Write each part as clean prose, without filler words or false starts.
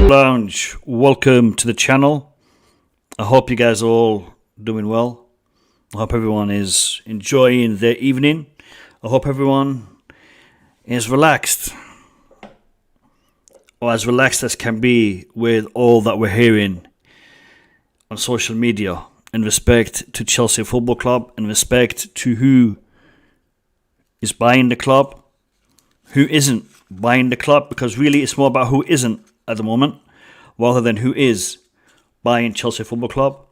Lounge, welcome to the channel. I hope you guys are all doing well. I hope everyone is enjoying their evening. I hope everyone is relaxed, or as relaxed as can be with all that we're hearing on social media in respect to Chelsea Football Club, in respect to who is buying the club, who isn't buying the club, because really it's more about who isn't at the moment rather than who is buying Chelsea Football Club.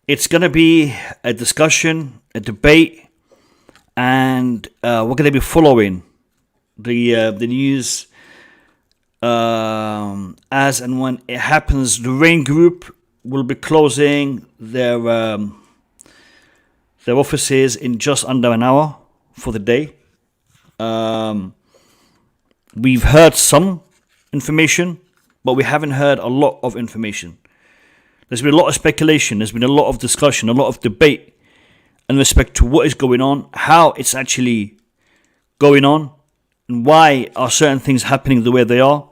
It's going to be a discussion, a debate, and we're going to be following the news as and when it happens. The Raine Group will be closing their offices in just under an hour for the day. We've heard some information, but we haven't heard a lot of information. There's been a lot of speculation, there's been a lot of discussion, a lot of debate in respect to what is going on, how it's actually going on, and why are certain things happening the way they are.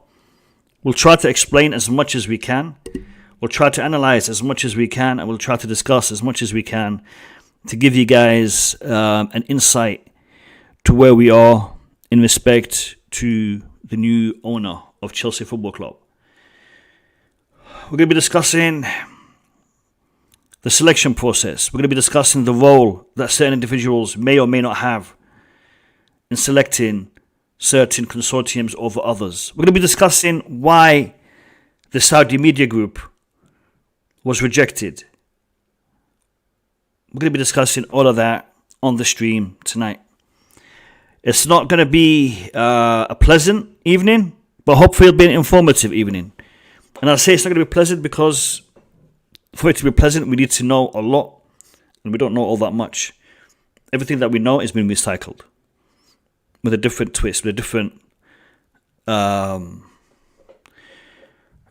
We'll try to explain as much as we can. We'll try to analyze as much as we can, and we'll try to discuss as much as we can to give you guys an insight to where we are in respect to the new owner of Chelsea Football Club. We're going to be discussing the selection process. We're going to be discussing the role that certain individuals may or may not have in selecting certain consortiums over others. We're going to be discussing why the Saudi media group was rejected. We're going to be discussing all of that on the stream tonight. It's not going to be a pleasant evening, but hopefully it'll be an informative evening. And I say it's not going to be pleasant because for it to be pleasant, we need to know a lot, and we don't know all that much. Everything that we know is being recycled with a different twist, with a different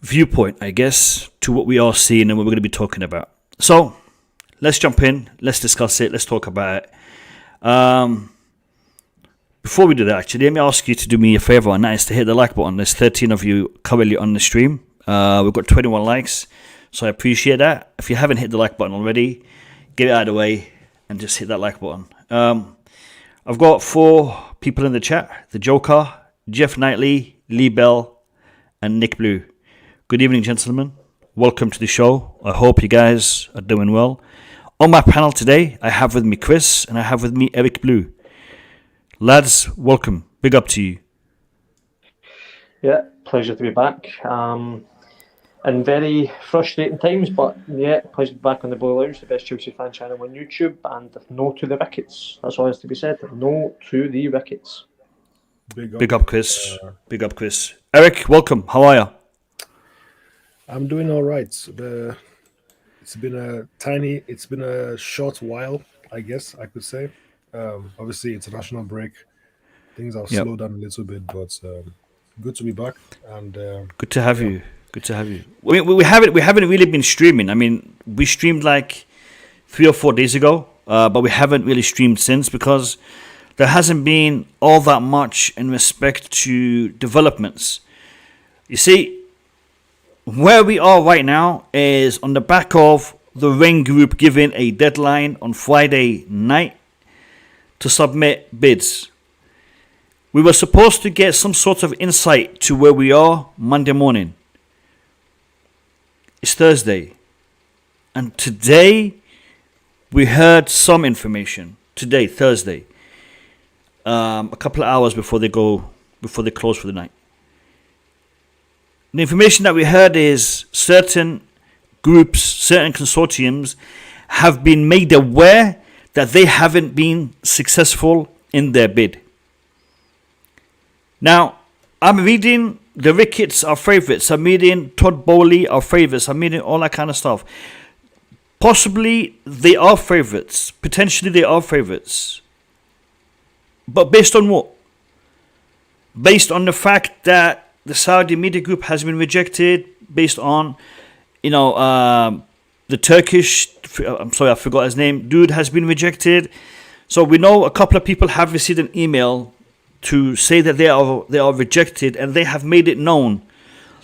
viewpoint, I guess, to what we are seeing and what we're going to be talking about. So let's jump in, let's discuss it, let's talk about it. Before we do that, actually, let me ask you to do me a favor, and that is to hit the like button. There's 13 of you currently on the stream. We've got 21 likes, so I appreciate that. If you haven't hit the like button already, get it out of the way and just hit that like button. I've got 4 people in the chat: The Joker, Jeff Knightley, Lee Bell, and Nick Blue. Good evening, gentlemen. Welcome to the show. I hope you guys are doing well. On my panel today, I have with me Chris, and I have with me Eric Blue. Lads, welcome. Big up to you. Yeah, pleasure to be back. In very frustrating times, but yeah, pleasure to be back on the Blue Lounge, the best Chelsea fan channel on YouTube, and no to the Ricketts. That's all has to be said. No to the Ricketts. Big up, Chris. Big up, Chris. Eric, welcome. How are you? I'm doing all right. It's been a short while, I guess I could say. Obviously, international break. Things have slowed down a little bit, but good to be back. And good to have you. Good to have you. We haven't really been streaming. I mean, we streamed like 3 or 4 days ago, but we haven't really streamed since because there hasn't been all that much in respect to developments. You see, where we are right now is on the back of the Raine Group giving a deadline on Friday night to submit bids. We were supposed to get some sort of insight to where we are Monday morning. It's Thursday. And today we heard some information. Today, Thursday. A couple of hours before they close for the night. The information that we heard is certain groups, certain consortiums have been made aware that they haven't been successful in their bid. Now, I'm reading the Ricketts are favourites. I'm reading Todd Bowley are favourites. I'm reading all that kind of stuff. Possibly they are favourites. Potentially they are favourites. But based on what? Based on the fact that the Saudi media group has been rejected. Based on, the Turkish, I'm sorry, I forgot his name, dude has been rejected. So we know a couple of people have received an email to say that they are rejected, and they have made it known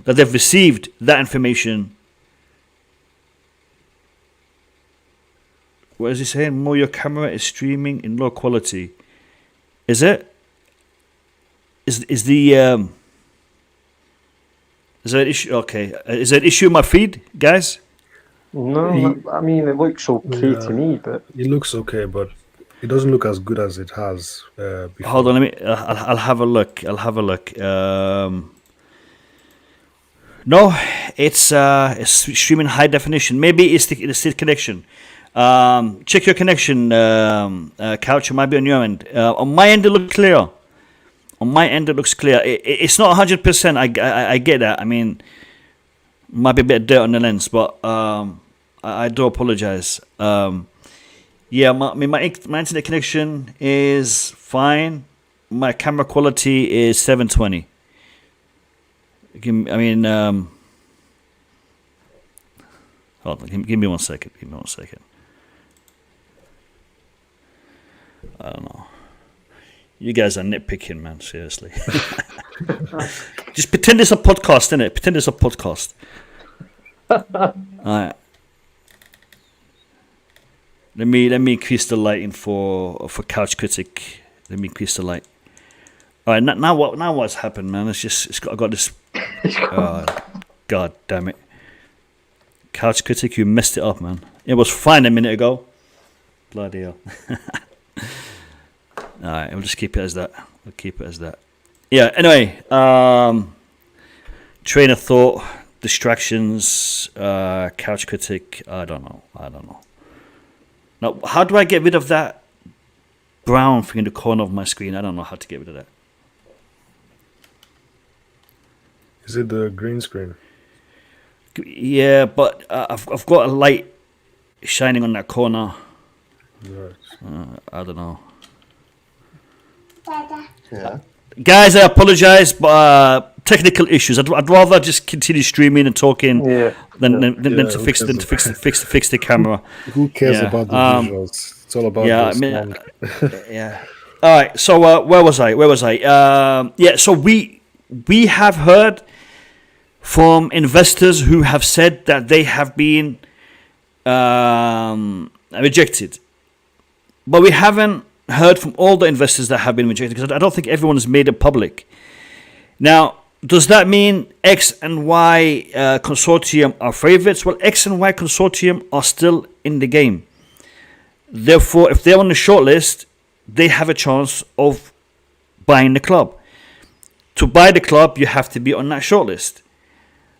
that they've received that information. What is he saying? More, your camera is streaming in low quality. Is it? Is the is there an issue? Okay, is there an issue in my feed, guys? No, I mean, it looks okay to me, but It looks okay, but it doesn't look as good as it has before. Hold on, let me. I'll have a look. No, it's streaming high definition. Maybe it's the connection. Check your connection, Couch. It might be on your end. On my end, it looks clear. It's not 100%. I get that. I mean, might be a bit of dirt on the lens, but I do apologize. Yeah, my internet connection is fine. My camera quality is 720. Hold on, give me 1 second. I don't know. You guys are nitpicking, man. Seriously. Just pretend it's a podcast, innit? Pretend it's a podcast. Alright. Let me increase the lighting for Couch Critic. Let me increase the light. Alright, now what's happened, man? I got this. God damn it. Couch Critic, you messed it up, man. It was fine a minute ago. Bloody hell. Alright, we'll just keep it as that. Yeah, anyway, train of thought, distractions, Couch Critic, I don't know. Now, how do I get rid of that brown thing in the corner of my screen? I don't know how to get rid of that. Is it the green screen? Yeah, but I've got a light shining on that corner. Right. I don't know. Yeah. Guys, I apologize, but technical issues. I'd rather just continue streaming and talking than to fix the camera. Who cares Yeah, about the visuals? It's all about the sound. Yeah. All right. So where was I? Yeah. So we have heard from investors who have said that they have been rejected, but we haven't heard from all the investors that have been rejected, because I don't think everyone has made it public. Now, does that mean X and Y consortium are favorites? Well, X and Y consortium are still in the game. Therefore, if they're on the shortlist, they have a chance of buying the club. To buy the club, you have to be on that shortlist.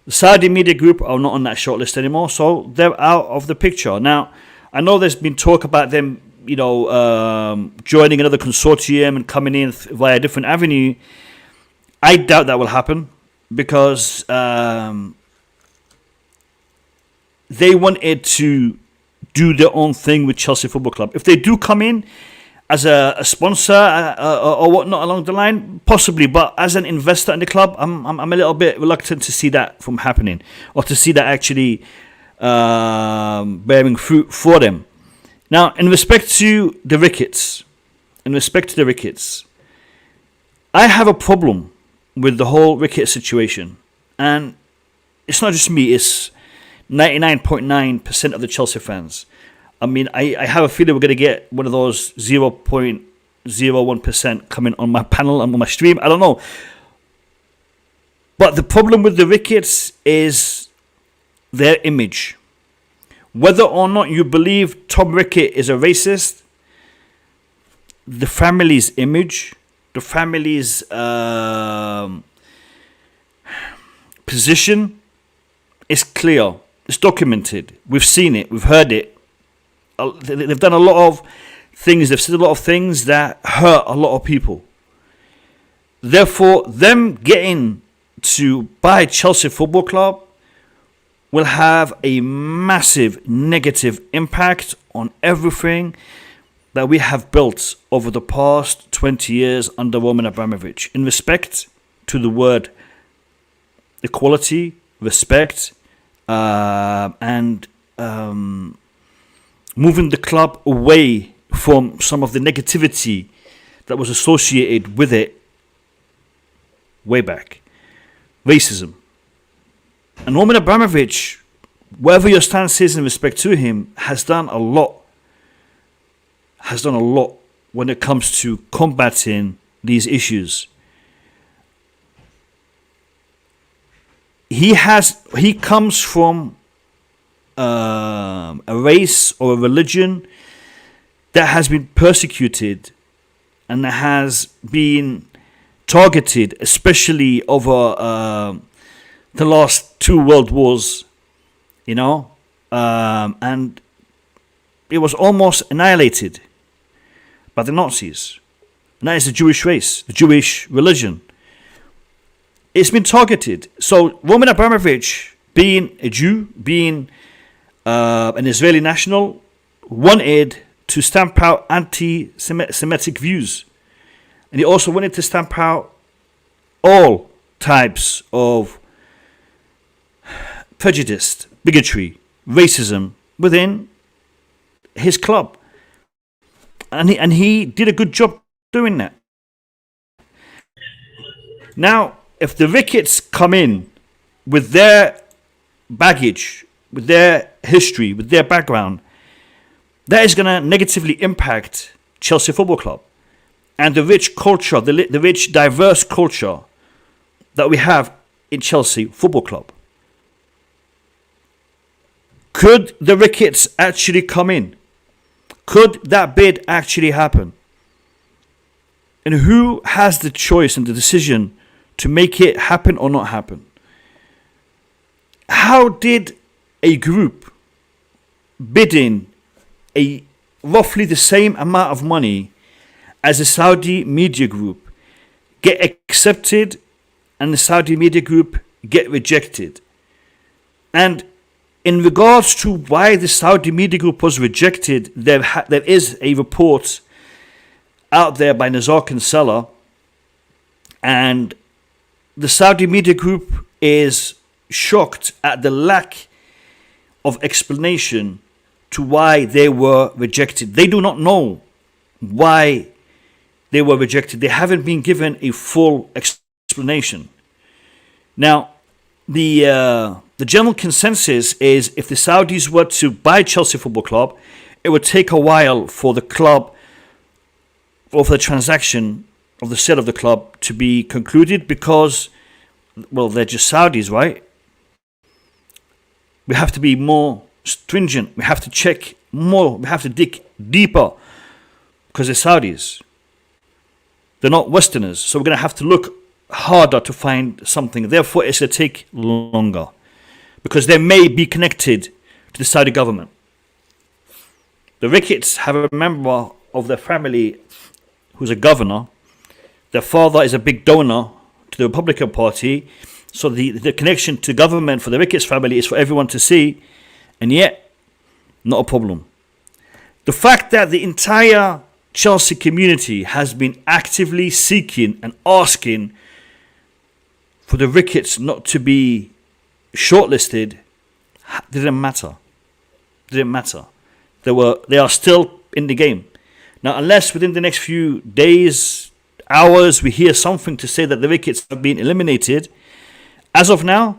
The Saudi Media Group are not on that shortlist anymore, so they're out of the picture. Now, I know there's been talk about them, joining another consortium and coming in via a different avenue. I doubt that will happen, because they wanted to do their own thing with Chelsea Football Club. If they do come in as a sponsor or whatnot along the line, possibly, but as an investor in the club, I'm a little bit reluctant to see that from happening, or to see that actually bearing fruit for them. Now, in respect to the Ricketts, I have a problem with the whole Ricketts situation. And it's not just me, it's 99.9% of the Chelsea fans. I mean, I have a feeling we're going to get one of those 0.01% coming on my panel and on my stream. I don't know. But the problem with the Ricketts is their image. Whether or not you believe Tom Rickett is a racist, the family's image, the family's position is clear. It's documented. We've seen it. We've heard it. They've done a lot of things. They've said a lot of things that hurt a lot of people. Therefore, them getting to buy Chelsea Football Club will have a massive negative impact on everything that we have built over the past 20 years under Roman Abramovich, in respect to the word equality, respect, and moving the club away from some of the negativity that was associated with it way back. Racism. And Roman Abramovich, whatever your stance is in respect to him, has done a lot. Has done a lot when it comes to combating these issues. He comes from a race or a religion that has been persecuted and that has been targeted, especially over the last 2 world wars, and it was almost annihilated by the Nazis. And that is the Jewish race, the Jewish religion. It's been targeted. So Roman Abramovich, being a Jew, being an Israeli national, wanted to stamp out anti-Semitic views. And he also wanted to stamp out all types of prejudice, bigotry, racism within his club. And he did a good job doing that. Now, if the Ricketts come in with their baggage, with their history, with their background, that is going to negatively impact Chelsea Football Club and the rich culture, the rich, diverse culture that we have in Chelsea Football Club. Could the Ricketts actually come in? Could that bid actually happen? And who has the choice and the decision to make it happen or not happen? How did a group bidding a roughly the same amount of money as a Saudi media group get accepted and the Saudi media group get rejected? And in regards to why the Saudi media group was rejected, there is a report out there by Nazar Kinsella, and the Saudi media group is shocked at the lack of explanation to why they were rejected. They do not know why they were rejected. They haven't been given a full explanation. Now, the general consensus is if the Saudis were to buy Chelsea Football Club, it would take a while for the club, or for the transaction of the sale of the club to be concluded because, well, they're just Saudis, right? We have to be more stringent. We have to check more. We have to dig deeper because they're Saudis. They're not Westerners. So we're going to have to look harder to find something. Therefore, it's going to take longer because they may be connected to the Saudi government. The Ricketts have a member of their family who's a governor. Their father is a big donor to the Republican Party. So the connection to government for the Ricketts family is for everyone to see. And yet, not a problem. The fact that the entire Chelsea community has been actively seeking and asking for the Ricketts not to be shortlisted didn't matter. Didn't matter. They are still in the game. Now, unless within the next few days, hours, we hear something to say that the Ricketts have been eliminated, as of now,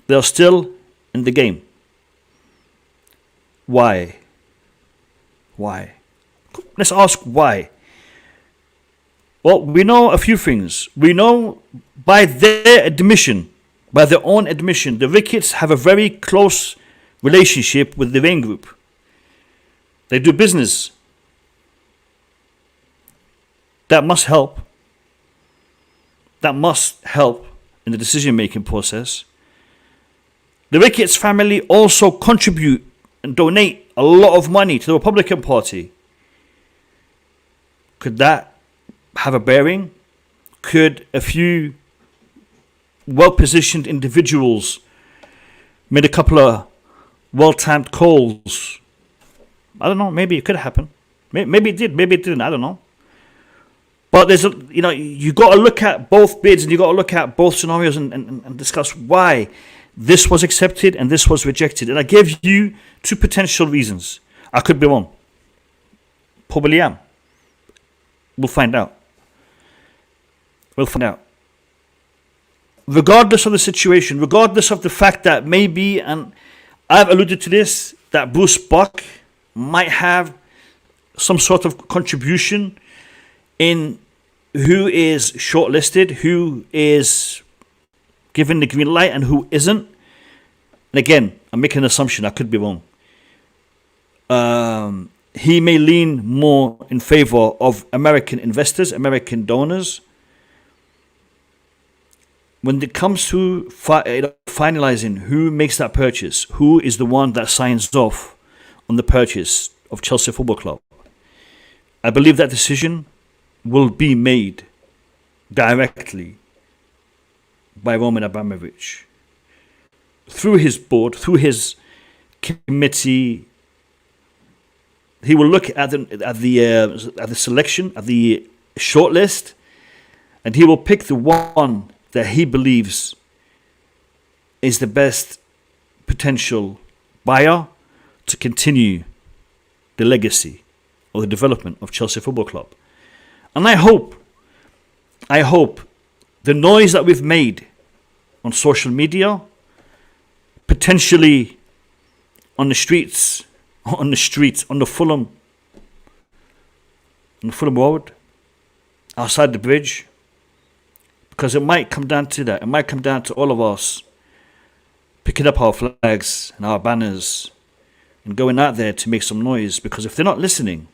they are still in the game. Why? Why? Let's ask why. Well, we know a few things. We know by their admission, by their own admission, the Ricketts have a very close relationship with the Raine Group. They do business. That must help. That must help in the decision-making process. The Ricketts family also contribute and donate a lot of money to the Republican Party. Could that have a bearing? Could a few well-positioned individuals made a couple of well-timed calls? I don't know. Maybe it could happen. Maybe it did. Maybe it didn't. I don't know. But there's you got to look at both bids and you got to look at both scenarios and discuss why this was accepted and this was rejected. And I gave you two potential reasons. I could be wrong. Probably am. We'll find out. We'll find out. regardless of the situation, regardless of the fact that maybe, and I've alluded to this, that Bruce Buck might have some sort of contribution in who is shortlisted, who is given the green light, and who isn't. And again, I'm making an assumption, I could be wrong. He may lean more in favor of American investors, American donors. When it comes to finalizing who makes that purchase, who is the one that signs off on the purchase of Chelsea Football Club, I believe that decision will be made directly by Roman Abramovich through his board, through his committee. He will look at the selection, at the shortlist, and he will pick the one that he believes is the best potential buyer to continue the legacy or the development of Chelsea Football Club. And I hope the noise that we've made on social media, potentially on the streets, on the Fulham Road, outside the bridge, because it might come down to that. It might come down to all of us picking up our flags and our banners and going out there to make some noise, because if they're not listening,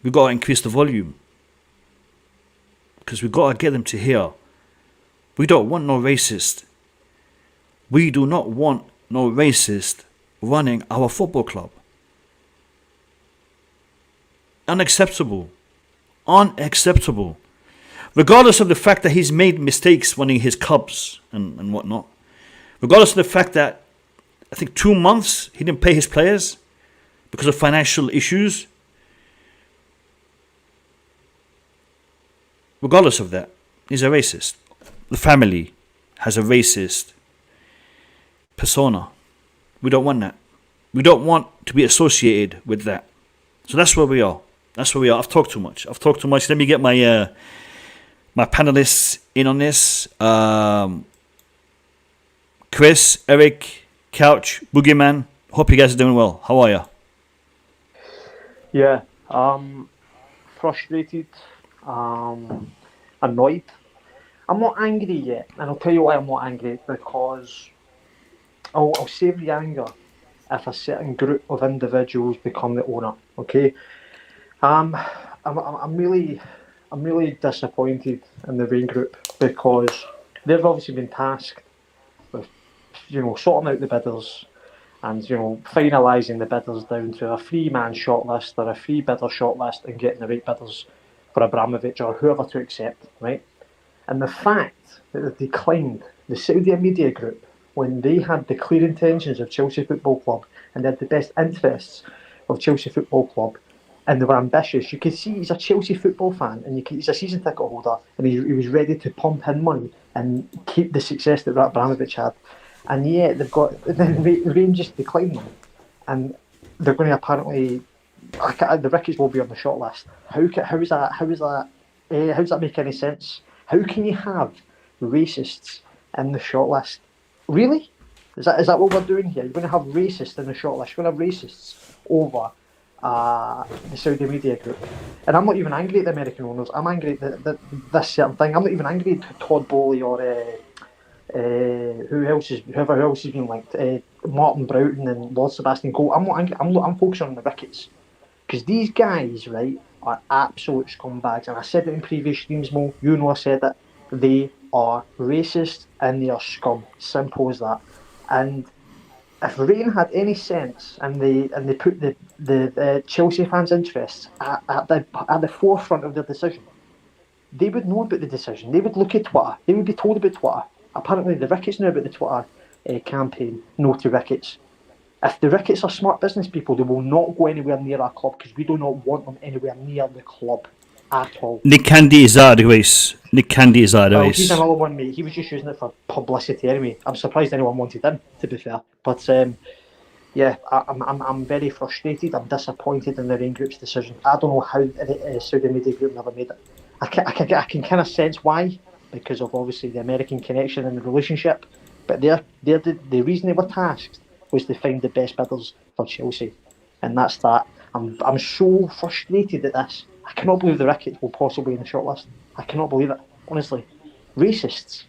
we've got to increase the volume, because we've got to get them to hear. We don't want no racist. We do not want no racist running our football club. Unacceptable. Unacceptable. Regardless of the fact that he's made mistakes running his Cubs and whatnot. Regardless of the fact that I think 2 months he didn't pay his players because of financial issues. Regardless of that, he's a racist. The family has a racist persona. We don't want that. We don't want to be associated with that. So that's where we are. That's where we are. I've talked too much. Let me get my my panelists in on this. Chris, Eric, Couch, Boogeyman. Hope you guys are doing well. How are you? Yeah, frustrated, annoyed. I'm not angry yet, and I'll tell you why I'm not angry, because I'll save the anger if a certain group of individuals become the owner. Okay, I'm really disappointed in the Raine group, because they've obviously been tasked with, sorting out the bidders and, finalising the bidders down to a 3-man shortlist or a 3-bidder shortlist and getting the right bidders for Abramovich or whoever to accept, right? And the fact that they declined the Saudi media group when they had the clear intentions of Chelsea Football Club and they had the best interests of Chelsea Football Club, and they were ambitious. You could see he's a Chelsea football fan, and he's a season ticket holder, and he was ready to pump in money and keep the success that Abramovich had. And yet Raine just declined them, and they're going to apparently the Ricketts will be on the shortlist. How does that make any sense? How can you have racists in the shortlist? Really? Is that what we're doing here? You're going to have racists in the shortlist. You're going to have racists over the Saudi media group. And I'm not even angry at the American owners. I'm angry at this certain thing. I'm not even angry at Todd Bowley or whoever else has been linked. Martin Broughton and Lord Sebastian Coe. I'm not angry. I'm focusing on the Ricketts. Because these guys, right, are absolute scumbags. And I said it in previous streams, Mo. I said it. They are racist and they are scum. Simple as that. And if Raine had any sense and they put the Chelsea fans' interests at the forefront of their decision, they would know about the decision. They would look at Twitter. They would be told about Twitter. Apparently, the Ricketts know about the Twitter campaign, No to Ricketts. If the Ricketts are smart business people, they will not go anywhere near our club, because we do not want them anywhere near the club at all. Nick Candy is out of the race. He's another one, mate. He was just using it for publicity anyway. I'm surprised anyone wanted him, to be fair. But yeah, I'm very frustrated. I'm disappointed in the Raine Group's decision. I don't know how the Saudi media group never made it. I can kind of sense why, because of obviously the American connection and the relationship. But the reason they were tasked was to find the best bidders for Chelsea, and that's that. I'm so frustrated at this. I cannot believe the Ricketts will possibly in the shortlist. I cannot believe it, honestly. Racists.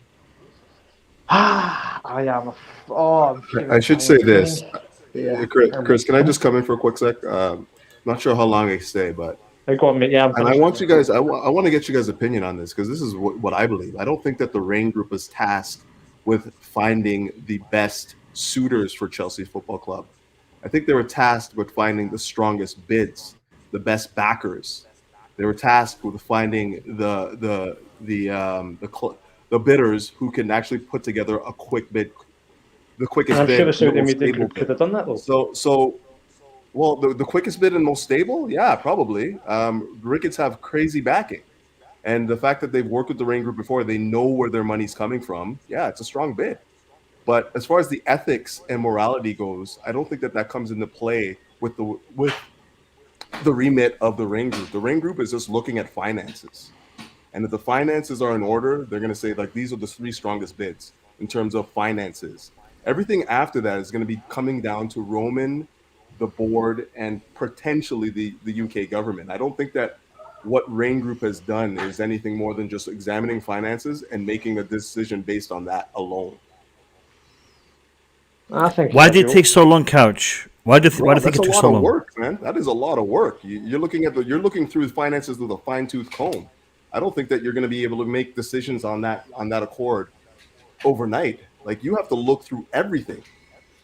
I am. I should say this. Yeah. Chris, can I just come in for a quick sec? Not sure how long I stay, but Go on, mate. Yeah, and I want you guys. I want to get you guys' opinion on this because this is what I believe. I don't think that the Raine Group is tasked with finding the best suitors for Chelsea Football Club. I think they were tasked with finding the strongest bids, the best backers. They were tasked with finding the bidders who can actually put together a quick bid, the quickest I'm bid. sure the Saudi most media stable group bid. could have done that though. Well, the quickest bid and most stable, yeah, probably. Ricketts have crazy backing, and the fact that they've worked with the Raine Group before, they know where their money's coming from. Yeah, it's a strong bid. But as far as the ethics and morality goes, I don't think that comes into play with the remit of the Raine Group. The Raine Group is just looking at finances. And if the finances are in order, they're going to say, like, these are the 3 strongest bids in terms of finances. Everything after that is going to be coming down to Roman, the board, and potentially the UK government. I don't think that what Raine Group has done is anything more than just examining finances and making a decision based on that alone. I think. Why did it take so long, Couch? Why do you think it took so long? That's a lot of work, man. That is a lot of work. You're looking through finances with a fine-tooth comb. I don't think that you're going to be able to make decisions on that accord overnight. Like, you have to look through everything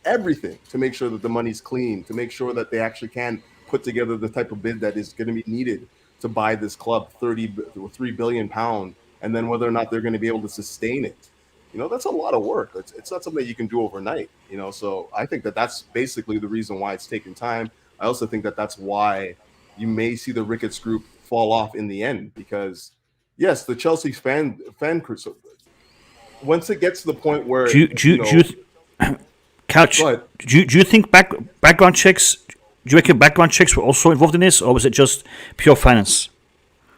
to make sure that the money's clean, to make sure that they actually can put together the type of bid that is going to be needed to buy this club, £3 billion, and then whether or not they're going to be able to sustain it. That's a lot of work. It's not something you can do overnight. So I think that that's basically the reason why it's taking time. I also think that that's why you may see the Ricketts Group fall off in the end, because yes, the Chelsea fan crew. So once it gets to the point where Couch, do you think background checks? Do you reckon background checks were also involved in this, or was it just pure finance?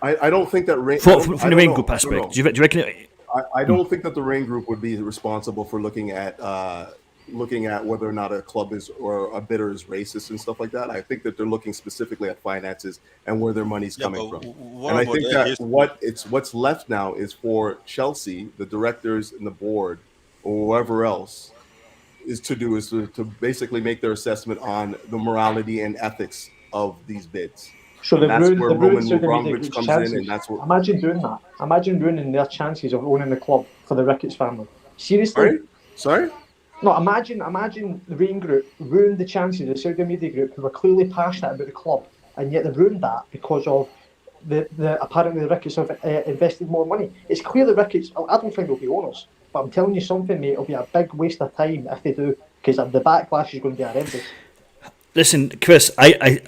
I don't think that from the Raine Group aspect. Do you reckon? I don't think that the Raine Group would be responsible for looking at whether or not a club is or a bidder is racist and stuff like that. I think that they're looking specifically at finances and where their money's coming from. And I think that what's left now is for Chelsea, the directors and the board, or whoever else, is to basically make their assessment on the morality and ethics of these bids. So that's where Roman Abramovich comes chances. in, and that's what. Imagine doing that. Imagine ruining their chances of owning the club for the Ricketts family. Seriously? Sorry? No, imagine the Raine Group ruined the chances of the Saudi media group, who were clearly passionate about the club, and yet they've ruined that because of the apparently the Ricketts have invested more money. It's clear the Ricketts. I don't think they'll be owners, but I'm telling you something, mate. It'll be a big waste of time if they do, because the backlash is going to be horrendous. Listen, Chris, I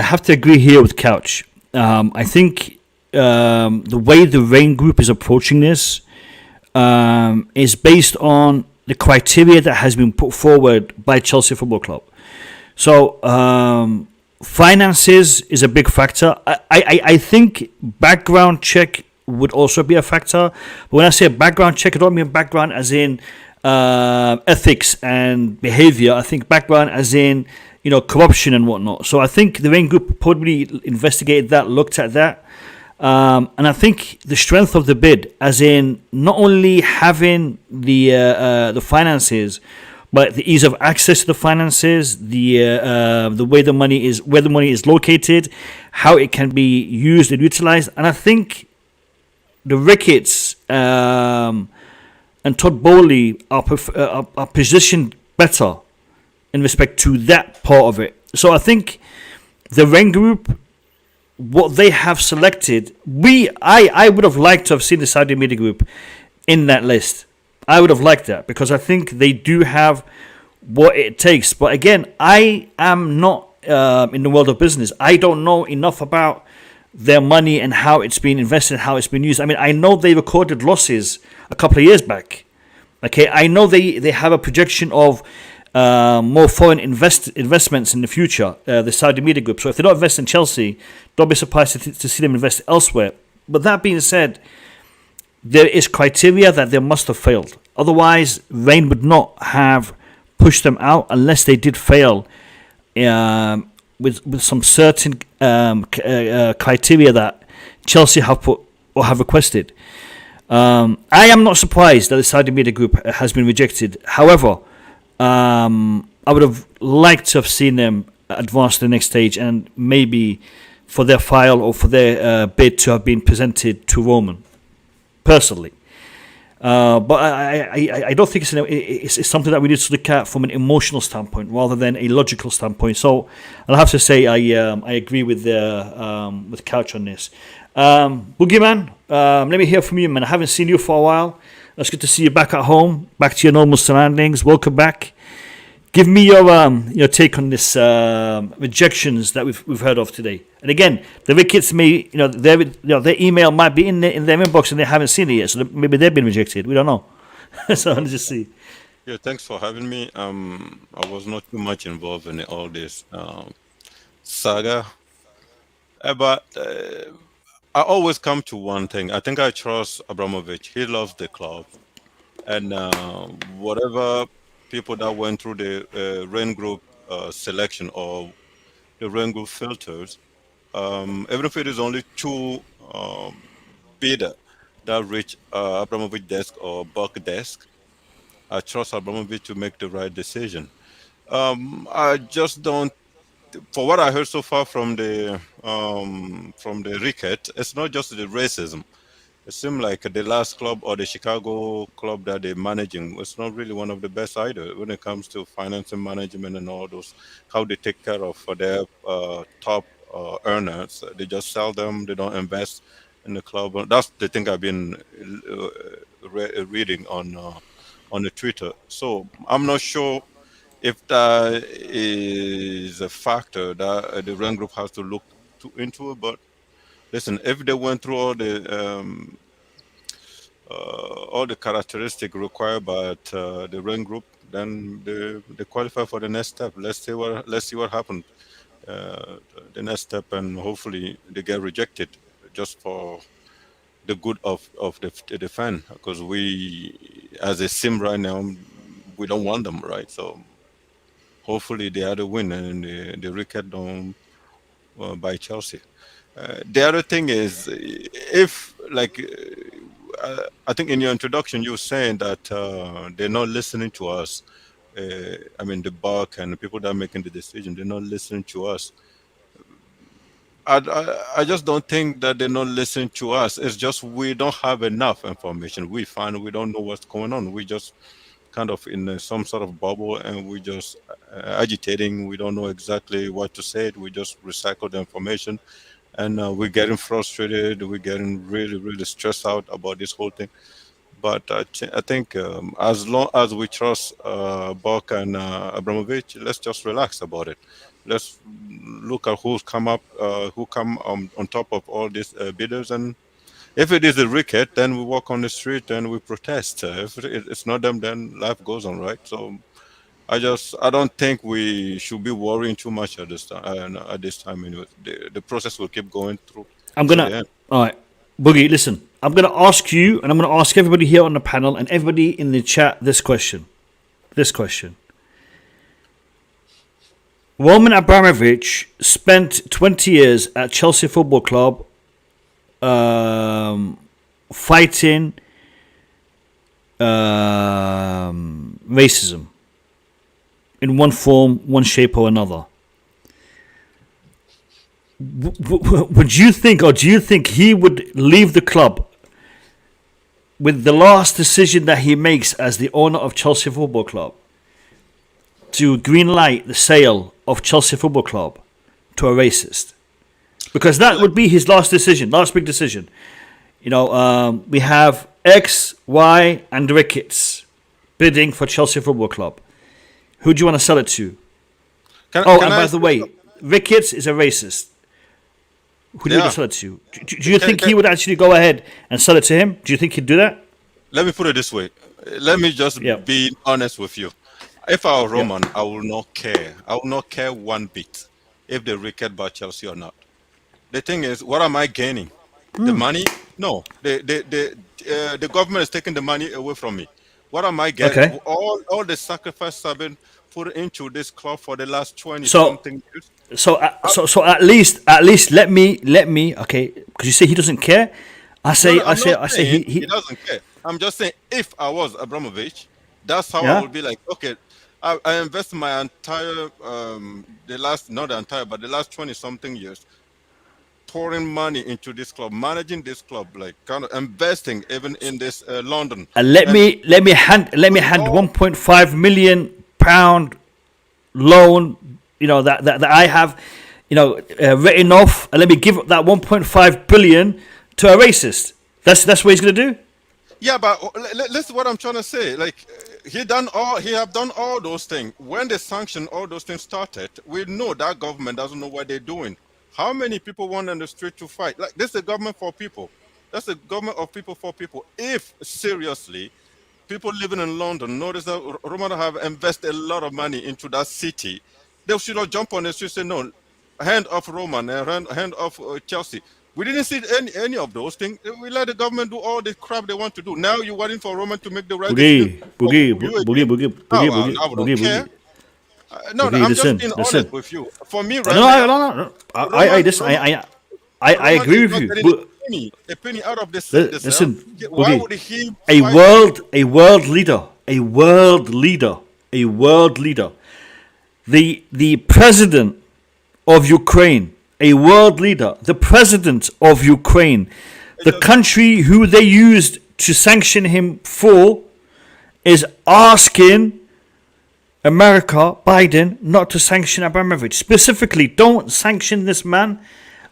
have to agree here with Couch. I think the way the Raine Group is approaching this is based on the criteria that has been put forward by Chelsea Football Club. So finances is a big factor. I think background check would also be a factor. But when I say background check, I don't mean background as in ethics and behavior. I think background as in corruption and whatnot. So I think the Raine Group probably investigated that, looked at that, and I think the strength of the bid, as in not only having the finances, but the ease of access to the finances, the way the money is, where the money is located, how it can be used and utilized, and I think the Ricketts and Todd Bowley are positioned better in respect to that part of it. So I think the Raine Group, what they have selected, I would have liked to have seen the Saudi Media Group in that list. I would have liked that because I think they do have what it takes. But again, I am not in the world of business. I don't know enough about their money and how it's been invested, how it's been used. I mean, I know they recorded losses a couple of years back. Okay, I know they have a projection of more foreign investments in the future, the Saudi Media Group. So if they don't invest in Chelsea, don't be surprised to see them invest elsewhere. But that being said, there is criteria that they must have failed. Otherwise, Raine would not have pushed them out unless they did fail with some certain criteria that Chelsea have put or have requested. I am not surprised that the Saudi media group has been rejected. However, I would have liked to have seen them advance to the next stage and maybe for their file or for their bid to have been presented to Roman, personally. But I don't think it's something that we need to look at from an emotional standpoint rather than a logical standpoint. So I'll have to say I agree with Couch on this. Boogeyman, let me hear from you, man. I haven't seen you for a while. It's good to see you back at home, back to your normal surroundings. Welcome back. Give me your take on this rejections that we've heard of today. And again, the Ricketts may their email might be in their inbox and they haven't seen it yet, so maybe they've been rejected. We don't know. So let's just see. Yeah, thanks for having me. I was not too much involved in all this saga, but I always come to one thing. I think I trust Abramovich. He loves the club, and whatever people that went through the Rain Group selection or the Rain Group filters, even if it is only two bidder that reach Abramovich desk or Buck desk, I trust Abramovich to make the right decision. I just don't. For what I heard so far from the Ricketts, it's not just the racism. It seems like the last club or the Chicago club that they're managing was not really one of the best either when it comes to financing management and all those, how they take care of their top earners. They just sell them, they don't invest in the club. That's the thing I've been reading on the Twitter. So I'm not sure if that is a factor that the Rent Group has to look into it. But listen, if they went through all the characteristics required by the Rain Group, then they qualify for the next step. Let's see what happens. The next step, and hopefully they get rejected just for the good of the fan, because we, as a sim right now, we don't want them, right? So hopefully they had a win and the Ricketts don't by Chelsea. The other thing is, if like I think in your introduction you were saying that they're not listening to us. I mean, the Buck and the people that are making the decision, they're not listening to us. I just don't think that they're not listening to us. It's just we don't have enough information. We find we don't know what's going on. We just kind of in some sort of bubble and we just agitating. We don't know exactly what to say. We just recycle the information and we're getting frustrated. We're getting really, really stressed out about this whole thing. But I think as long as we trust Buck and Abramovich, let's just relax about it. Let's look at who come on top of all these bidders, and if it is a Ricket, then we walk on the street and we protest. If it's not them, then life goes on, right? So I don't think we should be worrying too much at this time. At this time, anyway, the process will keep going through I'm till the gonna end. all right, Boogie. Listen, I'm gonna ask you, and I'm gonna ask everybody here on the panel and everybody in the chat this question. This question. Roman Abramovich spent 20 years at Chelsea Football Club fighting racism in one form, one shape or another. Would you think, or do you think he would leave the club with the last decision that he makes as the owner of Chelsea Football Club to greenlight the sale of Chelsea Football Club to a racist? Because that would be his last decision, last big decision. You know, we have X, Y, and Ricketts bidding for Chelsea Football Club. Who do you want to sell it to? Can And I? by the way, Ricketts is a racist. Who do you want Yeah. to sell it to? Do you Can, think can, he would actually go ahead and sell it to him? Do you think he'd do that? Let me put it this way. Let me just Yeah. be honest with you. If I were Yeah. Roman, I will not care. I will not care one bit if they Ricket by Chelsea or not. The thing is, what am I gaining? The money? No. the government is taking the money away from me. What am I getting? Okay. All the sacrifices I've been put into this club for the last 20 So something years. so at least let me okay, because you say he doesn't care. I No, say no, I I'm say not I say saying he he doesn't care. I'm just saying if I was Abramovich, that's how I yeah. would be like, okay, I invest my entire the last not the entire but the last 20 something years pouring money into this club, managing this club, like kind of investing even in this London And let and me let me hand doing 1.5 million pound loan, that I have, written off, and let me give that 1.5 billion to a racist. That's what he's gonna do. yeah, but listen what I'm trying to say. Like he have done all those things. When the sanction, all those things started, we know that government doesn't know what they're doing. How many people went on the street to fight? Like this is a government for people. That's a government of people for people. If seriously people living in London notice that Roman have invested a lot of money into that city, they should not jump on the street and say no, hand off Roman and hand off Chelsea. We didn't see any of those things. We let the government do all the crap they want to do. Now you're waiting for Roman to make the right decision Boogie, for boogie, you boogie, again. boogie, Oh, boogie, boogie, I boogie, don't care. boogie, No, boogie. I'm just Listen, being honest listen. with you. For me, No, right no, now, no, no. I Roman, listen. Roman, I Roman agree is with not you. getting a penny out of the cell. Listen, Why boogie. would he A fight? world leader, a world leader, a world leader. The president of Ukraine, a world leader, the president of Ukraine, the country who they used to sanction him for, is asking America, Biden, not to sanction Abramovich. Specifically, don't sanction this man,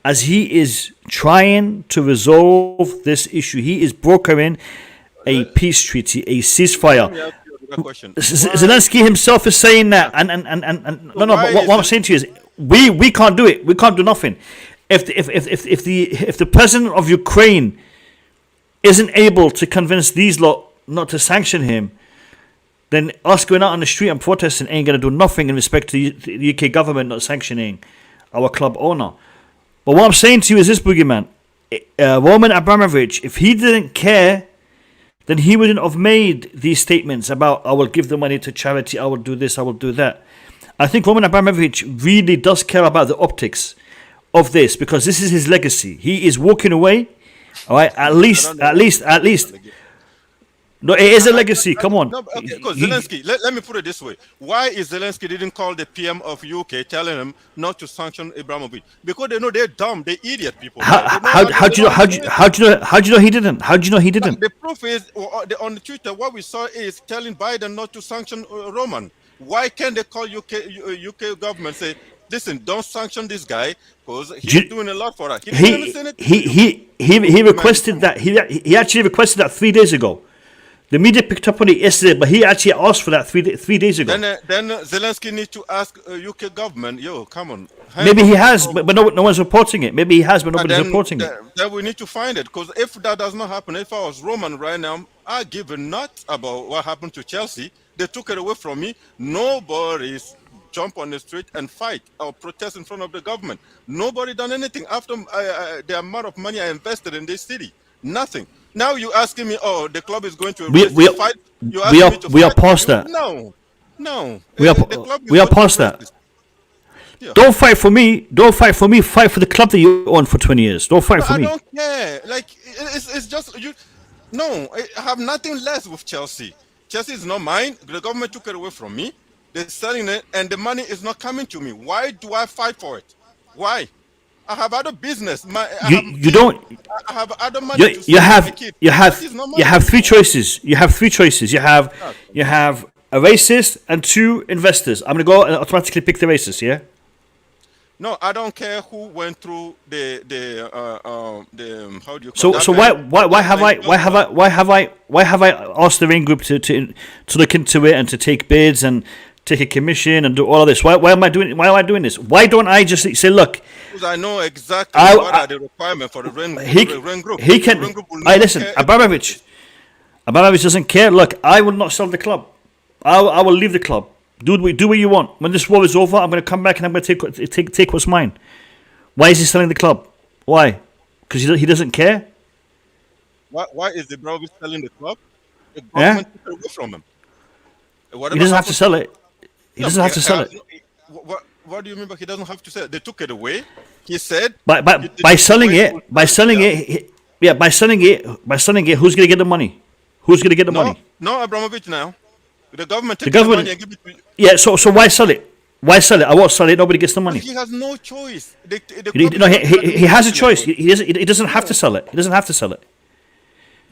as he is trying to resolve this issue. He is brokering a peace treaty, a ceasefire. Let me ask you another question. Zelensky himself is saying that, and So no. why But what is I'm saying to you is, we can't do it. We can't do nothing. If the president of Ukraine isn't able to convince these lot not to sanction him, then us going out on the street and protesting ain't gonna do nothing in respect to the UK government not sanctioning our club owner. But what I'm saying to you is this, boogeyman. Roman Abramovich, if he didn't care, then he wouldn't have made these statements about, I will give the money to charity, I will do this, I will do that. I think Roman Abramovich really does care about the optics of this, because this is his legacy. He is walking away, all right, at least. No, it is a legacy, come on. No, okay, because Zelensky, let me put it this way. Why is Zelensky didn't call the PM of UK telling him not to sanction Abramovich? Because they know they're dumb, they're idiot people. How do you know he didn't? How do you know he didn't? The proof is on Twitter, what we saw is telling Biden not to sanction Roman. Why can't they call UK government say, listen, don't sanction this guy because he's doing a lot for us. He requested that. He actually requested that 3 days ago. The media picked up on it yesterday, but he actually asked for that 3 days ago. Then Zelensky needs to ask UK government, yo, come on. Maybe he has, but no one's reporting it. Maybe he has, but nobody's reporting it. Then we need to find it, because if that does not happen, if I was Roman right now, I give a nut about what happened to Chelsea. They took it away from me. Nobody's jump on the street and fight or protest in front of the government. Nobody done anything after the amount of money I invested in this city. Nothing. Now you asking me, oh, the club is going to fight. We are past that. No. We are past that. Yeah. Don't fight for me. Don't fight for me. Fight for the club that you own for 20 years. Don't fight for me. I don't care. Like it's just you. No, I have nothing less with Chelsea. Chelsea is not mine. The government took it away from me. They're selling it, and the money is not coming to me. Why do I fight for it? Why? I have other business. I have other money. You have three choices. You have a racist and two investors. I'm gonna go and automatically pick the racist. Yeah. No, I don't care who went through the how do you So call that? why have I asked the Raine Group to look into it and to take bids and take a commission and do all of this? Why am I doing this? Why don't I just say, look? Because I know exactly what are the requirements for the Raine Group. He can. Listen, Abramovich doesn't care. Look, I will not sell the club. I will leave the club. Do what you want. When this war is over, I'm going to come back and I'm going to take what's mine. Why is he selling the club? Why? Because he doesn't care. Why is Ibrahimovic selling the club? The Yeah, government took it away from him. he Whatever doesn't have to happened sell it. He No, doesn't have to sell it. what do you mean by he doesn't have to say? They took it away. He said By by they by took it selling away. He it, will by sell it. selling Yeah. it, yeah, by selling it, who's gonna get the money? Who's gonna get the No, money? no, Abramovich now. The government The take the money government. and give it to you. Yeah. So why sell it? Why sell it? I won't sell it. Nobody gets the But money. he has no choice. The You club know, is working at the he has a moment choice. anyway. He doesn't have to sell it. He doesn't have to sell it.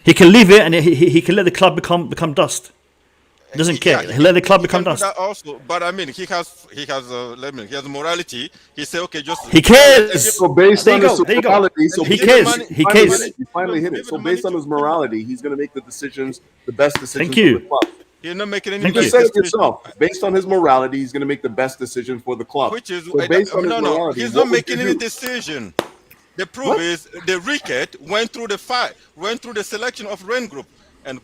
He can leave it and he can let the club become dust. He doesn't Yeah, care. He'll let the club he become can do dust. that also. But I mean, he has morality. He say, okay, just He sell it and give cares. So based There you on his go. There you go. morality, so and He give the cares. money, He give the cares. money, you finally hit give it. it So the money based on to his him. morality, he's going to make the decisions, the best Thank decisions for the you. club. He's not making any Thank You just you. best said it decision. yourself. Based on his morality, he's going to make the best decision for the club. Which is So based on his no, morality, he's not what would you making any do? decision. The proof What? is the Ricketts went through the selection of Raine Group, and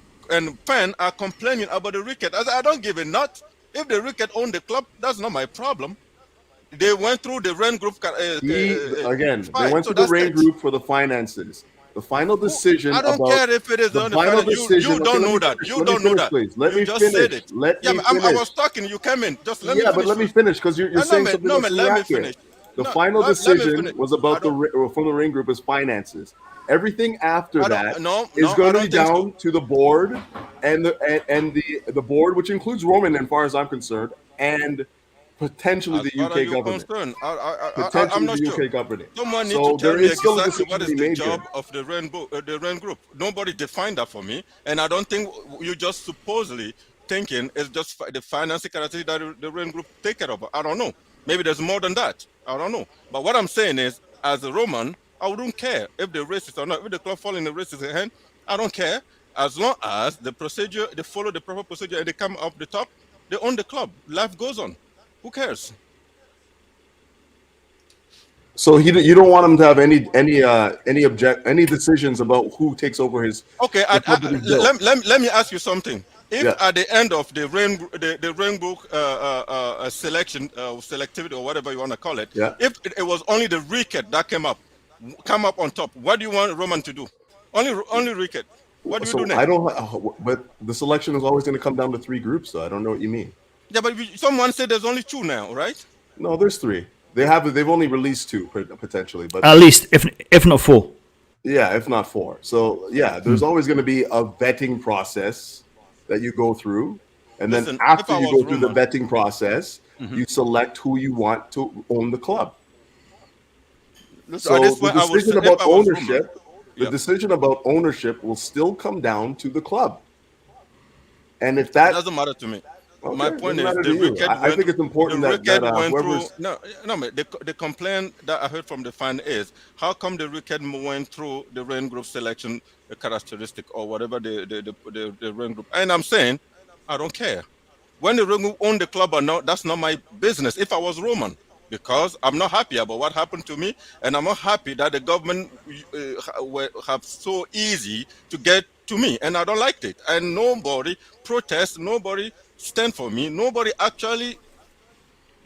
fans are complaining about the Ricketts. I don't give a nut. If the Ricketts own the club, that's not my problem. They went through the Raine Group Again, they fight, went so to the that's Rain it. Group for the finances. The final decision I don't about care if it is the on the final final. decision. You Okay, don't let know me that. finish. You Let me don't know finish, that. please. Let You me just said finish. it. Let Yeah, me I finish. was talking. You came in. Just let me Yeah, but finish let me first. finish because you're No, saying man. something No, that's man. Let me inaccurate. finish. The No, final let me decision finish. was I about don't. from the Rain Group is finances. Everything after I don't. that No, is no. going I to be don't think so. down to the board and the board, which includes Roman, as far as I'm concerned, and potentially As the far as UK you're government. concerned, I'm Potentially not the sure. UK government. Someone need to So tell there me is still a exactly decision what to is be the made job here. of the Rain Group. Nobody defined that for me, and I don't think you just supposedly thinking it's just the financial characteristic that the Rain Group take care of. I don't know. Maybe there's more than that. I don't know. But what I'm saying is, as a Roman, I wouldn't care if the racist or not. If the club fall in the racist hand, I don't care. As long as the procedure, they follow the proper procedure and they come up the top, they own the club. Life goes on. Who cares? So you don't want him to have any decisions about who takes over Okay, the club that he's built. let me ask you something. If Yeah. at the end of the rainbow selection selectivity or whatever you want to call it, Yeah. if it was only the Ricket that come up on top, what do you want Roman to do? Only Ricket. What do you do So I next? don't. But the selection is always going to come down to three groups. So I don't know what you mean. Yeah, but someone said there's only two now, right? No, there's three. They've only released two potentially, but At least, if not four. yeah, if not four. So yeah, there's always going to be a vetting process that you go through, and then Listen, if after I you was go through the Roman, vetting process, mhm. you select who you want to own the club. Listen, at So this the point, I would say decision if about I was Roman, ownership, the yeah. decision about ownership will still come down to the club. And if It that doesn't matter to me. okay, My it point doesn't is matter to you. I think it's the important that Ricket went through whoever's no man, the complaint that I heard from the fan is how come the Ricket went through the rain group selection characteristic or whatever the rain group, and I'm saying I don't care. When the Roman own the club or not, that's not my business. If I was Roman, because I'm not happy about what happened to me, and I'm not happy that the government have so easy to get to me, and I don't like it. And nobody protest, nobody stand for me, nobody actually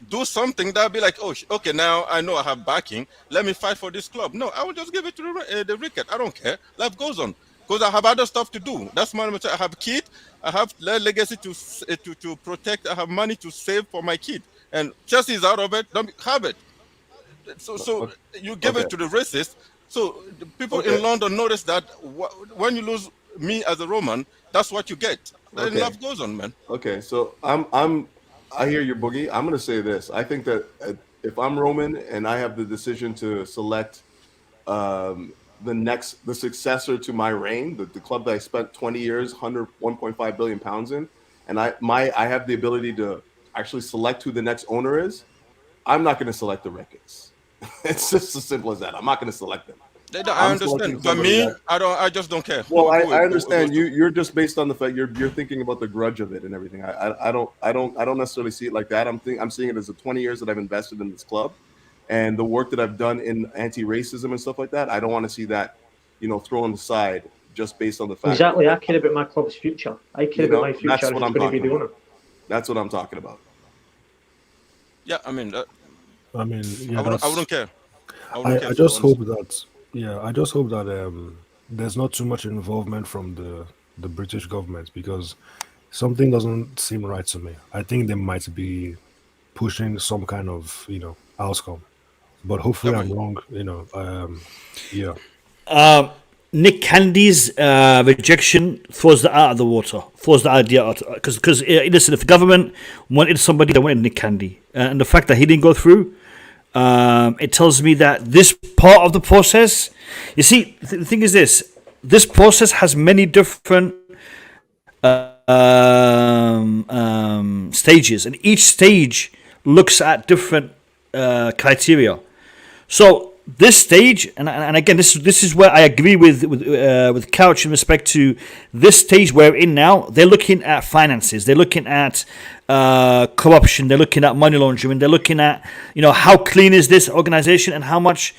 do something that be like, oh, okay, now I know I have backing. Let me fight for this club. No, I will just give it to the Ricket. I don't care. Life goes on because I have other stuff to do. That's my. I have kid. I have legacy to protect. I have money to save for my kid. And Chelsea is out of it. Don't have it. So you give okay. it to the racist. So the people in Okay. London notice that when you lose me as a Roman, that's what you get. Then Okay. life goes on, man. Okay. So I hear your boogie. I'm going to say this. I think that if I'm Roman and I have the decision to select the successor to my reign, the club that I spent 20 years, 1.5 billion pounds in, and I have the ability to actually select who the next owner is. I'm not going to select the Ricketts. It's just as simple as that. I'm not going to select them. I I'm selecting understand, but somebody me, that. I don't. I just don't care Well, I who it goes understand to. you're just based on the fact you're thinking about the grudge of it and everything. I don't necessarily see it like that. I'm seeing it as the 20 years that I've invested in this club, and the work that I've done in anti-racism and stuff like that. I don't want to see that, thrown aside just based on the fact that Exactly. I care about my club's future. I care about my future that's and what who's I'm going to be talking the about. owner. That's what I'm talking about. Yeah, I mean, I mean, yeah, I that's. wouldn't care. I wouldn't care I for the just hope honesty. that. Yeah, I just hope that there's not too much involvement from the British government because something doesn't seem right to me. I think they might be pushing some kind of outcome, but I hopefully I'm mean, wrong. Yeah, Nick Candy's rejection throws that out of the water, throws the idea out. Because listen, if the government wanted somebody, they wanted Nick Candy, and the fact that he didn't go through, it tells me that this part of the process. You see, the thing is this process has many different stages, and each stage looks at different criteria. So this stage, and again, this is where I agree with Couch in respect to this stage we're in now. They're looking at finances, they're looking at corruption, they're looking at money laundering, they're looking at how clean is this organization and how much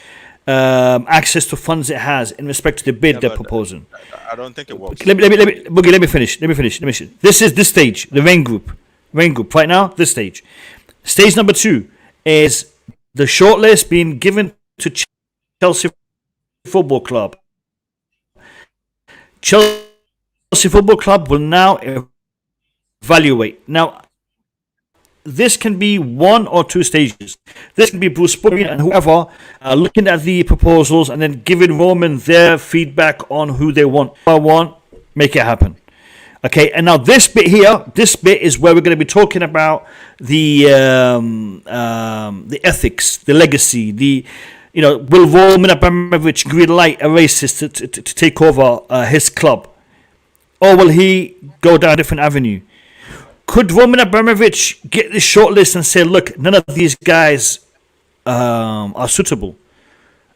access to funds it has in respect to the bid yeah, they're but proposing. I don't think it works. Boogie, let me finish. This is this stage, the Raine group. Right now, this stage. Stage number 2 is the shortlist being given to Chelsea Football Club. Chelsea Football Club will now evaluate. Now, this can be 1 or 2 stages. This can be Bruce Spurrier and whoever looking at the proposals and then giving Roman their feedback on who they want. Make it happen. Okay, and now this bit here, this bit is where we're going to be talking about the ethics, the legacy, will Roman Abramovich green light a racist to take over his club, or will he go down a different avenue? Could Roman Abramovich get this shortlist and say, look, none of these guys are suitable,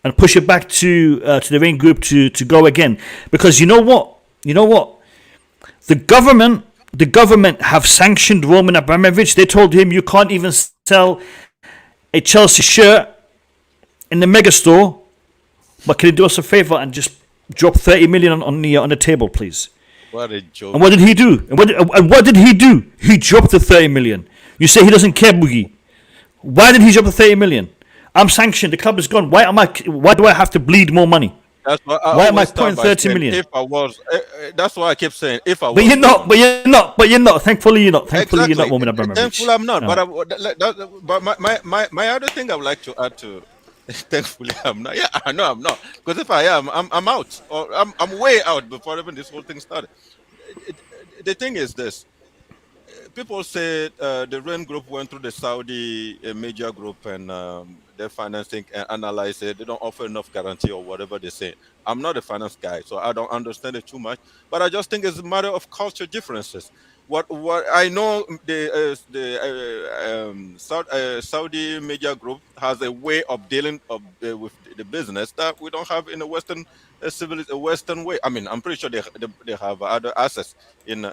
and push it back to the Raine group to go again? Because you know what, the government have sanctioned Roman Abramovich. They told him you can't even sell a Chelsea shirt in the mega store. But can you do us a favor and just drop 30 million on the table, please? What a joke. And what did he do? And what did he do? He dropped the 30 million. You say he doesn't care, Boogie. Why did he drop the 30 million? I'm sanctioned. The club is gone. Why do I have to bleed more money? That's why Why am I always start putting by 30 saying, million? if I was, that's why I keep saying, if I was. But you're not. Thankfully, you're not. Thankfully, you're not Exactly. Roman Abramovich. Thankfully, I'm not. No. But my other thing I would like to add to. Thankfully, I'm not. Yeah, I know I'm not. Because if I am, I'm out, or I'm way out before even this whole thing started. The thing is this: people say the Raine group went through the Saudi media group and their financing and analyze it. They don't offer enough guarantee or whatever they say. I'm not a finance guy, so I don't understand it too much. But I just think it's a matter of culture differences. What I know, the Saudi media group has a way of dealing with the business that we don't have in the Western Western way. I mean, I'm pretty sure they have other assets in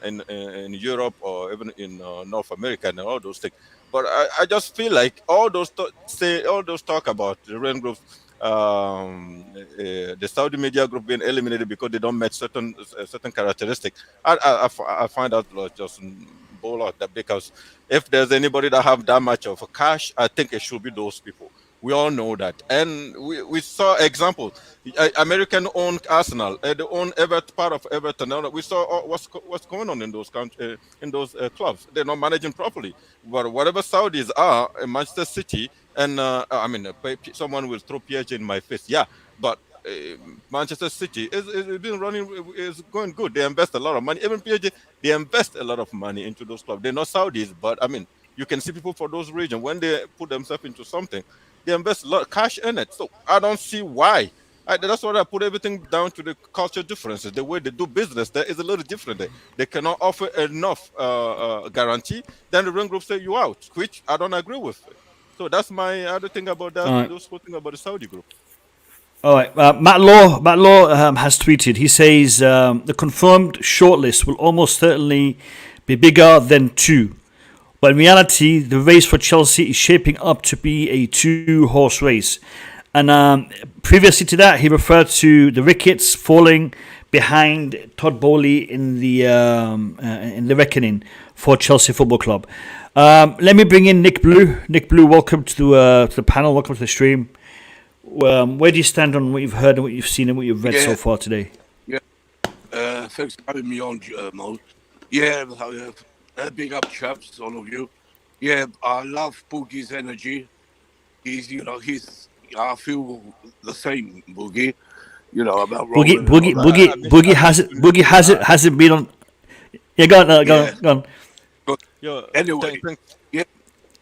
Europe or even in North America and all those things. But I just feel like all those talk about the Raine groups, the Saudi media group being eliminated because they don't match certain characteristics. I find out just bull out that, because if there's anybody that have that much of a cash, I think it should be those people. We all know that, and we saw examples. American owned Arsenal, they own part of Everton. Now we saw what's going on in those clubs. They're not managing properly. But whatever Saudis are in Manchester City, and I mean, someone will throw PSG in my face. Yeah, but Manchester City is been running, is going good. They invest a lot of money. Even PSG, they invest a lot of money into those clubs. They're not Saudis, but I mean, you can see people for those regions when they put themselves into something, they invest a lot of cash in it. So I don't see why. That's why I put everything down to the culture differences. The way they do business there is a little different. They cannot offer enough guarantee. Then the Raine group say you out, which I don't agree with. So that's my other thing about that. All right. Those whole thing about the Saudi group. All right. Matt Law has tweeted. He says the confirmed shortlist will almost certainly be bigger than 2. But in reality, the race for Chelsea is shaping up to be a 2-horse race. And previously to that, he referred to the Ricketts falling behind Todd Bowley in the reckoning for Chelsea Football Club. Let me bring in Nick Blue. Nick Blue, welcome to the panel. Welcome to the stream. Where do you stand on what you've heard and what you've seen and what you've read so far today? thanks for having me on, Mo. Yeah, big up, chaps, all of you. Yeah, I love Boogie's energy. I feel the same, Boogie. About Boogie, Roman and all Boogie, that. Boogie, Boogie hasn't, Boogie hasn't been on. Yeah, go on, go Yeah. on, go on. But Yo, anyway, thank, yeah,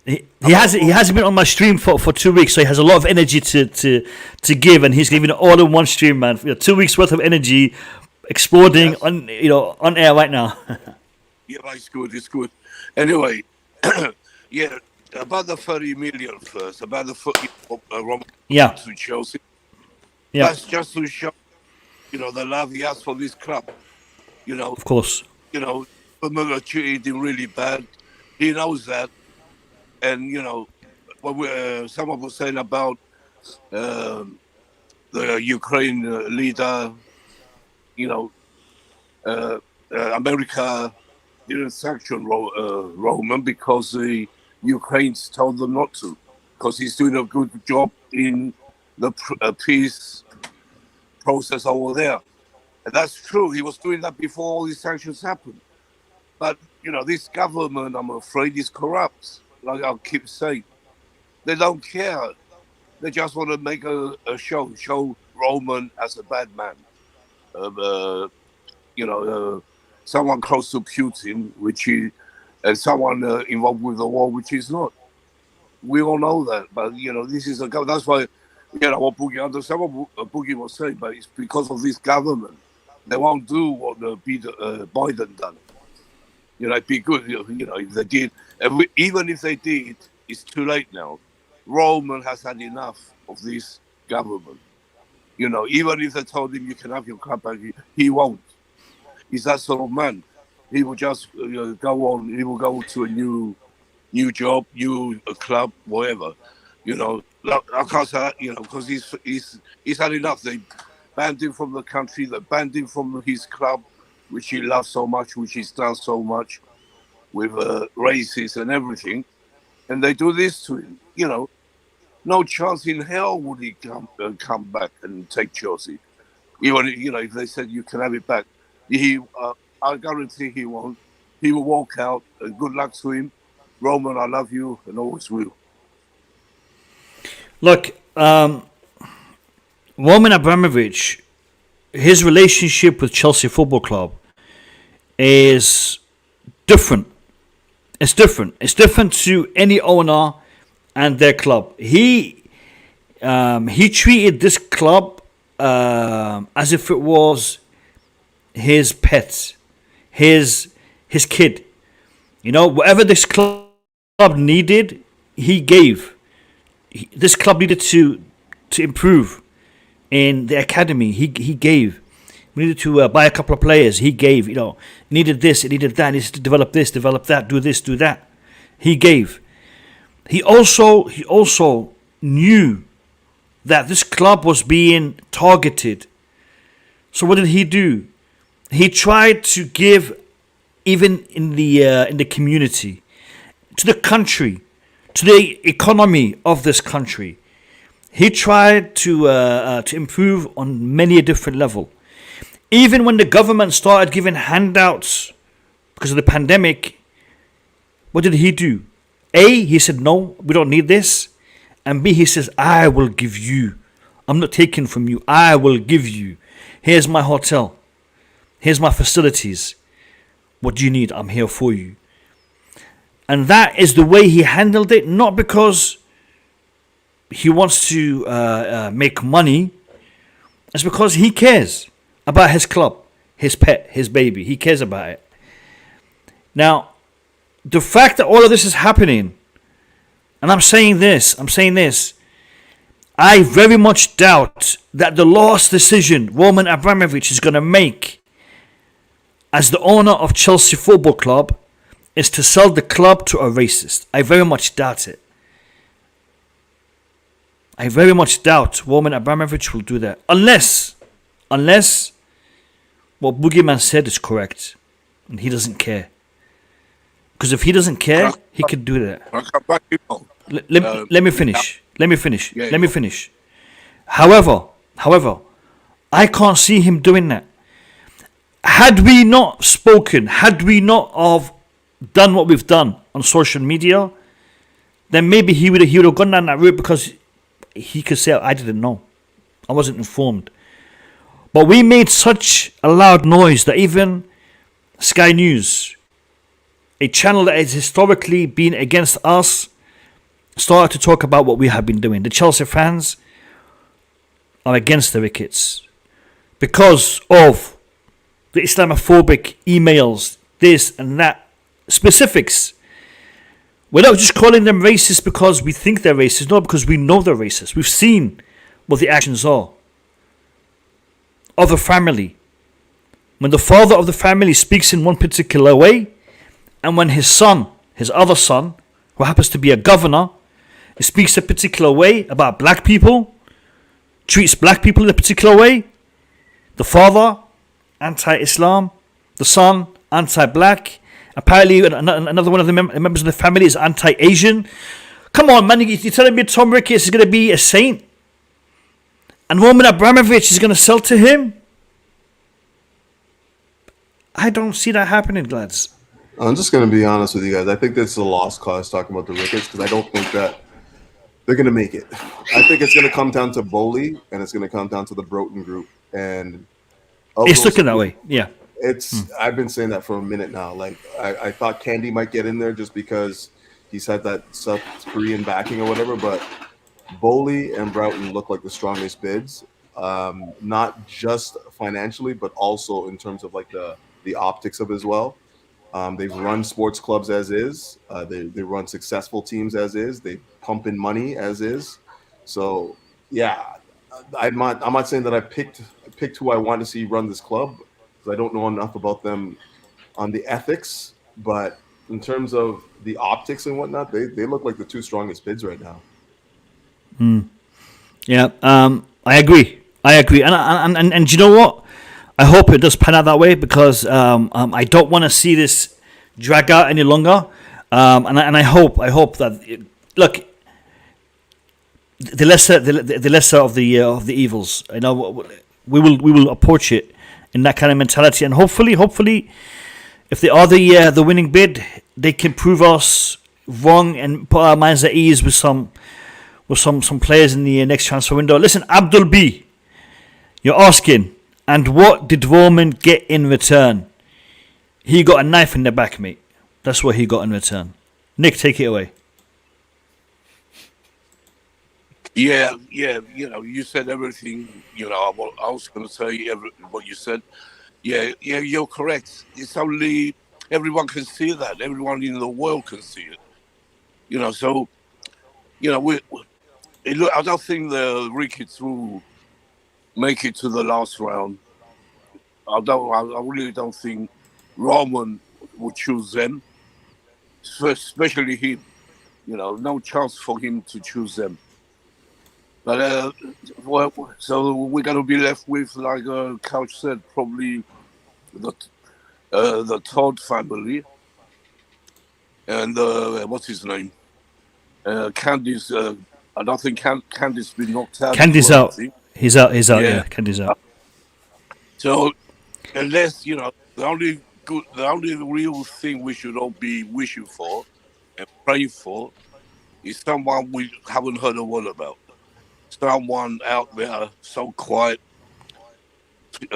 He hasn't been on my stream for 2 weeks, so he has a lot of energy to give, and he's giving it all in one stream, man. 2 weeks worth of energy, exploding Yes. on air right now. yeah, it's good. It's good. Anyway, yeah, about the 30 million first, about the Roman Yeah, to Chelsea. yeah, That's just to show, the love he has for this club. You know, of course. Miller treated him really bad. He knows that, and what someone was saying about the Ukraine leader, you know, America didn't sanction Roman because the Ukraine's told them not to, because he's doing a good job in the peace process over there. And that's true. He was doing that before all these sanctions happened. But, this government, I'm afraid, is corrupt. Like I'll keep saying. They don't care. They just want to make a show Roman as a bad man. Someone close to Putin, and someone involved with the war, which is not. We all know that, but this is that's why what Boogie understand what Boogie was saying, but it's because of this government. They won't do what Biden done. It'd be good, if they did. Even if they did, it's too late now. Roman has had enough of this government. Even if they told him you can have your club back, he won't. He's that sort of man. He will just go on. He will go to a new job, new club, whatever. I can't say that, because he's had enough. They banned him from the country. They banned him from his club, which he loves so much, which he's done so much with races and everything. And they do this to him. No chance in hell would he come back and take Chelsea. Even if they said you can have it back, I guarantee he won't. He will walk out. Good luck to him, Roman. I love you and always will. Look, Roman Abramovich, his relationship with Chelsea Football Club is different. It's different. It's different to any owner and their club. He treated this club as if it was his pet, his kid. Whatever this club needed, he gave. This club needed to improve in the academy. He gave. We needed to buy a couple of players. He gave. Needed this. It needed that. Needed to develop this, develop that. Do this, do that. He gave. He also knew that this club was being targeted. So what did he do? He tried to give, even in the community, to the country, to the economy of this country. He tried to improve on many a different level. Even when the government started giving handouts because of the pandemic, what did he do? A, he said, no, we don't need this. And B, he says, I will give you. I'm not taking from you. I will give you. Here's my hotel. Here's my facilities. What do you need? I'm here for you. And that is the way he handled it, not because he wants to make money. It's because he cares about his club, his pet, his baby. He cares about it. Now, the fact that all of this is happening, and I'm saying this, I very much doubt that the last decision Roman Abramovich is going to make as the owner of Chelsea Football Club is to sell the club to a racist. I very much doubt it. I very much doubt Roman Abramovich will do that. Unless what Boogeyman said is correct and he doesn't care. Because if he doesn't care, he could do that. Let me finish. Let me finish. However, I can't see him doing that. had we not spoken, had we not have done what we've done on social media, then maybe he would have gone down that route because he could say, I didn't know, I wasn't informed. But we made such a loud noise that even Sky News, a channel that has historically been against us, started to talk about what we have been doing. The Chelsea fans are against the Ricketts because of the Islamophobic emails, this and that, specifics. We're not just calling them racist because we think they're racist, no, because we know they're racist. We've seen what the actions are of a family. When the father of the family speaks in one particular way, and when his son, his other son, who happens to be a governor, speaks a particular way about black people, treats black people in a particular way, the father, anti-Islam, the son, anti-black, apparently another one of the members of the family is anti-Asian. Come on, man, you're telling me Tom Ricketts is going to be a saint? And Roman Abramovich is going to sell to him? I don't see that happening, lads. I'm just going to be honest with you guys. I think this is a lost cause talking about the Ricketts because I don't think that they're going to make it. I think it's going to come down to Bowley and it's going to come down to the Broughton group. And it's looking that way, yeah. I've been saying that for a minute now. Like I thought Candy might get in there just because he's had that South Korean backing or whatever, but Bowley and Broughton look like the strongest bids. Not just financially, but also in terms of like the optics of it as well. They've run sports clubs as is. They run successful teams as is. They pump in money as is. So yeah, I'm not saying that I picked who I want to see run this club because I don't know enough about them on the ethics. But in terms of the optics and whatnot, they look like the two strongest bids right now. Yeah, I agree. And you know what? I hope it does pan out that way because I don't want to see this drag out any longer. And I hope that look, the lesser of the evils. You know, we will approach it in that kind of mentality, and hopefully, if they are the winning bid, they can prove us wrong and put our minds at ease with some players in the next transfer window. Listen, Abdul B, you're asking, and what did Roman get in return? He got a knife in the back, mate. That's what he got in return. Nick, take it away. Yeah. You know, you said everything. You know, I was going to say what you said. Yeah, you're correct. It's only everyone can see that. Everyone in the world can see it. You know, so you know I don't think the Ricketts will make it to the last round. I really don't think Roman would choose them, especially him. You know, no chance for him to choose them. But so we're going to be left with, like Couch said, probably the Todd family and what's his name, Candy's. I don't think Candy's been knocked out. Candy's out. He's out. Yeah, Candy's out. So unless the only real thing we should all be wishing for and praying for is someone we haven't heard a word about. Someone out there so quiet,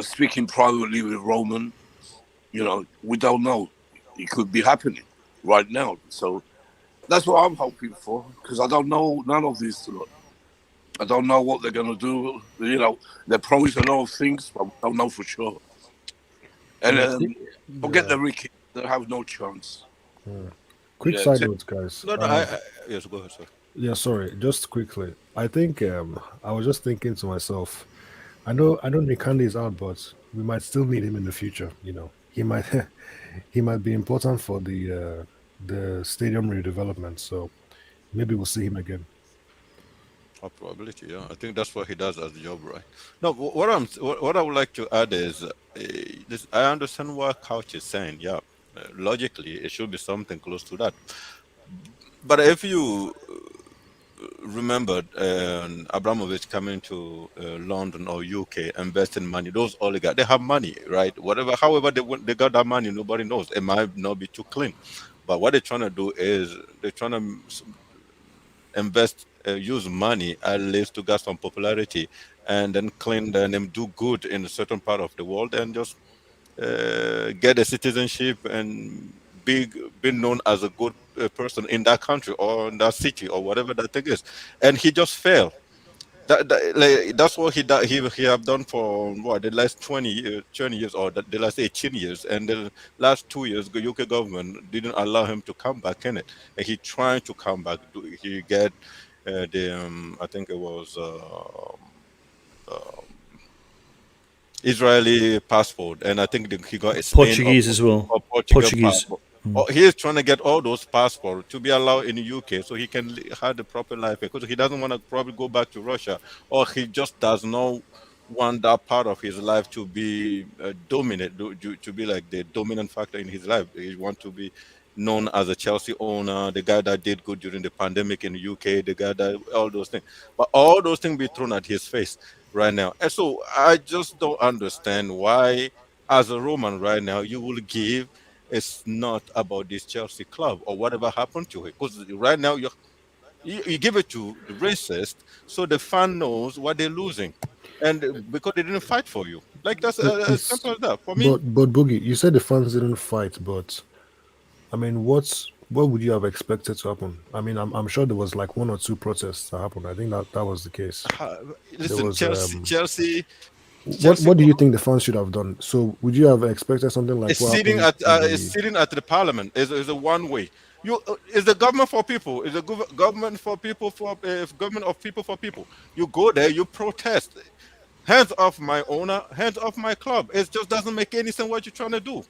speaking privately with Roman. You know, we don't know. It could be happening right now. So that's what I'm hoping for, because I don't know none of this. I don't know what they're going to do. You know, they promise a lot of things, but we don't know for sure. And forget the Ricketts. They have no chance. Quick side note, guys. No, yes, go ahead, sir. Yeah, sorry. Just quickly, I think I was just thinking to myself. I know Nikandi is out, but we might still need him in the future. You know, he might he might be important for the stadium redevelopment. So maybe we'll see him again. A probability, yeah. I think that's what he does as a job, right? No, what I would like to add is this. I understand what Couch is saying. Yeah, logically, it should be something close to that. But if you remembered Abramovich coming to London or UK, investing money. Those oligarchs, they have money, right? Whatever, however they got that money, nobody knows. It might not be too clean, but what they're trying to do is they're trying to invest, use money at least to get some popularity, and then clean and then do good in a certain part of the world, and just get a citizenship and be known as a good person in that country or in that city or whatever that thing is. And he just failed. That's what he have done for what the last 20 years or the last 18 years, and the last 2 years the UK government didn't allow him to come back in it, and he trying to come back. He get the I think it was Israeli passport, and I think he got a Spain Portuguese as well. or Portugal Portuguese. passport. He is trying to get all those passports to be allowed in the UK so he can have the proper life, because he doesn't want to probably go back to Russia, or he just does not want that part of his life to be dominant, to be like the dominant factor in his life. He want to be known as a Chelsea owner, the guy that did good during the pandemic in the UK, the guy that all those things. But all those things be thrown at his face right now. And so I just don't understand why, as a Roman right now, you will give it's not about this Chelsea club or whatever happened to it. Because right now you give it to the racist, so the fan knows what they're losing, and because they didn't fight for you, like that's as It's, simple as that for me. but Boogie, you said the fans didn't fight, but I mean, what would you have expected to happen? I mean, I'm sure there was like one or two protests that happened. I think that was the case. Listen, was, Chelsea What do you think the fans should have done? So would you have expected something like is what sitting happened at in is sitting at the parliament is a one way. You is the government for people. Is the government for people for government of people for people. You go there, you protest. Hands off my owner, hands off my club. It just doesn't make any sense what you're trying to do.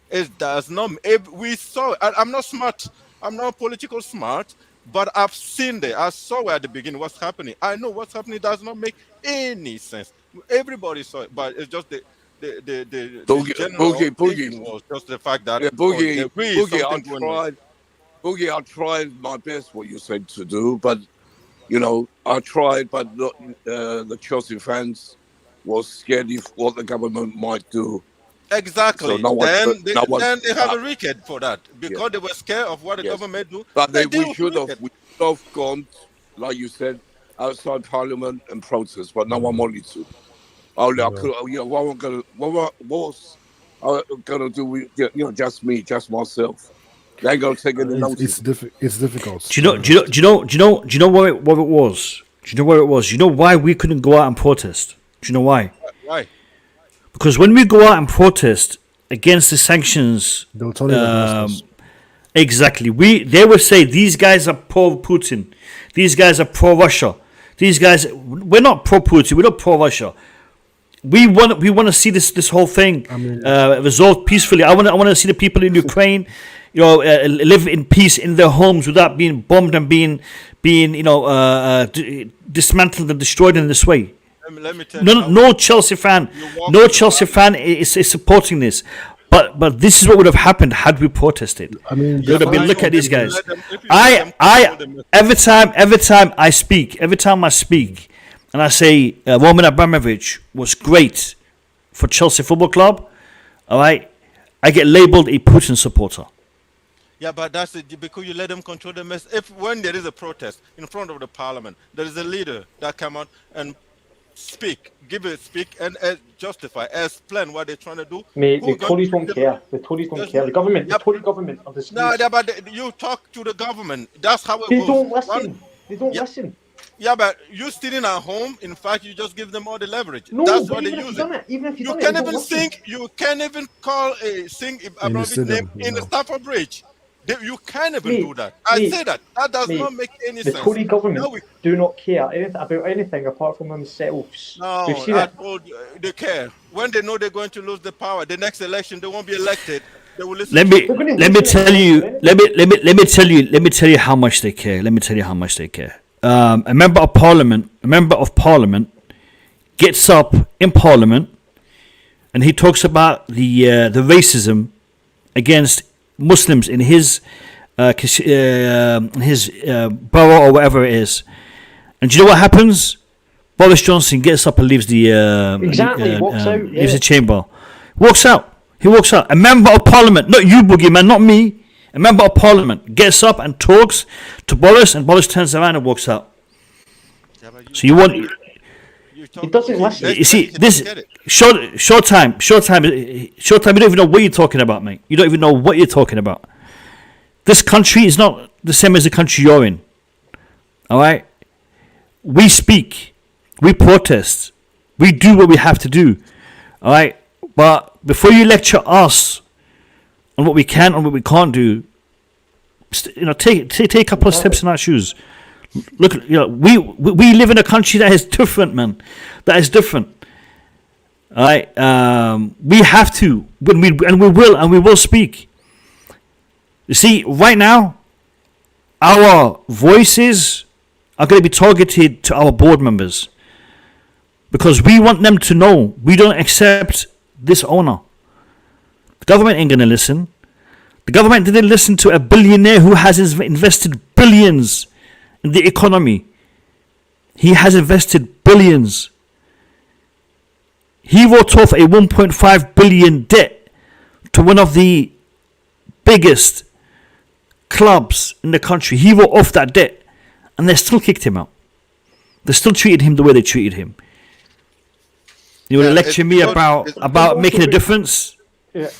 It does not. We saw. I'm not smart. I'm not political smart, but I've seen there. I saw at the beginning what's happening. I know what's happening does not make any sense. Everybody saw it, but it's just the general Boogie. thinking was just the fact that Yeah, Boogie, there is Boogie, something going on. I tried my best what you said to do, but I tried, but not, the Chelsea fans was scared of what the government might do. Exactly. So no one, then no one, they have a Ricketts for that because they were scared of what the Yes. government do. but They deal we with should Ricketts. have gone, like you said, outside Parliament and protest, but no one wanted to. I could, what was I gonna do with just me, just myself? They ain't gonna take any notice. it's difficult. Do you know what it was? Do you know where it was? You know why we couldn't go out and protest? Do you know why? Why? Because when we go out and protest against the sanctions, They'll turn it against us. exactly, they would say these guys are pro Putin, these guys are pro Russia, these guys. We're not pro Putin, we're not pro Russia. We want to see this whole thing resolved peacefully. I want to see the people in Ukraine, live in peace in their homes without being bombed and being dismantled and destroyed in this way. Let me tell you. No Chelsea fan, is supporting this. But this is what would have happened had we protested. I mean, They would have been, look at these guys. Every time I speak, and I say Roman Abramovich was great for Chelsea Football Club, all right, I get labelled a Putin supporter. Yeah, but that's it, because you let them control the mess. If when there is a protest in front of the parliament, there is a leader that come out and speak and justify, explain what they're trying to do. Mate, the Tories don't care. The Tories don't care. The Tory government are the No, but you talk to the government. That's how it They goes. don't listen. They don't listen. Yeah, but you sitting at home, in fact, you just give them all the leverage. No, That's but what they even if use you've done it, even if you've You done can't it, they even don't listen. sing. You can't even sing Abramovich's stadium, name in the Stafford Bridge. You can't even Mate, do that. I mate, say that. That does mate, not make any The sense. Tory government No, do not care about anything apart from themselves. We've seen I it. told you, they care. When they know they're going to lose the power, the next election they won't be elected. They will listen. Let me tell you how much they care. Let me tell you how much they care. A member of parliament gets up in parliament and he talks about the racism against Muslims in his his borough or whatever it is. And do you know what happens? Boris Johnson gets up and leaves the walks out. leaves the chamber. Walks out. He walks out. A member of parliament, not you, Boogeyman, not me. A member of parliament gets up and talks to Boris, and Boris turns around and walks out. So you want? He doesn't listen. You see, this short time. You don't even know what you're talking about, mate. You don't even know what you're talking about. This country is not the same as the country you're in. All right. We speak, we protest, we do what we have to do, all right? But before you lecture us on what we can and what we can't do, take a couple of steps in our shoes. Look, we live in a country that is different, man. That is different. All right, we have to, we will speak. You see, right now, our voices are going to be targeted to our board members because we want them to know we don't accept this owner. The government ain't going to listen. The government didn't listen to a billionaire who has invested billions in the economy. He has invested billions. He wrote off a 1.5 billion debt to one of the biggest clubs in the country. He wrote off that debt. And they still kicked him out. They still treated him the way they treated him. You want to lecture me about making a difference? Yeah.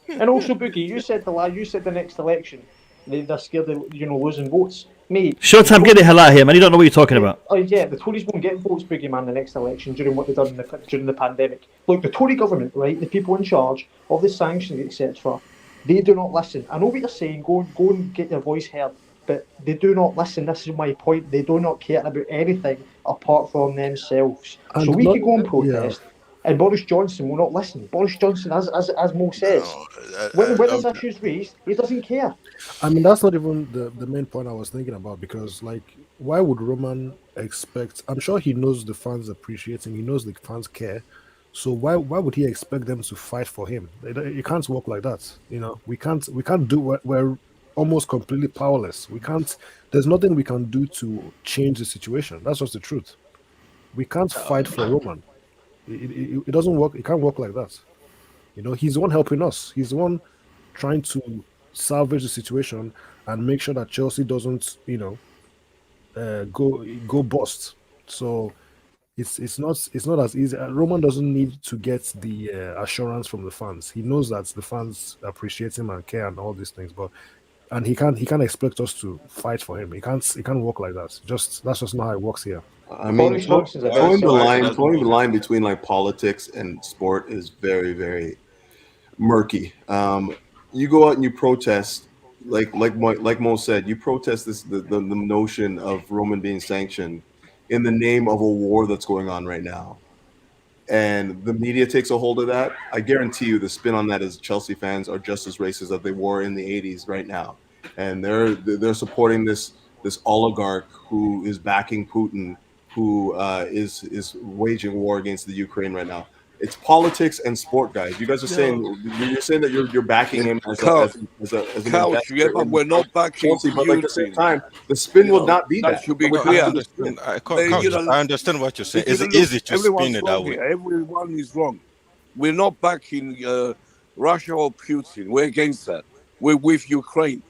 And also, Boogie, you said the next election they're scared of losing votes. Mate, Showtime, get the hell out of here, man. You don't know what you're talking about. Oh yeah, the Tories won't get votes, Boogie man, the next election during what they've done during the pandemic. Look, the Tory government, right, the people in charge of the sanctions, etc., they do not listen. I know what you're saying. Go and get your voice heard. But they do not listen. This is my point. They do not care about anything apart from themselves. And so we could go and protest, and Boris Johnson will not listen. Boris Johnson, as Mo says, when there's issues raised, he doesn't care. I mean, that's not even the main point I was thinking about, because, like, why would Roman expect? I'm sure he knows the fans appreciate him. He knows the fans care. So why would he expect them to fight for him? It can't work like that. We can't do what we're almost completely powerless. We can't. There's nothing we can do to change the situation. That's just the truth. We can't fight for Roman. It doesn't work. It can't work like that. He's the one helping us. He's the one trying to salvage the situation and make sure that Chelsea doesn't, go bust. So it's not as easy. Roman doesn't need to get the assurance from the fans. He knows that the fans appreciate him and care and all these things, and he can't expect us to fight for him. He can't work like that. That's just not how it works here. I mean, throwing the line between like politics and sport is very, very murky. You go out and you protest, like Mo said, you protest the notion of Roman being sanctioned in the name of a war that's going on right now. And the media takes a hold of that. I guarantee you the spin on that is Chelsea fans are just as racist as they were in the 80s right now. And they're supporting this oligarch who is backing Putin, who is waging war against the Ukraine right now. It's politics and sport, guys. You guys are saying that you're backing him as an investor. Yeah, but we're not backing Chelsea, but at the same time, the spin will not be that. Should be clear. I understand what you're saying. It's easy to spin it that way. Everyone is wrong. We're not backing Russia or Putin. We're against that. We're with Ukraine.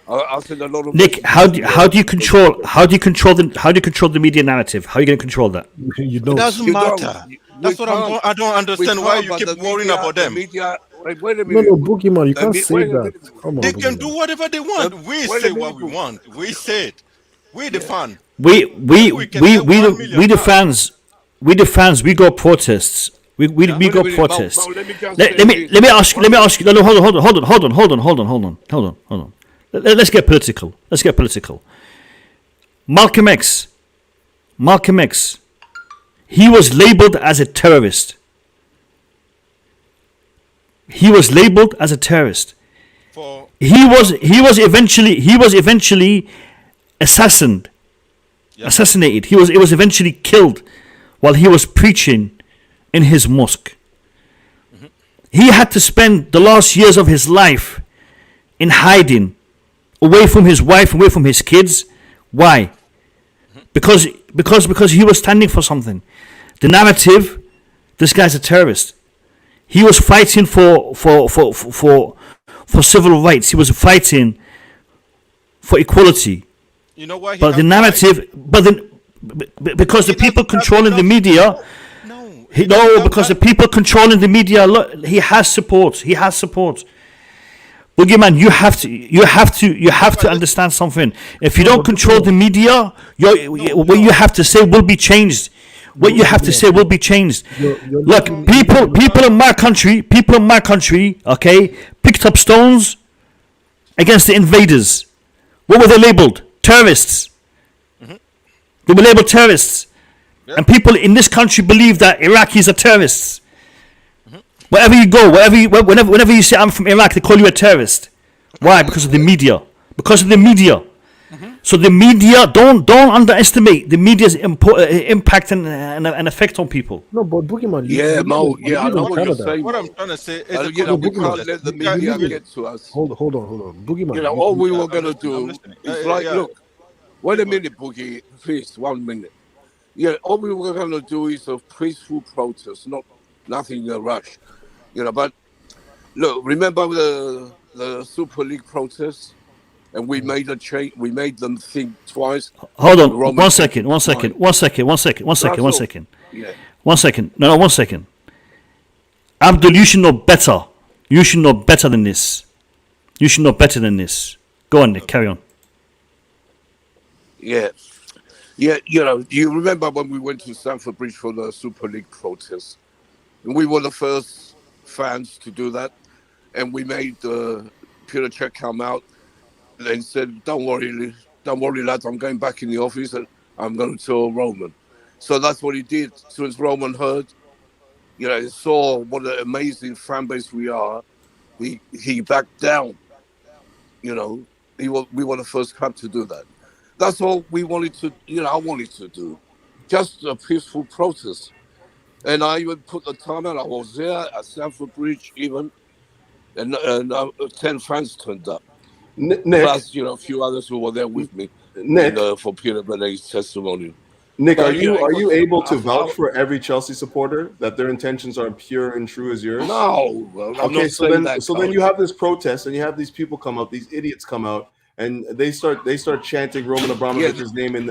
I said a lot of Nick, how do you control the media narrative? How are you going to control that? It doesn't matter. That's what I don't understand. Why you keep worrying about them? Wait a minute. No, Boogeyman, you can't say that. Come on, They can Boogeyman. do whatever they want. We say what we want. We say it. We the fan. We the fans. We go protests. We go protests. Let me ask you. No, hold on. Let's get political. Malcolm X. He was labeled as a terrorist. He was eventually assassinated. He was eventually killed while he was preaching in his mosque. He had to spend the last years of his life in hiding away from his wife, away from his kids. Why? Because he was standing for something. The narrative, this guy's a terrorist. He was fighting for civil rights. He was fighting for equality. You know why? But the narrative, because the people controlling the media, because the people controlling the media, look, he has support. He has support. Boogeyman, you have to understand something. If you don't control the media, what you have to say will be changed. What you have to say will be changed. Look, people in my country, okay, picked up stones against the invaders. What were they labeled? Terrorists. They were labeled terrorists. And people in this country believe that Iraqis are terrorists. Wherever you go, whenever you say I'm from Iraq, they call you a terrorist. Why? Because of the media. Because of the media. So the media, don't underestimate the media's impact and effect on people. No, but Boogeyman. I know what you're saying. What I'm trying to say is, we can't let the media get to us. Hold on. Boogeyman. All we were gonna do is look. Wait a minute, Boogie. Please, 1 minute. All we were gonna do is a peaceful protest, nothing in a rush. But look, remember the Super League protests? And we made a change. We made them think twice. Hold on, one second. Yeah. 1 second. Abdul, you should know better. You should know better than this. Go on, Nick. Carry on. Yeah. You remember when we went to Stamford Bridge for the Super League protests? And we were the first fans to do that, and we made Peter Cech come out. They said, don't worry, lads, I'm going back in the office and I'm going to tell Roman. So that's what he did. As soon as Roman heard, he saw what an amazing fan base we are, he backed down. We were the first club to do that. That's all we wanted to, I wanted to do. Just a peaceful protest. And I even put the time out. I was there at Stamford Bridge even, and 10 fans turned up. Nick, plus a few others who were there with me. Nick, for Peter Benet's testimony. Nick, are you able to vouch for every Chelsea supporter that their intentions are pure and true as yours? No. Okay, so then you have this protest and you have these people come out, these idiots come out, and they start chanting Roman Abramovich's name in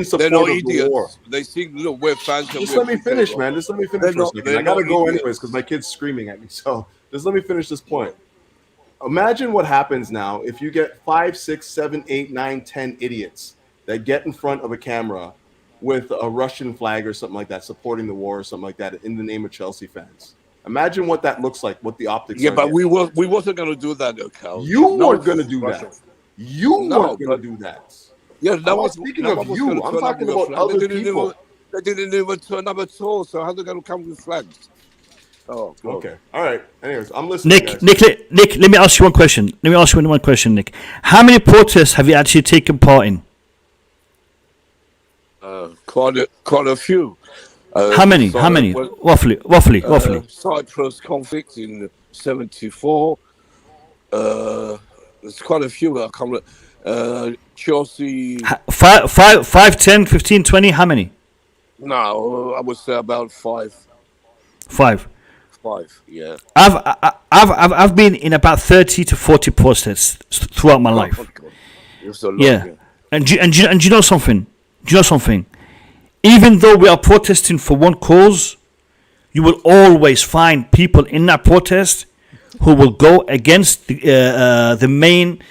support of the war. They think, look, we're fans. Just let me finish, man. Just let me finish for a second. I gotta go anyways because my kid's screaming at me. So just let me finish this point. Imagine what happens now if you get 5, 6, 7, 8, 9, 10 idiots that get in front of a camera with a Russian flag or something like that, supporting the war or something like that in the name of Chelsea fans. Imagine what that looks like, what the optics are. Yeah, but we wasn't going to do that, Cal. You weren't going to do that. You weren't going to do that. Yeah, speaking of you, I'm talking about other people. They didn't even turn up at all, so how are they going to come with flags? Oh, God. Okay. All right. Anyways, I'm listening. Nick, let me ask you one question. Nick. How many protests have you actually taken part in? Quite a few. How many? Roughly. Cyprus conflict in '74. There's quite a few. I can't remember. Chelsea. 5, 10, 15, 20. How many? No, I would say about 5. 5. 5, yeah. I've been in about 30 to 40 protests throughout my life. Yeah. And you know something? Even though we are protesting for one cause, you will always find people in that protest who will go against the main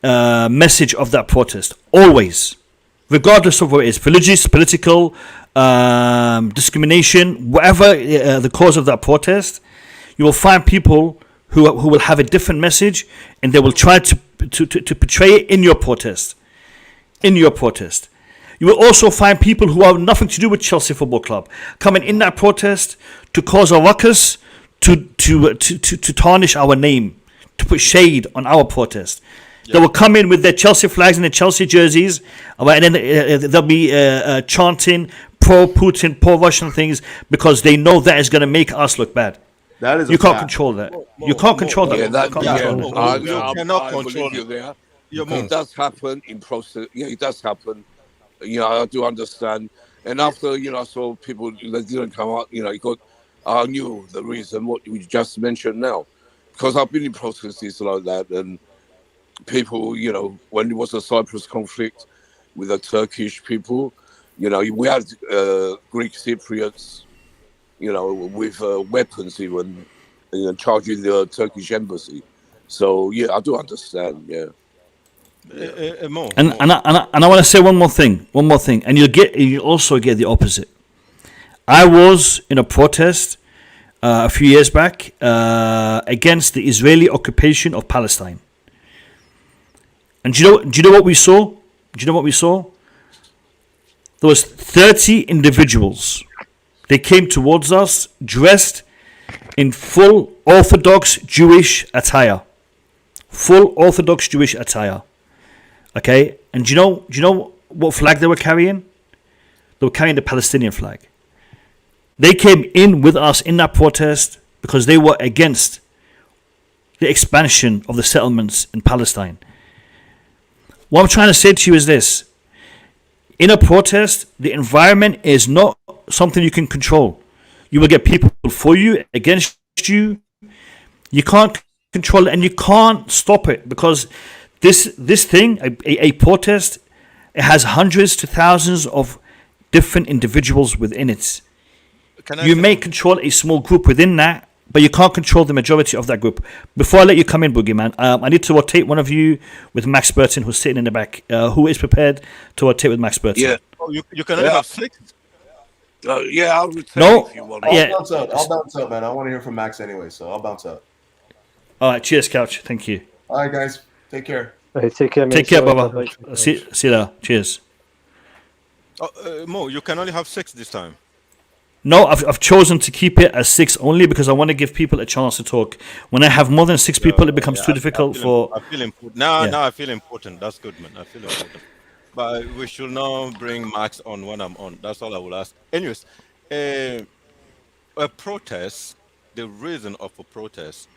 message of that protest. Always. Regardless of what it is, religious, political, discrimination, whatever the cause of that protest, you will find people who will have a different message, and they will try to portray it in your protest. You will also find people who have nothing to do with Chelsea Football Club coming in that protest to cause a ruckus, to tarnish our name, to put shade on our protest. They will come in with their Chelsea flags and their Chelsea jerseys, and then they'll be chanting pro-Putin, pro-Russian things because they know that is going to make us look bad. That is You a can't fact. control that. You can't control that. Yeah, You that can't yeah, control that. You cannot I control believe you it. there. Yeah, Mo. It does happen in process. Yeah, it does happen. I do understand. And after I saw people that didn't come out. I knew the reason what you just mentioned now, because I've been in processes like that, and people, when there was a Cyprus conflict with the Turkish people, we had Greek Cypriots, with weapons even, charging the Turkish embassy. So yeah, I do understand. Yeah, Mo. And Mo. I want to say one more thing. And you also get the opposite. I was in a protest a few years back against the Israeli occupation of Palestine. And do you know what we saw? There was 30 individuals. They came towards us dressed in full Orthodox Jewish attire. Full Orthodox Jewish attire. Okay? And do you know what flag they were carrying? They were carrying the Palestinian flag. They came in with us in that protest because they were against the expansion of the settlements in Palestine. What I'm trying to say to you is this. In a protest, the environment is not something you can control. You will get people for you, against you. You can't control it and you can't stop it because this thing, a protest, it has hundreds to thousands of different individuals within it. You may control a small group within that, but you can't control the majority of that group. Before I let you come in, Boogeyman, I need to rotate one of you with Max Burton, who's sitting in the back. Who is prepared to rotate with Max Burton? yeah, Oh, you can only have 6. yeah. I'll return No, if you want. I'll yeah. bounce out. I'll bounce out, man. I want to hear from Max anyway, so I'll bounce out. All right, cheers, Couch. Thank you. All right, guys. Take care. Right, take care, mate. Take care, See you Baba. later. See you there. Cheers. Mo, you can only have 6 this time. No, I've chosen to keep it as 6 only because I want to give people a chance to talk. When I have more than 6 people, it becomes too difficult for. I feel important. Now Yeah. I feel important. That's good, man. I feel important. But we should now bring Max on when I'm on. That's all I will ask. Anyways, a protest, the reason of a protest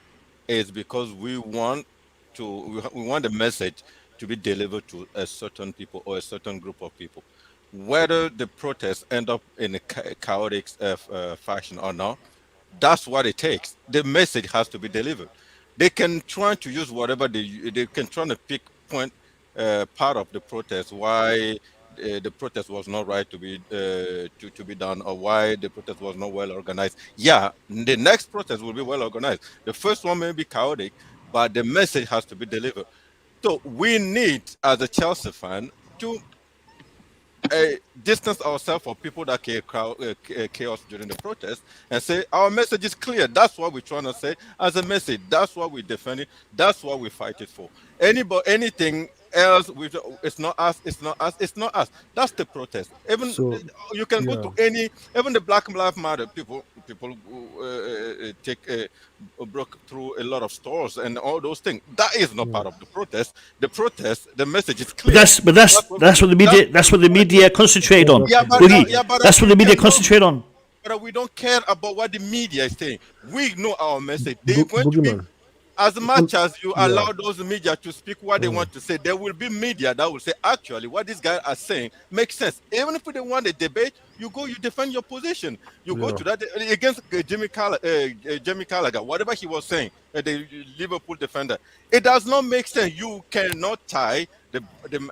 is because we want the message to be delivered to a certain people or a certain group of people. Whether the protests end up in a chaotic fashion or not, that's what it takes. The message has to be delivered. They can try to use whatever they can try to pick point part of the protest why the protest was not right to be done or why the protest was not well organized. Yeah, the next protest will be well organized. The first one may be chaotic, but the message has to be delivered. So we need, as a Chelsea fan, to distance ourselves from people that create chaos during the protest and say our message is clear. That's what we're trying to say as a message. That's what we're defending. That's what we fight it for. Anything else, it's not us. It's not us. It's not us. That's the protest. Even So, you can go yeah. to even the Black Lives Matter people broke through a lot of stores and all those things. That is not part of the protest. The protest, the message is clear. But that's what the media concentrate on. Yeah, but Boogie, that's what the media concentrate on. But we don't care about what the media is saying. We know our message. They're going to be, Boogeyman. as much as you Yeah. allow those media to speak what they want to say, there will be media that will say, actually, what these guys are saying makes sense. Even if they want a debate, you defend your position. You go Yeah. to that against Jamie Carragher, whatever he was saying, the Liverpool defender. It does not make sense. You cannot tie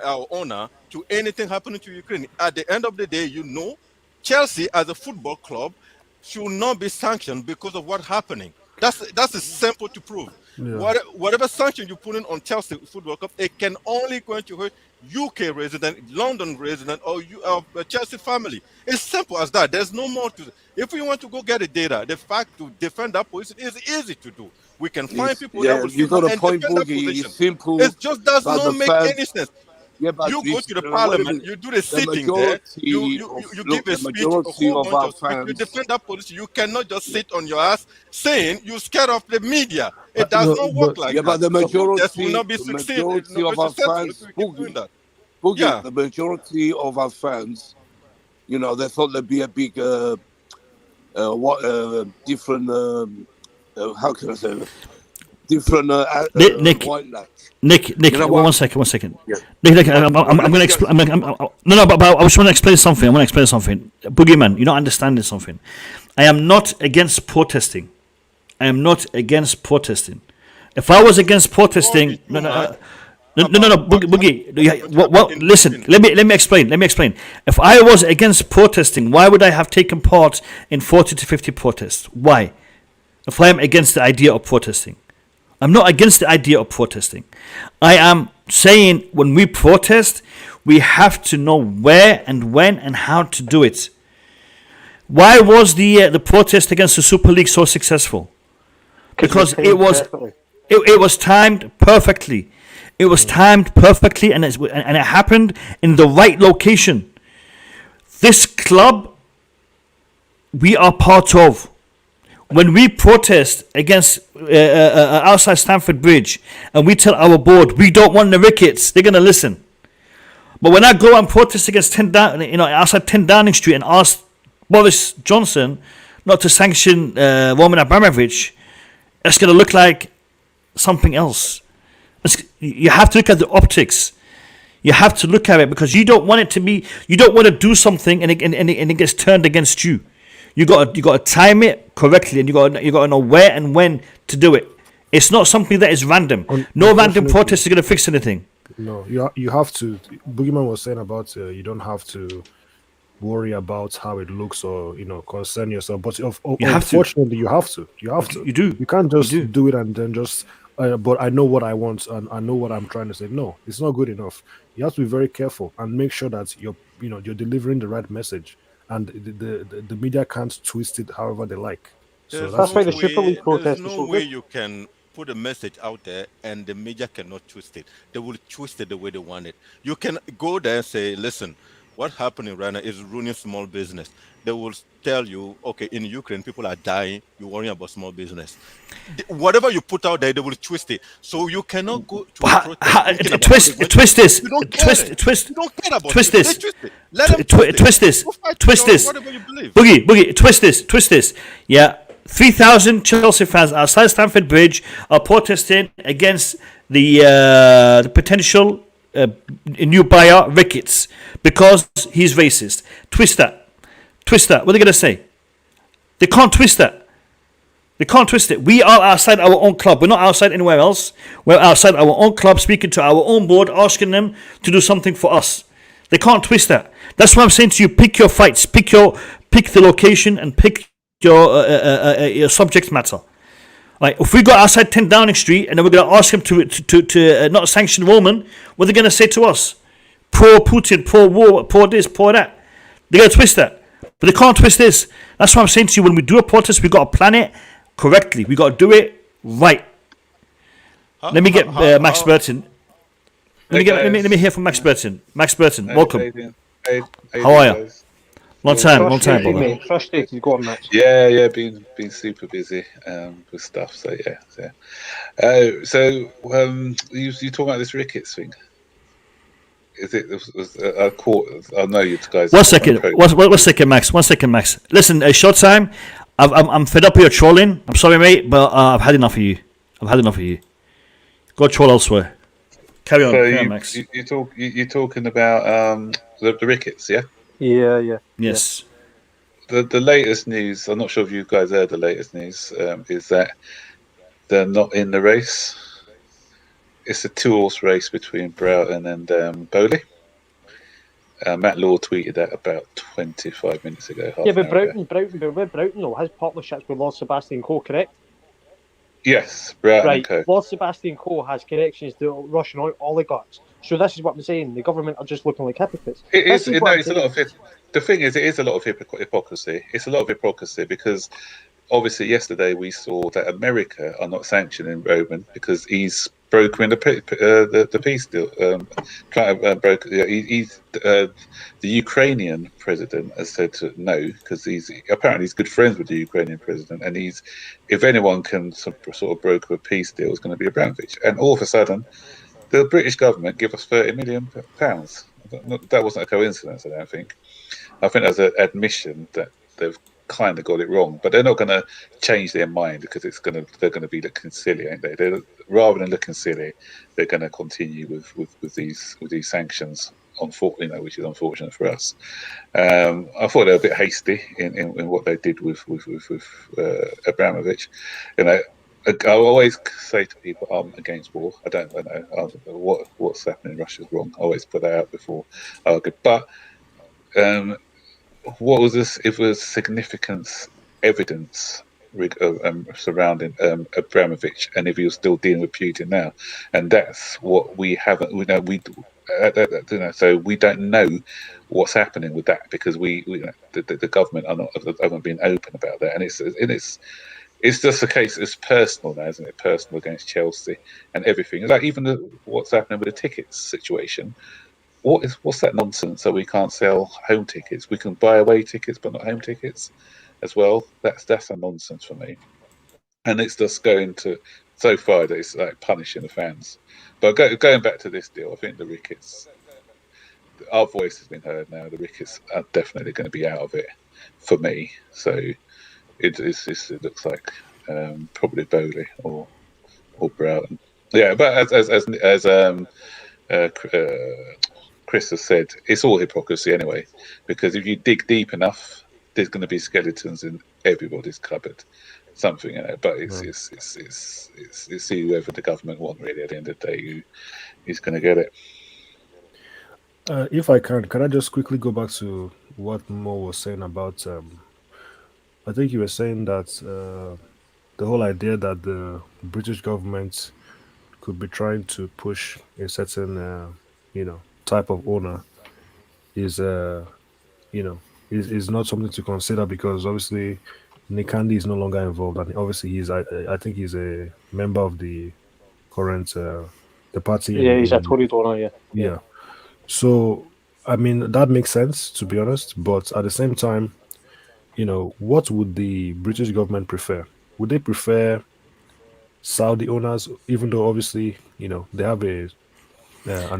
our owner to anything happening to Ukraine. At the end of the day, Chelsea as a football club should not be sanctioned because of what's happening. That's simple to prove. Yeah. Whatever sanction you put in on Chelsea Football Club, it can only going to hurt UK resident, London resident, or Chelsea family. It's simple as that. There's no more to. If we want to go get the data, the fact to defend that position is easy to do. We can find people that will you got a and point, defend that Boogie. position. It's simple. It just does but not the make fans- any sense. Yeah, but You go it's- to the wait a parliament, minute. you do the sitting there, you give a speech, a majority whole of bunch our of speech, you fans- defend that policy. You cannot just sit on your ass saying you scared of the media. It No, does not work but- like Yeah, that. but the Protest will majority, not be the succeed, majority not of be our successful fans, if we keep doing that. Boogie, Yeah. the majority of our fans, they thought there'd be a big, different how can I say that? Different Nick, white lads. Nick, You know what? one second. Yeah. Nick, I'm going to explain. No, but I just want to explain something. Boogeyman, you're not understanding something. I am not against protesting. If I was against protesting, no, Boogie. Listen, let me explain. If I was against protesting, why would I have taken part in 40 to 50 protests? Why? If I am against the idea of protesting. I'm not against the idea of protesting. I am saying when we protest, we have to know where and when and how to do it. Why was the protest against the Super League so successful? Because it was timed perfectly. It was timed perfectly, and it happened in the right location. This club we are part of. When we protest against outside Stamford Bridge, and we tell our board we don't want the Ricketts, they're gonna listen. But when I go and protest against outside 10 Downing Street and ask Boris Johnson not to sanction Roman Abramovich, it's gonna look like something else. You have to look at the optics. You have to look at it because you don't want it to be. You don't want to do something and it gets turned against you. You got to time it correctly, and you got to know where and when to do it. It's not something that is random. No random protest is going to fix anything. No, you have to. Boogeyman was saying about you don't have to worry about how it looks or concern yourself. But unfortunately, you have to. You do. You can't just do it and then just. But I know what I want and I know what I'm trying to say. No, it's not good enough. You have to be very careful and make sure that you're delivering the right message. And the media can't twist it however they like. So that's why the Super League protest There's is no so way good. you can put a message out there and the media cannot twist it. They will twist it the way they want it. You can go there and say, listen, what's happening right now is ruining small business. They will tell you, okay, in Ukraine, people are dying. You're worrying about small business. Whatever you put out there, they will twist it. So you cannot go to a protest twist this. You don't care Twist it. twist You don't care about twist it. this. They twist it. Let them twist this. Go fight Twist for this. whatever you believe. Boogie, twist this. Yeah, 3,000 Chelsea fans outside Stamford Bridge are protesting against the potential new buyer Ricketts because he's racist. Twist that. What are they going to say? They can't twist that. They can't twist it. We are outside our own club. We're not outside anywhere else. We're outside our own club, speaking to our own board, asking them to do something for us. They can't twist that. That's why I'm saying to you: pick your fights, pick the location, and pick your subject matter. Like if we go outside 10 Downing Street and then we're going to ask them to not sanction Roman, what are they going to say to us? Pro Putin, pro war, pro this, pro that. They're going to twist that. But they can't twist this. That's why I'm saying to you: when we do a protest, we got to plan it correctly. We got to do it right. Let me get Max Burton. Let me hear from Max Burton. Max Burton, welcome. How are you? Long time, brother. Frustrated, go on, Max. Yeah, been super busy with stuff. So yeah. You talking about this Ricketts thing? Is it? I caught. I know you guys. One second, Max. Listen, Showtime. I'm fed up with your trolling. I'm sorry, mate, but I've had enough of you. Go troll elsewhere. Carry on, Max. You're talking about the Ricketts, yeah? Yeah. Yes. The latest news. I'm not sure if you guys heard the latest news. Is that they're not in the race. It's a 2-horse race between Broughton and Bowley. Matt Law tweeted that about 25 minutes ago. Yeah, but Broughton though has partnerships with Lord Sebastian Coe, correct? Yes, Broughton right. and Co. Lord Sebastian Coe has connections to Russian oligarchs. So this is what I'm saying. The government are just looking like hypocrites. It's a lot of it. The thing is, it is a lot of hypocrisy. It's a lot of hypocrisy because obviously yesterday we saw that America are not sanctioning Roman because he's brokering the peace deal. The Ukrainian president has said no because he's good friends with the Ukrainian president, and if anyone can sort of broker a peace deal, it's going to be Abramovich. And all of a sudden, the British government give us £30 million. That wasn't a coincidence, I don't think. I think there's an admission that they've kind of got it wrong, but they're not going to change their mind because they're going to be looking silly, ain't they? Rather than looking silly, they're going to continue with these sanctions. Which is unfortunate for us. I thought they were a bit hasty in what they did with Abramovich. I always say to people, I'm against war. I don't know what's happening in Russia is wrong. I always put that out before I argue. But what was this? It was significant evidence surrounding Abramovich, and if he was still dealing with Putin now, and that's what we haven't. So we don't know what's happening with that because the government haven't been open about that, and it's just a case. It's personal now, isn't it? Personal against Chelsea and everything. Like even what's happening with the tickets situation. What's that nonsense that we can't sell home tickets? We can buy away tickets, but not home tickets as well. That's a nonsense for me. And it's just going to so far that it's like punishing the fans. But going back to this deal, I think the Ricketts, our voice has been heard now. The Ricketts are definitely going to be out of it for me. So it looks like probably Bowley or Broughton. Yeah, but as Chris has said, it's all hypocrisy anyway. Because if you dig deep enough, there's going to be skeletons in everybody's cupboard. Something, but it's whoever the government want really at the end of the day who's going to get it. If I can I just quickly go back to what Mo was saying about? I think you were saying that the whole idea that the British government could be trying to push a certain, type of owner is not something to consider because obviously Nick Candy is no longer involved, and obviously I think he's a member of the current the party. Yeah, he's a Tory donor. Yeah. So I mean that makes sense to be honest, but at the same time, what would the British government prefer? Would they prefer Saudi owners, even though obviously they have an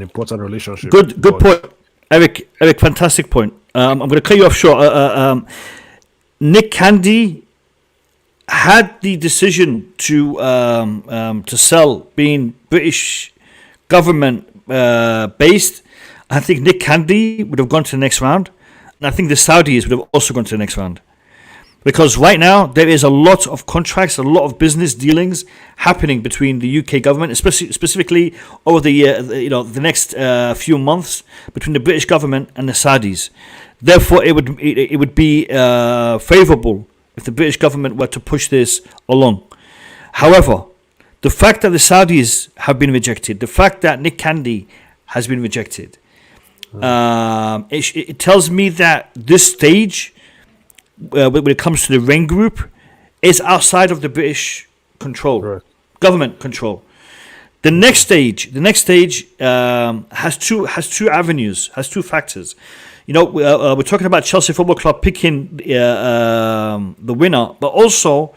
important relationship? Good point, Eric. Fantastic point. I'm going to cut you off short. Nick Candy had the decision to sell, being British government based. I think Nick Candy would have gone to the next round, and I think the Saudis would have also gone to the next round. Because right now there is a lot of contracts, a lot of business dealings happening between the UK government, specifically over the next few months between the British government and the Saudis. Therefore, it would be favourable if the British government were to push this along. However, the fact that the Saudis have been rejected, the fact that Nick Candy has been rejected, it tells me that this stage, when it comes to the Raine group, is outside of the British control, right. Government control. The next stage has two avenues, has two factors. We're talking about Chelsea Football Club picking the winner, but also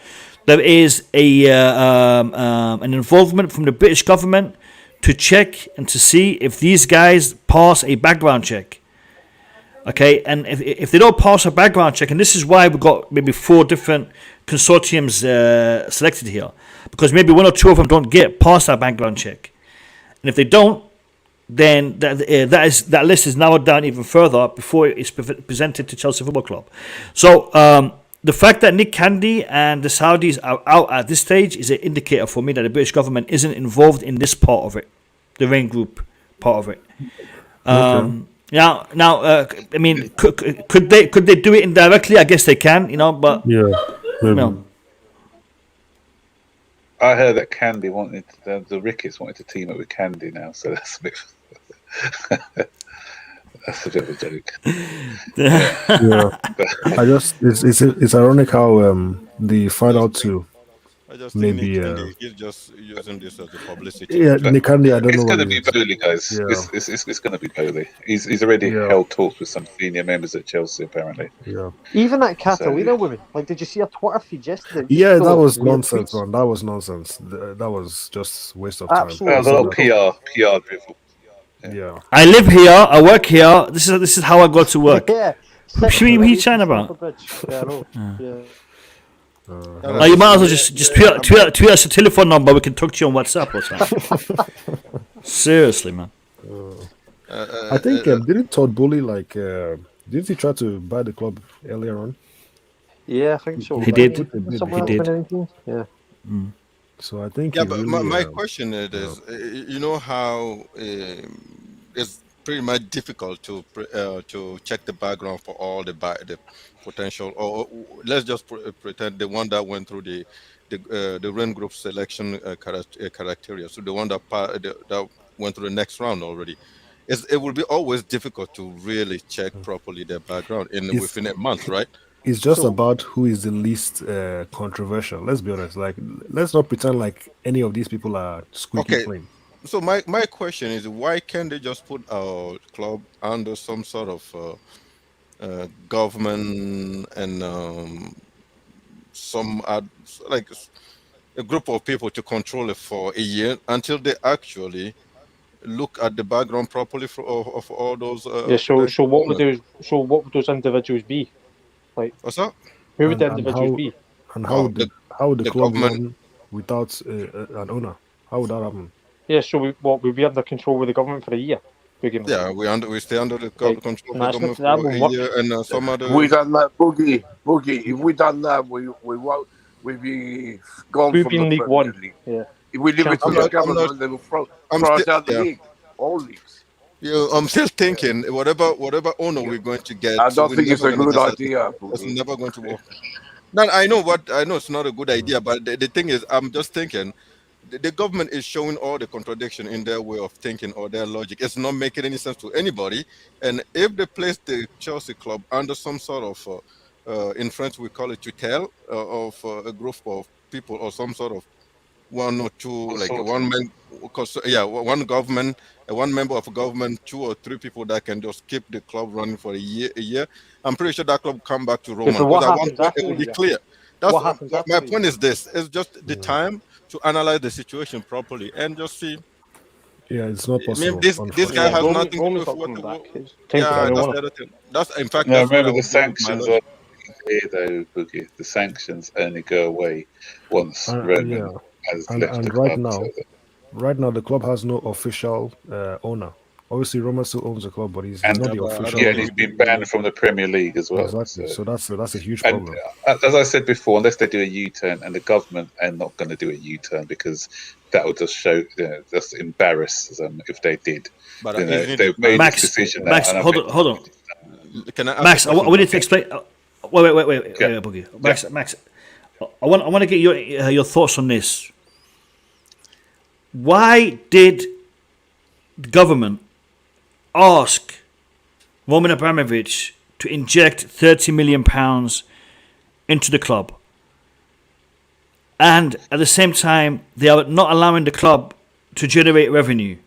there is an involvement from the British government to check and to see if these guys pass a background check. Okay, and if they don't pass a background check, and this is why we've got maybe 4 different consortiums selected here, because maybe 1 or 2 of them don't get past that background check, and if they don't, then that list is narrowed down even further before it's presented to Chelsea Football Club. So the fact that Nick Candy and the Saudis are out at this stage is an indicator for me that the British government isn't involved in this part of it, the Raine group part of it. Okay. Now, I mean, could they do it indirectly? I guess they can, but yeah, maybe. I heard that Candy wanted the Ricketts wanted to team up with Candy now, so that's a bit. That's a bit of a joke. Yeah. It's ironic how the final 2. I just Maybe think Nick Candy, he's just using this as a publicity. Yeah, Nick Candy, I don't know. It's going to be Bowley, guys. Yeah. It's going to be Bowley. He's already held talks with some senior members at Chelsea, apparently. Yeah. Even that Catalina woman, did you see her Twitter feed yesterday? Yeah, that was nonsense, man. That was nonsense. That was just waste of time. Absolutely. That was a lot of PR drivel. Yeah. I live here, I work here. This is how I go to work. Yeah, What are you chatting about? Yeah, I know. Yeah. Oh, you might as well just tweet us a telephone number. We can talk to you on WhatsApp or something. Seriously, man. I think didn't Todd Bully didn't he try to buy the club earlier on? Yeah, I think so. He did. Put a bid Somewhere He did. 2019. Yeah. So I think Yeah, he but really. my question is, you know how it's pretty much difficult to check the background for all the potential, or let's just pretend the one that went through the Raine group selection criteria, so the one that went through the next round already. It will be always difficult to really check properly their background It's within a month, right? it's just So about who is the least controversial. Let's be honest. Like, let's not pretend like any of these people are squeaky okay, clean. so my question is, why can't they just put our club under some sort of government and some like a group of people to control it for a year until they actually look at the background properly of all those Yeah. So potential what would owners? those individuals be? Like, What's that? who would the And individuals how be? and Oh, how would the the club government. run without an owner? How would that happen? Yeah. So we'd be under control with the government for a year. Boogeyman. Yeah, we stay under the Like, control of no, the that's not, government that for a won't work. year, and some If we other. done that, Boogie. If we done that, we won't. We'd be gone We've from the been League Premier One. League. Yeah. If we leave it to I'm the not. Championship. I'm not. government, they will I'm throw still. us out the Yeah. league. All leagues. Yeah, I'm still thinking whatever owner Yeah. we're going to I get, don't we're think it's never a going to good get that. idea, It's Boogie. never going to work. No, I know it's not a good idea, but the thing is, I'm just thinking the government is showing all the contradiction in their way of thinking or their logic. It's not making any sense to anybody. And if they place the Chelsea club under some sort of, in French we call it tutelle of a group of people or some sort of one or two, like one man, yeah, one government, one member of a government, two or three people that can just keep the club running for a year. I'm pretty sure that club come back to Yeah, Roman but because what at one happens point it after will the be year? clear. That's What happens after my the point year? is this: it's just the time to analyze the situation properly and just see. Yeah, it's not I mean, possible, this guy Yeah, unfortunately. has nothing to do Roman's with not coming back. It's time for a yeah, new that's owner. the other thing. That's in fact Now that's what I remember the would go with my sanctions are logic. clear though, Boogie. The sanctions only go away once Yeah, Roman has left the and club. So right now the club has no official owner. Obviously, Roma still owns the club, but he's and not Yeah, the but I official don't yeah, and think he's owner. been banned from the Premier League as well. Exactly. So So that's a huge and problem. as I said before, unless they do a U-turn, and the government are not going to do a U-turn because that would just show, just embarrass them if they did. but If isn't it they've the made time this to Max, decision now, Max, and I hold bet. on, hold on. can I ask Max, a I question? want you to explain. Wait, Yeah, Boogie. yeah. Max. I want to get your thoughts on this. Why did the government ask Roman Abramovich to inject £30 million into the club, and at the same time they are not allowing the club to generate revenue?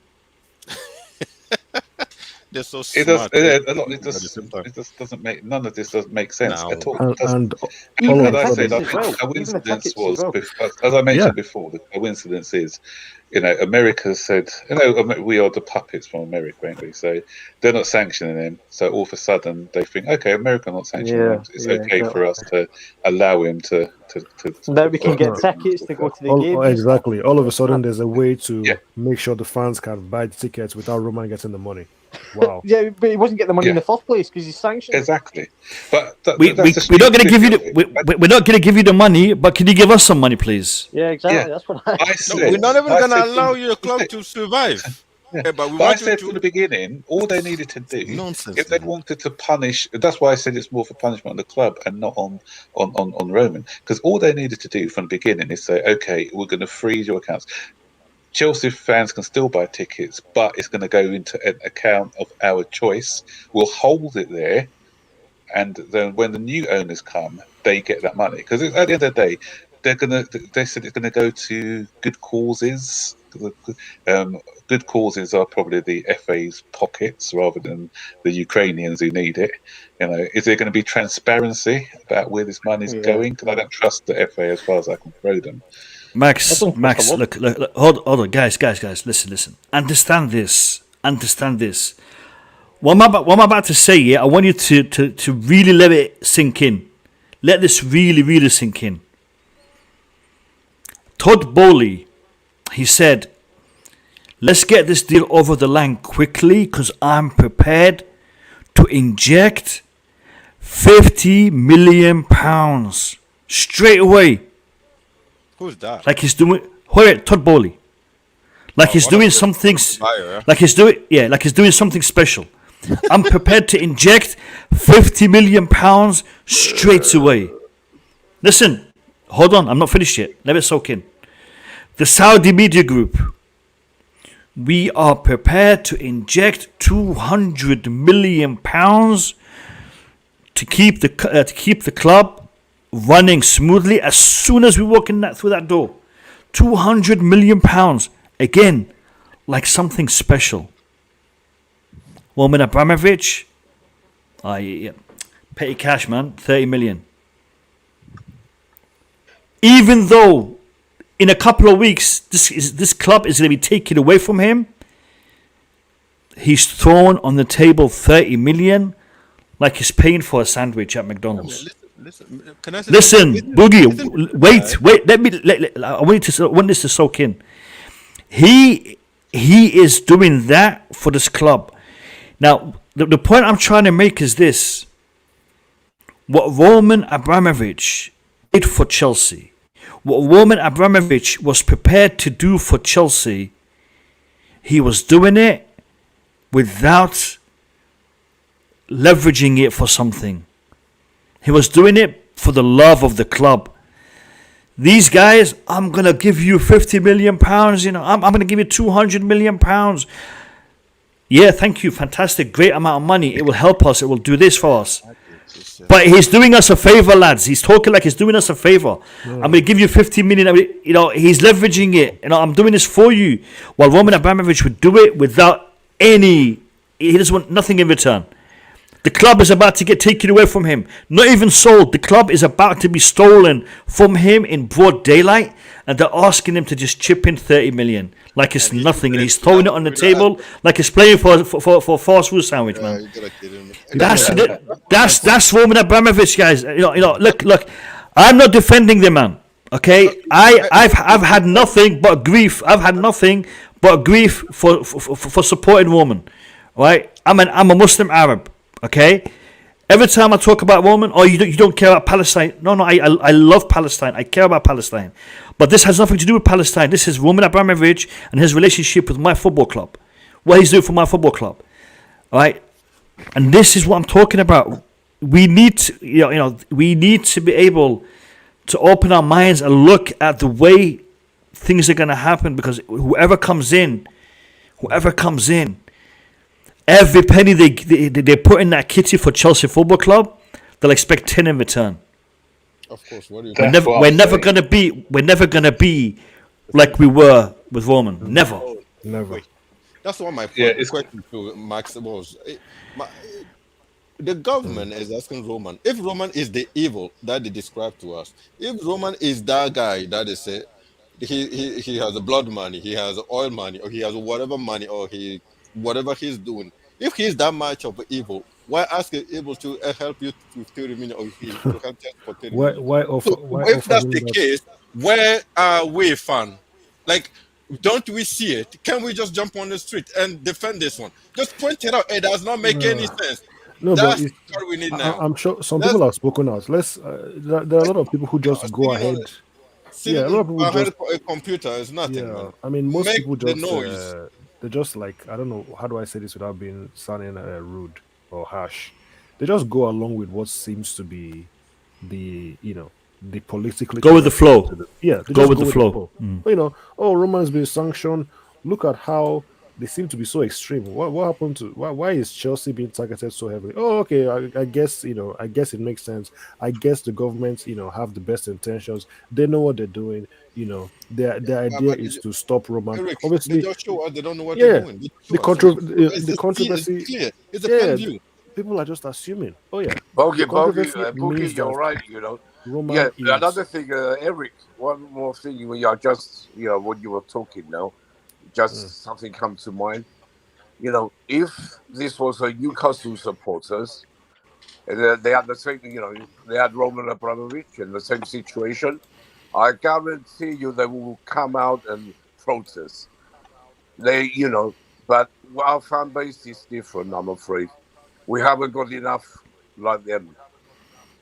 They're so It does. smart. A lot. At the same time. It just doesn't make. None of this doesn't make sense No. at all. It And doesn't. all Even of the a As I said, sudden, tickets I as think well. the Even the coincidence tickets as was, well. as I yeah, mentioned before, the coincidence is, America said, we are the puppets from America, ain't we? So they're not sanctioning him. So all of a sudden they think, okay, America not sanctioning him. Yeah, It's yeah, okay exactly. for us to allow him to Now we can earn a get bit more tickets off to the go club. to the games and stuff. exactly. All of a sudden, Mad. there's a way Yeah, to make sure the fans can buy the tickets without Roman getting the money. Wow. Yeah, but he wasn't getting the money in yeah, the first place because he's sanctioned. exactly. But We're that's the not going to give you stupidity of it. we're not going to give you the money, but can you give us some money, please? Yeah, Yeah, exactly. That's what I. I No, we're said, not even I gonna said from allow your club the, to survive. yeah. But we But I want you said from the to. beginning, all they needed to do, Nonsense, if they man. wanted to punish, that's why I said it's more for punishment on the club and not on Roman. Because all they needed to do from the beginning is say, okay, we're going to freeze your accounts. Chelsea fans can still buy tickets, but it's going to go into an account of our choice. We'll hold it there, and then when the new owners come, they get that money. Because at the end of the day, they said it's gonna go to good causes. Good causes are probably the FA's pockets rather than the Ukrainians who need it. Is there going to be transparency about where this money's Yeah, going? Because I don't trust the FA as far as I can throw them. I Max, don't trust a word. look, hold on, guys, listen. Understand this. what I'm about to say, yeah, I want you to really let it sink in. Let this really, really sink in. Todd Bowley, he said, let's get this deal over the line quickly because I'm prepared to inject £50 million straight away. Who's that? Like he's doing, Todd Bowley. Like he's doing something, like he's doing something special. I'm prepared to inject £50 million straight away. Listen, hold on, I'm not finished yet. Let it soak in. The Saudi media group. We are prepared to inject £200 million to keep the club running smoothly as soon as we walk in through that door. £200 million. Again, like something special. Roman Abramovich, petty cash, man, 30 million. Even though in a couple of weeks this club is going to be taken away from him, he's thrown on the table 30 million like he's paying for a sandwich at McDonald's. Listen, can I say Listen, something? Boogie, wait. I want this to soak in. He is doing that for this club. Now, the point I'm trying to make is this. What Roman Abramovich did for Chelsea, what Roman Abramovich was prepared to do for Chelsea, he was doing it without leveraging it for something. He was doing it for the love of the club. These guys, I'm going to give you £50 million, I'm going to give you £200 million. Yeah, thank you, fantastic, great amount of money. It will help us, it will do this for us. But he's doing us a favor, lads. He's talking like he's doing us a favor. I'm going to give you 50 million. He's leveraging it. I'm doing this for you. While Roman Abramovich would do it without he doesn't want nothing in return. The club is about to get taken away from him. Not even sold. The club is about to be stolen from him in broad daylight, and they're asking him to just chip in 30 million like it's nothing, and he's throwing it on the table like he's playing for a fast food sandwich, man. That's Roman Abramovich, guys. Look. I'm not defending the man. Okay, I've had nothing but grief. I've had nothing but grief for supporting Roman. Right? I'm a Muslim Arab. Okay, every time I talk about Roman, you don't care about Palestine. No, I love Palestine. I care about Palestine, but this has nothing to do with Palestine. This is Roman Abramovich and his relationship with my football club. What he's doing for my football club, all right? And this is what I'm talking about. We need to, we need to be able to open our minds and look at the way things are going to happen, because whoever comes in. Every penny they put in that kitty for Chelsea Football Club, they'll expect 10 in return. Of course, what do you we're never gonna be like we were with Roman. Never. Never. That's what my question to Max was. The government is asking Roman if Roman is the evil that they describe to us. If Roman is that guy that they say he has the blood money, he has oil money, or he has whatever money, or whatever he's doing. If he's that much of evil, why ask him able to help you to 30 million, or to help just for 30 million? If that's the case, where are we, fan? Like, don't we see it? Can we just jump on the street and defend this one? Just point it out. It does not make any sense. No, That's but what we need now. I'm sure some people have spoken out. There are a lot of people who just go ahead. Sitting a lot of people behind just a computer is nothing. Man. I mean, most Make people the just noise. they're just like, I don't know, how do I say this without being sounding rude or harsh? They just go along with what seems to be the politically Go with the flow. They Go just with the flow. Roman's been sanctioned. Look at how they seem to be so extreme. What happened to why is Chelsea being targeted so heavily? Oh, okay, I guess it makes sense. I guess the government have the best intentions. They know what they're doing. Their idea is to stop Roman. Eric, Obviously, they just show us they don't know what they're doing. the controversy. It's clear. It's a plain view. People are just assuming. Oh yeah, Boogie, you're right. Roman another thing, Eric. One more thing. When you are just, when you were talking now, just something comes to mind. You know, if this was a Newcastle supporters, and they had the same, you know, they had Roman Abramovich in the same situation, I guarantee you they will come out and protest. They, you know, but our fan base is different, I'm afraid. We haven't got enough like them.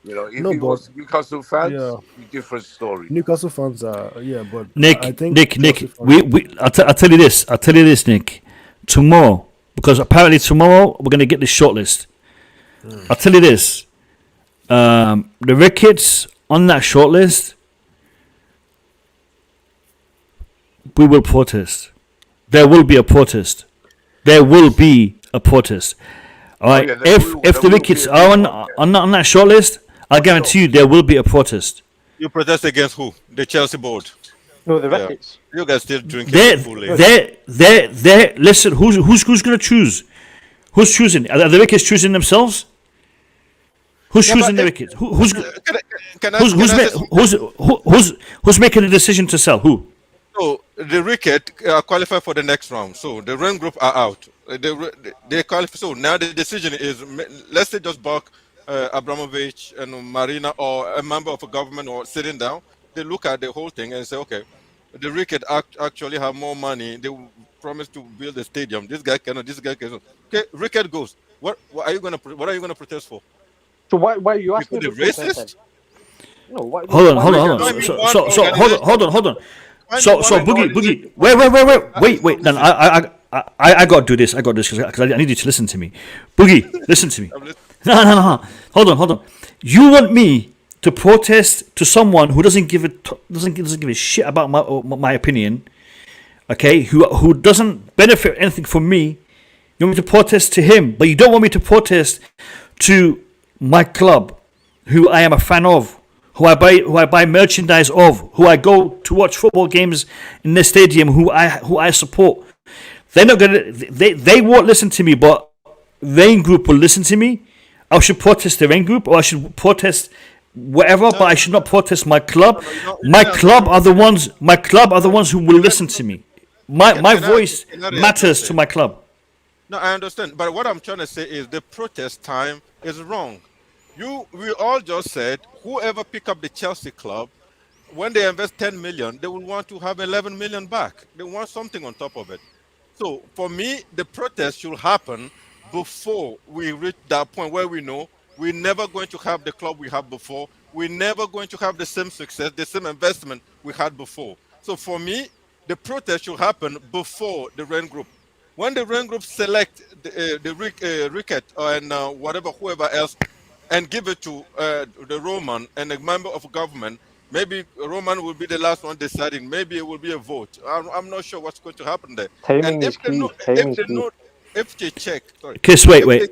You know, if No, it but was Newcastle fans, yeah, different story. Newcastle fans are but I Nick, think Nick, Chelsea Nick. fans. I'll tell you this. I'll tell you this, Nick. Tomorrow, because apparently tomorrow we're gonna get the shortlist. I'll tell you this. The Ricketts on that shortlist, we will protest. There will be a protest. There will be a protest. All right. yeah, there will If the be Ricketts a are big one, yeah. on that shortlist, I guarantee you there will be a protest. You protest against who? The Chelsea board. No, the Yeah. Ricketts. You guys still drinking They're the Kool-Aid. they're listen. Who's gonna choose? Who's choosing? Are the Ricketts choosing themselves? Who's Yeah, choosing but the if, Ricketts? Who's can I who's can who's, I ma- say something? who's making the decision to sell? Who? So the Ricket qualify for the next round. So the Raine group are out. They qualify. So now the decision is, let's say just Buck, Abramovich, and Marina, or a member of a government, or sitting down. They look at the whole thing and say, okay, the Ricket actually have more money. They will promise to build a stadium. This guy cannot. This guy cannot. Okay, Ricket goes. What are you gonna what are you gonna protest for? So why are you Because asking they're about protesting? racist? No, why? No, Hold on, why hold are on, you hold Find on. me asking? one So organization. hold on. Find me So one Boogie, organization. wait. Then I got to do this. I got this because I need you to listen to me. Boogie, listen to me. I'm listening. No. Hold on. You want me to protest to someone who doesn't give a shit about my opinion, okay? Who doesn't benefit anything from me? You want me to protest to him, but you don't want me to protest to my club, who I am a fan of, who I buy merchandise of, who I go to watch football games in the stadium, who I support. They're not gonna. They won't listen to me, but Raine Group will listen to me. I should protest the Raine Group, or I should protest whatever, but I should not protest my club. My club are the ones. My club are the ones who will listen to me. My voice matters to my club. No, I understand. But what I'm trying to say is the protest time is wrong. We all just said whoever pick up the Chelsea club, when they invest 10 million, they will want to have 11 million back. They want something on top of it. So for me, the protest should happen before we reach that point where we know we're never going to have the club we had before. We're never going to have the same success, the same investment we had before. So for me, the protest should happen before the Raine group. When the Raine group select the Ricket and whatever, whoever else, and give it to the Roman and a member of government, maybe Roman will be the last one deciding. Maybe it will be a vote. I'm not sure what's going to happen there. And Timing is key. Timing is key. if they check, sorry, Chris, wait. if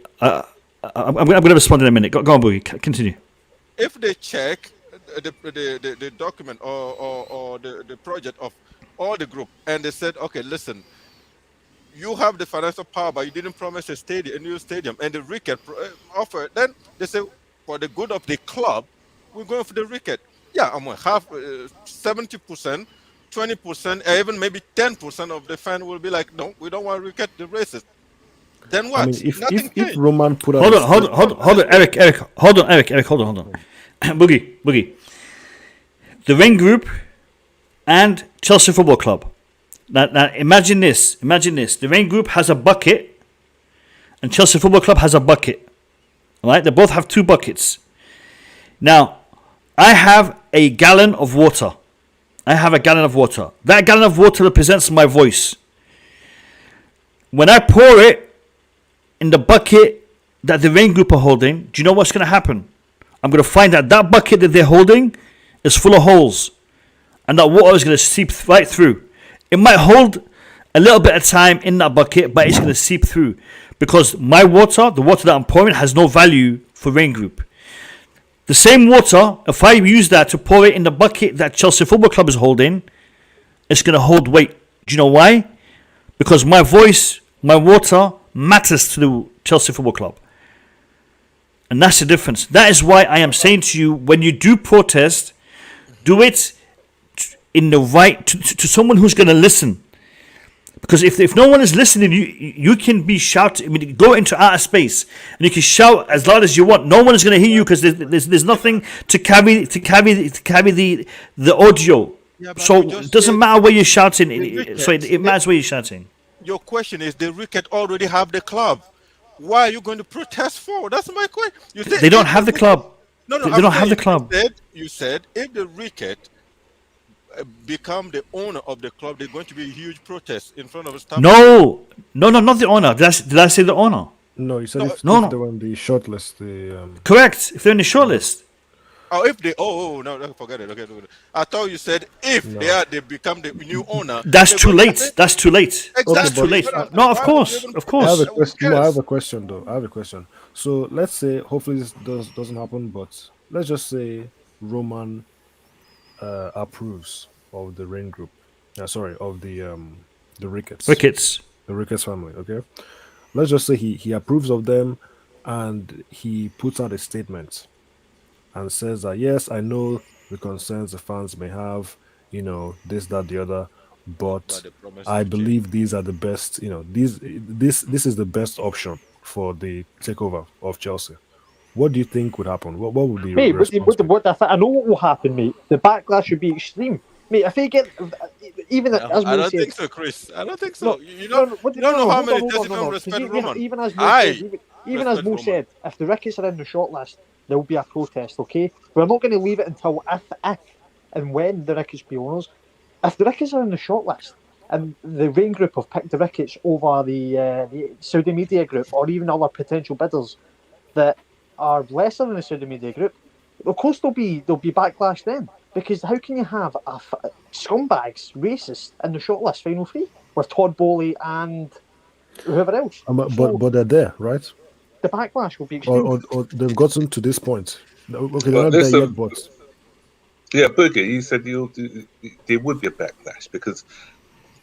I'm going to respond in a minute. Go on, Boogie. Continue. if they check the document or the project of all the group, and they said, okay, listen, you have the financial power, but you didn't promise a new stadium, and the Ricket offer. Then they say, for the good of the club, we're going for the Ricket. Yeah, I'm gonna have 70%, 20%, even maybe 10% of the fan will be like, no, we don't want Ricket, the racist. Then I what? mean, Nothing if changed. Roman put out Hold a on, Eric. Hold on. Boogie. The Raine Group and Chelsea Football Club. Now imagine this. The Raine Group has a bucket, and Chelsea Football Club has a bucket. All right, they both have two buckets. Now, I have a gallon of water. That gallon of water represents my voice. When I pour it in the bucket that the Raine Group are holding, do you know what's going to happen? I'm going to find that bucket that they're holding is full of holes, and that water is going to seep right through. It might hold a little bit of time in that bucket, but it's going to seep through, because my water, the water that I'm pouring, has no value for Raine Group. The same water, if I use that to pour it in the bucket that Chelsea Football Club is holding, it's going to hold weight. Do you know why? Because my voice, my water, matters to the Chelsea Football Club. And that's the difference. That is why I am saying to you, when you do protest, do it in the right, to someone who's going to listen. Because if no one is listening, you can be shouting. I mean, go into outer space and you can shout as loud as you want. No one is going to hear you because there's nothing to carry the audio. Yeah, but So you just it doesn't said matter where you're shouting. the So Ricketts. it matters where you're shouting. Your question is the Ricketts already have the club. Why are you going to protest for? That's my question. You said They don't if have the Ricketts, club. no, no, They I'm don't have the saying club. you said if the Ricketts become the owner of the club, there's going to be a huge protest in front of Stamford Bridge. No, not the owner. Did I say the owner? No, you said No, if, No, if they no. were on the shortlist, the Correct. If they're in the shortlist. oh, if they no, forget it. Okay, I thought you said if no. they become the new owner, That's they're too going to late. That's too late. Okay, That's too exactly. late. But No, of why would you course, even of I have protest? a course. Who question. No, I have cares? a question though. I have a question. So let's say, hopefully this doesn't happen, but let's just say Roman approves of the Rain group. Sorry, of the Ricketts, Ricketts. the Ricketts family. Okay, let's just say he approves of them, and he puts out a statement and says that yes, I know the concerns the fans may have, this, that, the other, but But the promise I to change. believe these are the best. This is the best option for the takeover of Chelsea. What do you think would happen? What would the Mate, response be? I know what will happen, mate. The backlash should be extreme. Mate, if they get, even No, as I Mo don't said, think so, Chris. I don't think no, so. You no, don't no, you don't know no, how hold on, many hold on, doesn't no, even no, because respect Roman. even as Mo said, I even as respect Mo Roman. said, if the Ricketts are in the shortlist, there will be a protest, okay? We're not going to leave it until if and when the Ricketts be owners. If the Ricketts are in the shortlist and the Rain Group have picked the Ricketts over the Saudi Media Group or even other potential bidders that are lesser than the Saudi Media Group, of course there'll be backlash then. Because how can you have scumbags, racists in the shortlist final three with Todd Bowley and whoever else? But So they're there, right? the backlash will be Or, extreme. or they've gotten to this point. Okay, they're But not there yet, listen, but yeah, Boogie, you said there would be a backlash because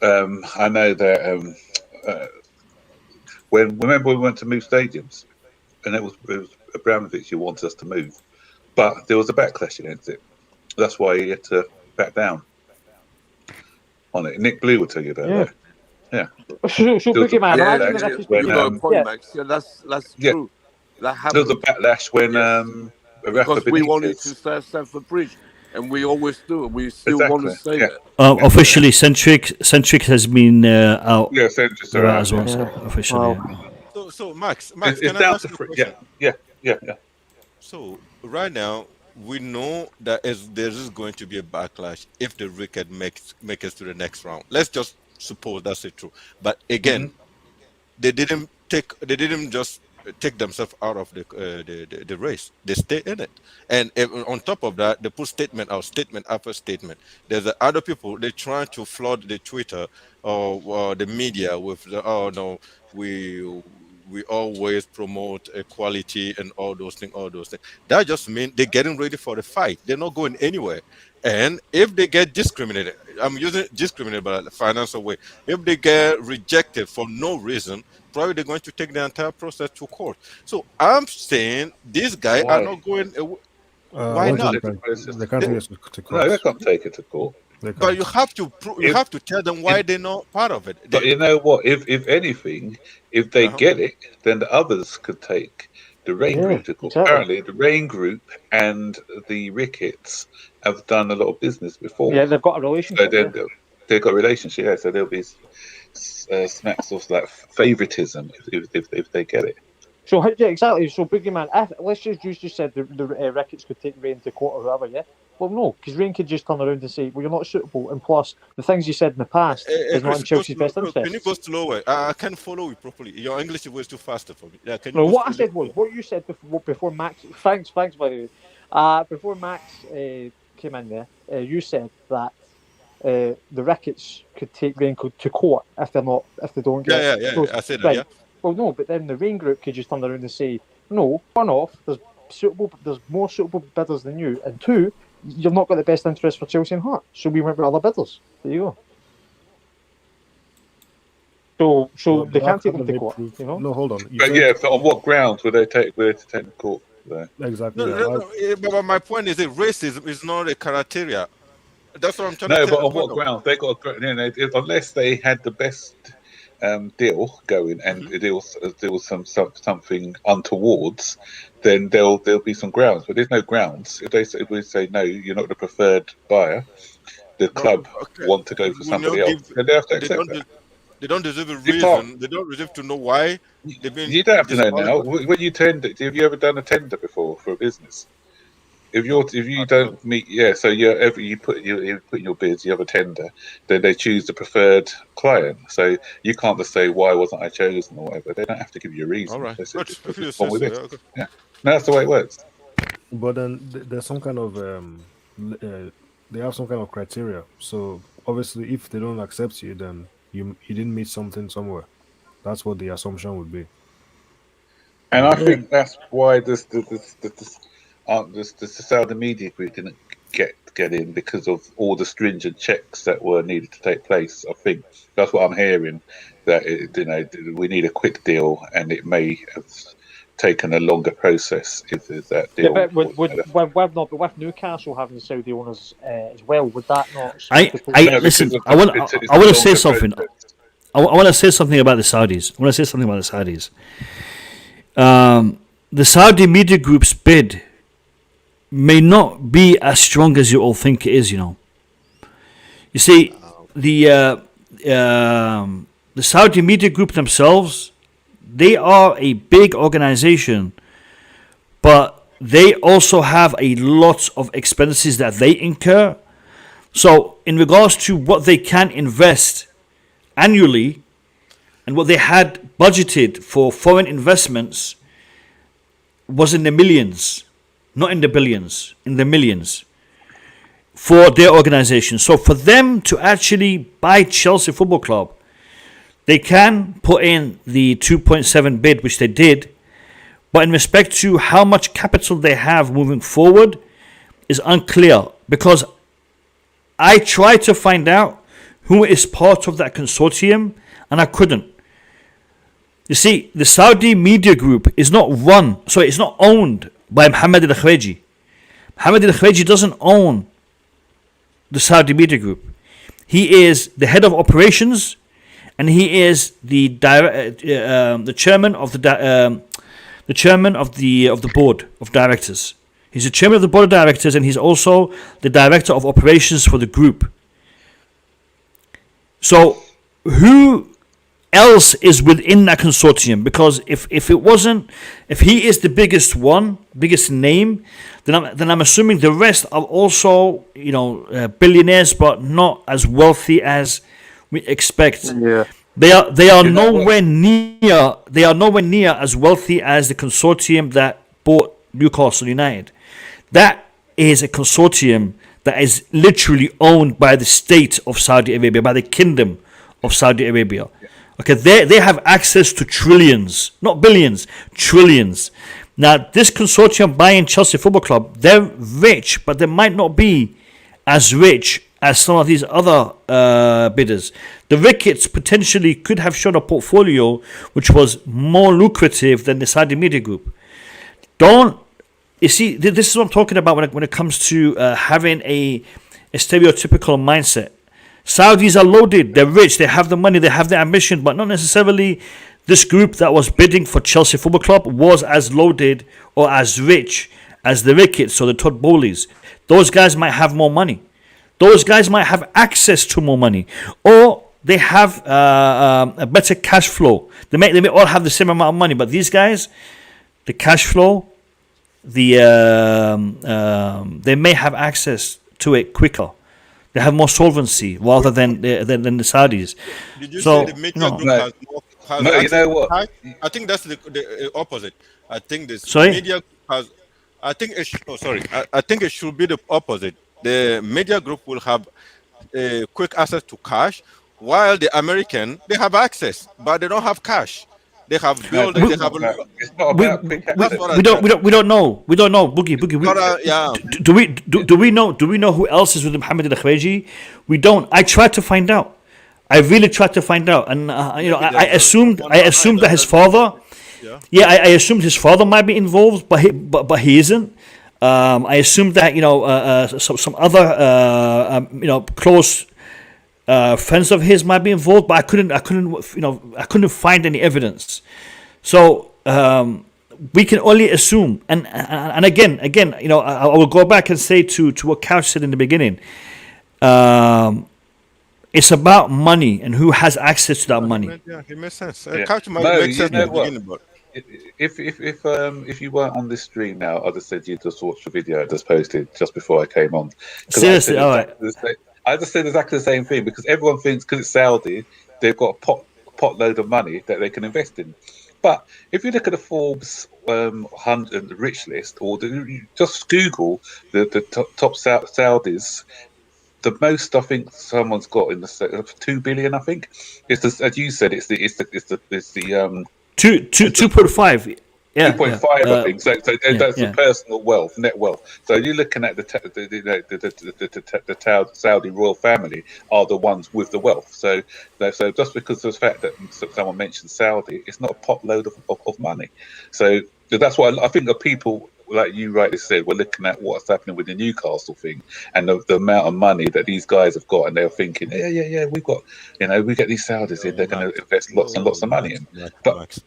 I know that uh, remember we went to move stadiums and it was Abramovich who wanted us to move, but there was a backlash against it. That's why he had to back down on it. Nick Blue will tell you about Yeah. that. Yeah, So there was a Boogie Man, Yeah, imagine backlash the yeah, Ricketts when you got a became point, Max. Yeah, that's yeah, true. That there was a happened. backlash when Yes, Rafa because we wanted Benitez. to stay at Stamford Bridge, and we always do, and we still want to Exactly. stay Yeah, there. yeah, yeah. Officially, Centric has been out Yeah, Centrists for are that out. as Yeah, well. So officially, wow. yeah. So Max, it's can I down ask to you a three. Yeah, question? yeah, yeah, yeah. So right now we know that there is going to be a backlash if the Ricketts make us to the next round. Let's just suppose that's it true. But Hmm. again, they didn't just take themselves out of the race. They stay in it, and on top of that, they put statement after statement. There's other people they trying to flood the Twitter or the media with oh no, we always promote equality and all those things. That just means they're getting ready for the fight. They're not going anywhere. And if they get discriminated, I'm using discriminated by a financial way. If they get rejected for no reason, probably they're going to take the entire process to court. So I'm saying these guys are Why? not going. I Why don't Why think not? take the process they to can't They- take court? it to No, they court. can't take it to court. They but can't. you If have to tell them if why they're not part of it. but you know what? If anything, if they Uh-huh. get it, then the others could take the Rain Yeah, Group to court. exactly. Apparently, the Rain Group and the Ricketts have done a lot of business before, Yeah, they've got a so relationship, yeah. they've got a relationship. Yeah, so there'll be smacks of like favoritism if they get it. So yeah, exactly. So Boogeyman, if let's just you just said the Ricketts could take Rain to court or whoever, yeah. Well, no, because Rain could just turn around and say, "Well, you're not suitable," and plus the things you said in the past is not Chris, in Chelsea's best can you go interests. slower? I can't follow you properly. Your English was too faster for me. Yeah, can you No, go what I a little said was slower? what you said before Max. Thanks by the way. Before Max came in there, you said that the Ricketts could take Rain to court if they don't get Yeah. those I said that. right. Yeah. Well, no, but then the Rain group could just turn around and say, no, one off. There's more suitable bidders than you, and two, you've not got the best interest for Chelsea and Heart, so we went with other bidders. There you go. So they But how can't take them can to they court, prove? you know. No, hold on. You But said yeah, so on what grounds would they take the court there? exactly. No, Yeah, but my point is that racism is not a criteria. That's what I'm trying to No, tell but the on point what of. ground? They got unless they had the best deal going and deal something untowards, then there'll be some grounds. But there's no grounds. If we say no, you're not the preferred buyer, the No, club okay. want to go for We somebody not give. else, then they have to They accept don't. that. They don't deserve a You can't. reason. They don't deserve to know why they've been You don't have to know now. disqualified. When you tender, have you ever done a tender before for a business? If No, you I've not. don't meet, yeah, so you put in your bids, you have a tender, then they choose the preferred client. So you can't just say why wasn't I chosen or whatever. They don't have to give you a All reason. right, They say good. just If you say gone with so, this. yeah. Okay. Yeah, no, that's the way it works. But then there's some kind of they have some kind of criteria. So obviously, if they don't accept you, then you didn't meet something somewhere. That's what the assumption would be. And I Yeah. think that's why the Saudi media group didn't get in because of all the stringent checks that were needed to take place. I think that's what I'm hearing. That we need a quick deal, and it may have taken a longer process if that Yeah, deal. but with Newcastle having the Saudi owners as well, would that not I speak to No, listen. because of I want it's I a want to say longer something. process. I want to say something about the Saudis. I want to say something about the Saudis. The Saudi media group's bid may not be as strong as you all think it is. You see, the Saudi media group themselves, they are a big organization, but they also have a lot of expenses that they incur. So, in regards to what they can invest annually and what they had budgeted for foreign investments was in the millions, not in the billions, in the millions for their organization. So for them to actually buy Chelsea Football Club, they can put in the 2.7 bid, which they did, but in respect to how much capital they have moving forward is unclear, because I tried to find out who is part of that consortium and I couldn't. You see, the Saudi media group is not it's not owned by Mohammed Al Khwaji. Mohammed Al Khwaji doesn't own the Saudi media group. He is the head of operations, and he is the chairman of the board of directors. He's the chairman of the board of directors, and he's also the director of operations for the group. So, who else is within that consortium? Because if he is the biggest name, then I'm assuming the rest are also billionaires, but not as wealthy as we expect. Yeah. They are nowhere near as wealthy as the consortium that bought Newcastle United. That is a consortium that is literally owned by the state of Saudi Arabia, by the kingdom of Saudi Arabia. Okay, they have access to trillions, not billions, trillions. Now, this consortium buying Chelsea Football Club, they're rich, but they might not be as rich as some of these other bidders. The Ricketts potentially could have shown a portfolio which was more lucrative than the Saudi media group. You see, this is what I'm talking about when it comes to having a stereotypical mindset. Saudis are loaded, they're rich, they have the money, they have the ambition, but not necessarily this group that was bidding for Chelsea Football Club was as loaded or as rich as the Ricketts or the Todd Bowleys. Those guys might have more money. Those guys might have access to more money, or they have a better cash flow. They may all have the same amount of money, but these guys, the cash flow, they may have access to it quicker. They have more solvency rather than the Saudis. Did you So, say the media group has No, you access know to what? cash? I think that's the opposite. I think this Sorry? media group has. I think I think it should be the opposite. The media group will have quick access to cash, while the American, they have access, but they don't have cash. They have buildings. They have. It's not we, about quick That's access. what I we don't said. we don't know. We don't know. Boogie. Yeah. Do we know who else is with Mohammed Al Khwaji? We don't. I tried to find out. I really tried to find out, and I assumed that his father. Yeah. Yeah, I assumed his father might be involved, but he isn't. I assumed that some other close friends of his might be involved, but I couldn't find any evidence. So we can only assume. And again, I will go back and say to what Couch said in the beginning. It's about money and who has access to that money. Yeah, it makes sense. Yeah. Couch might No, make you sense in know the what? beginning, but If you weren't on this stream now, I'd have said you just watched the video I just posted just before I came on. 'Cause Seriously, all right. I just said exactly the same thing because everyone thinks because it's Saudi, they've got a pot load of money that they can invest in. But if you look at the Forbes 100 the rich list, or just Google the top Saudis, the most I think someone's got in the 2 billion. I think it's the, as you said, it's the Two two it's the 2.5. Yeah, 2.5, I think. So yeah, that's the yeah. personal wealth, net wealth. So you're looking at the Saudi royal family are the ones with the wealth. So just because of the fact that someone mentioned Saudi, it's not a pot load of money. So that's why I think the people like you rightly said, we're looking at what's happening with the Newcastle thing and the amount of money that these guys have got, and they're thinking, yeah, we've got, we get these Saudis in, they're going to invest lots and lots of money in. But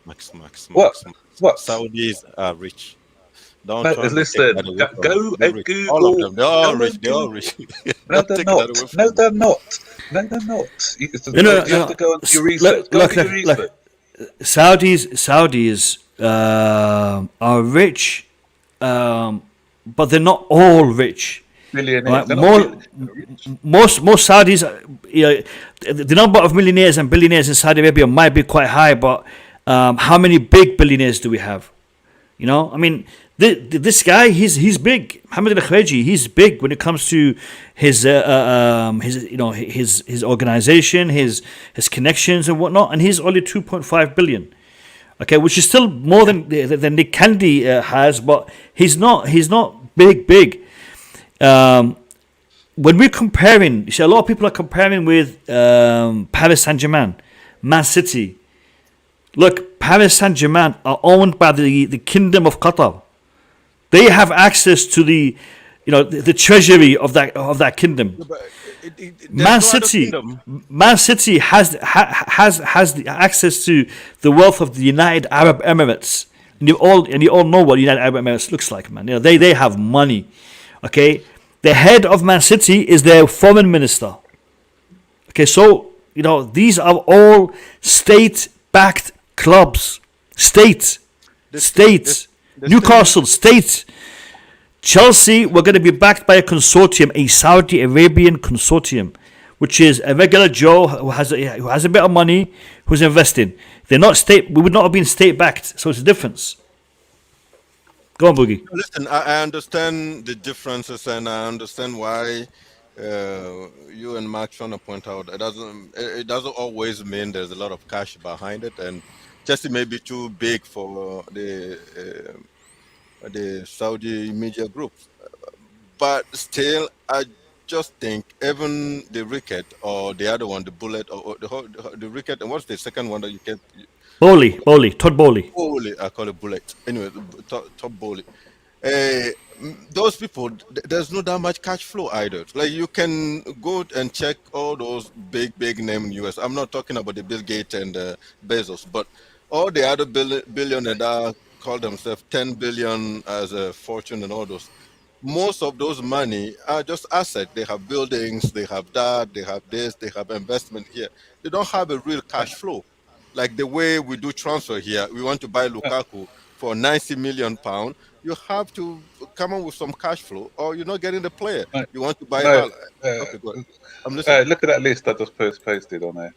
what? Saudis are rich. Don't No, try to take listen, that away from them. go They're and rich. All of Google. them. They're all Go rich. and They're all Google. rich. No, Don't they're take that not. away from No, them. they're not. No, they're not. You have to go and do your research. Go and do your research. Saudis are rich, but they're not all rich. Millionaires. Right? They're not rich. Most Saudis, the number of millionaires and billionaires in Saudi Arabia might be quite high, but how many big billionaires do we have? I mean, this guy, he's big. Mohammed Al Khwaji, he's big when it comes to his organization, his connections and whatnot, and he's only 2.5 billion. Okay, which is still more than Nick Kennedy has, but he's not big. When we're comparing, you see, a lot of people are comparing with Paris Saint-Germain, Man City. Look, Paris Saint-Germain are owned by the Kingdom of Qatar. They have access to the treasury of that kingdom. Man City has the access to the wealth of the United Arab Emirates. And you all know what United Arab Emirates looks like, man. They have money. Okay, the head of Man City is their foreign minister. Okay, so these are all state-backed clubs. Newcastle, state. Chelsea, we're going to be backed by a consortium, a Saudi Arabian consortium, which is a regular Joe who has a bit of money, who's investing. They're not state. We would not have been state-backed, so it's a difference. Go on, Boogie. Listen, I understand the differences, and I understand why you and Mark trying to point out it doesn't always mean there's a lot of cash behind it, and Chelsea may be too big for the Saudi media groups, but still, I just think even the Ricketts or the other one, the Bullet, or the Ricketts, and what's the second one that you can? Todd Bowley. Bowley, I call it Bullet. Anyway, top Bowley. Those people, there's not that much cash flow either. Like you can go and check all those big name in US. I'm not talking about the Bill Gates and Bezos, but all the other billionaires that call themselves 10 billion as a fortune and all those. Most of those money are just assets. They have buildings, they have that, they have this, they have investment here. They don't have a real cash flow. Like the way we do transfer here, we want to buy Lukaku for 90 million pounds. You have to come up with some cash flow, or you're not getting the player. You want to buy Haaland. Okay, good. I'm listening. Look at that list I just posted on there.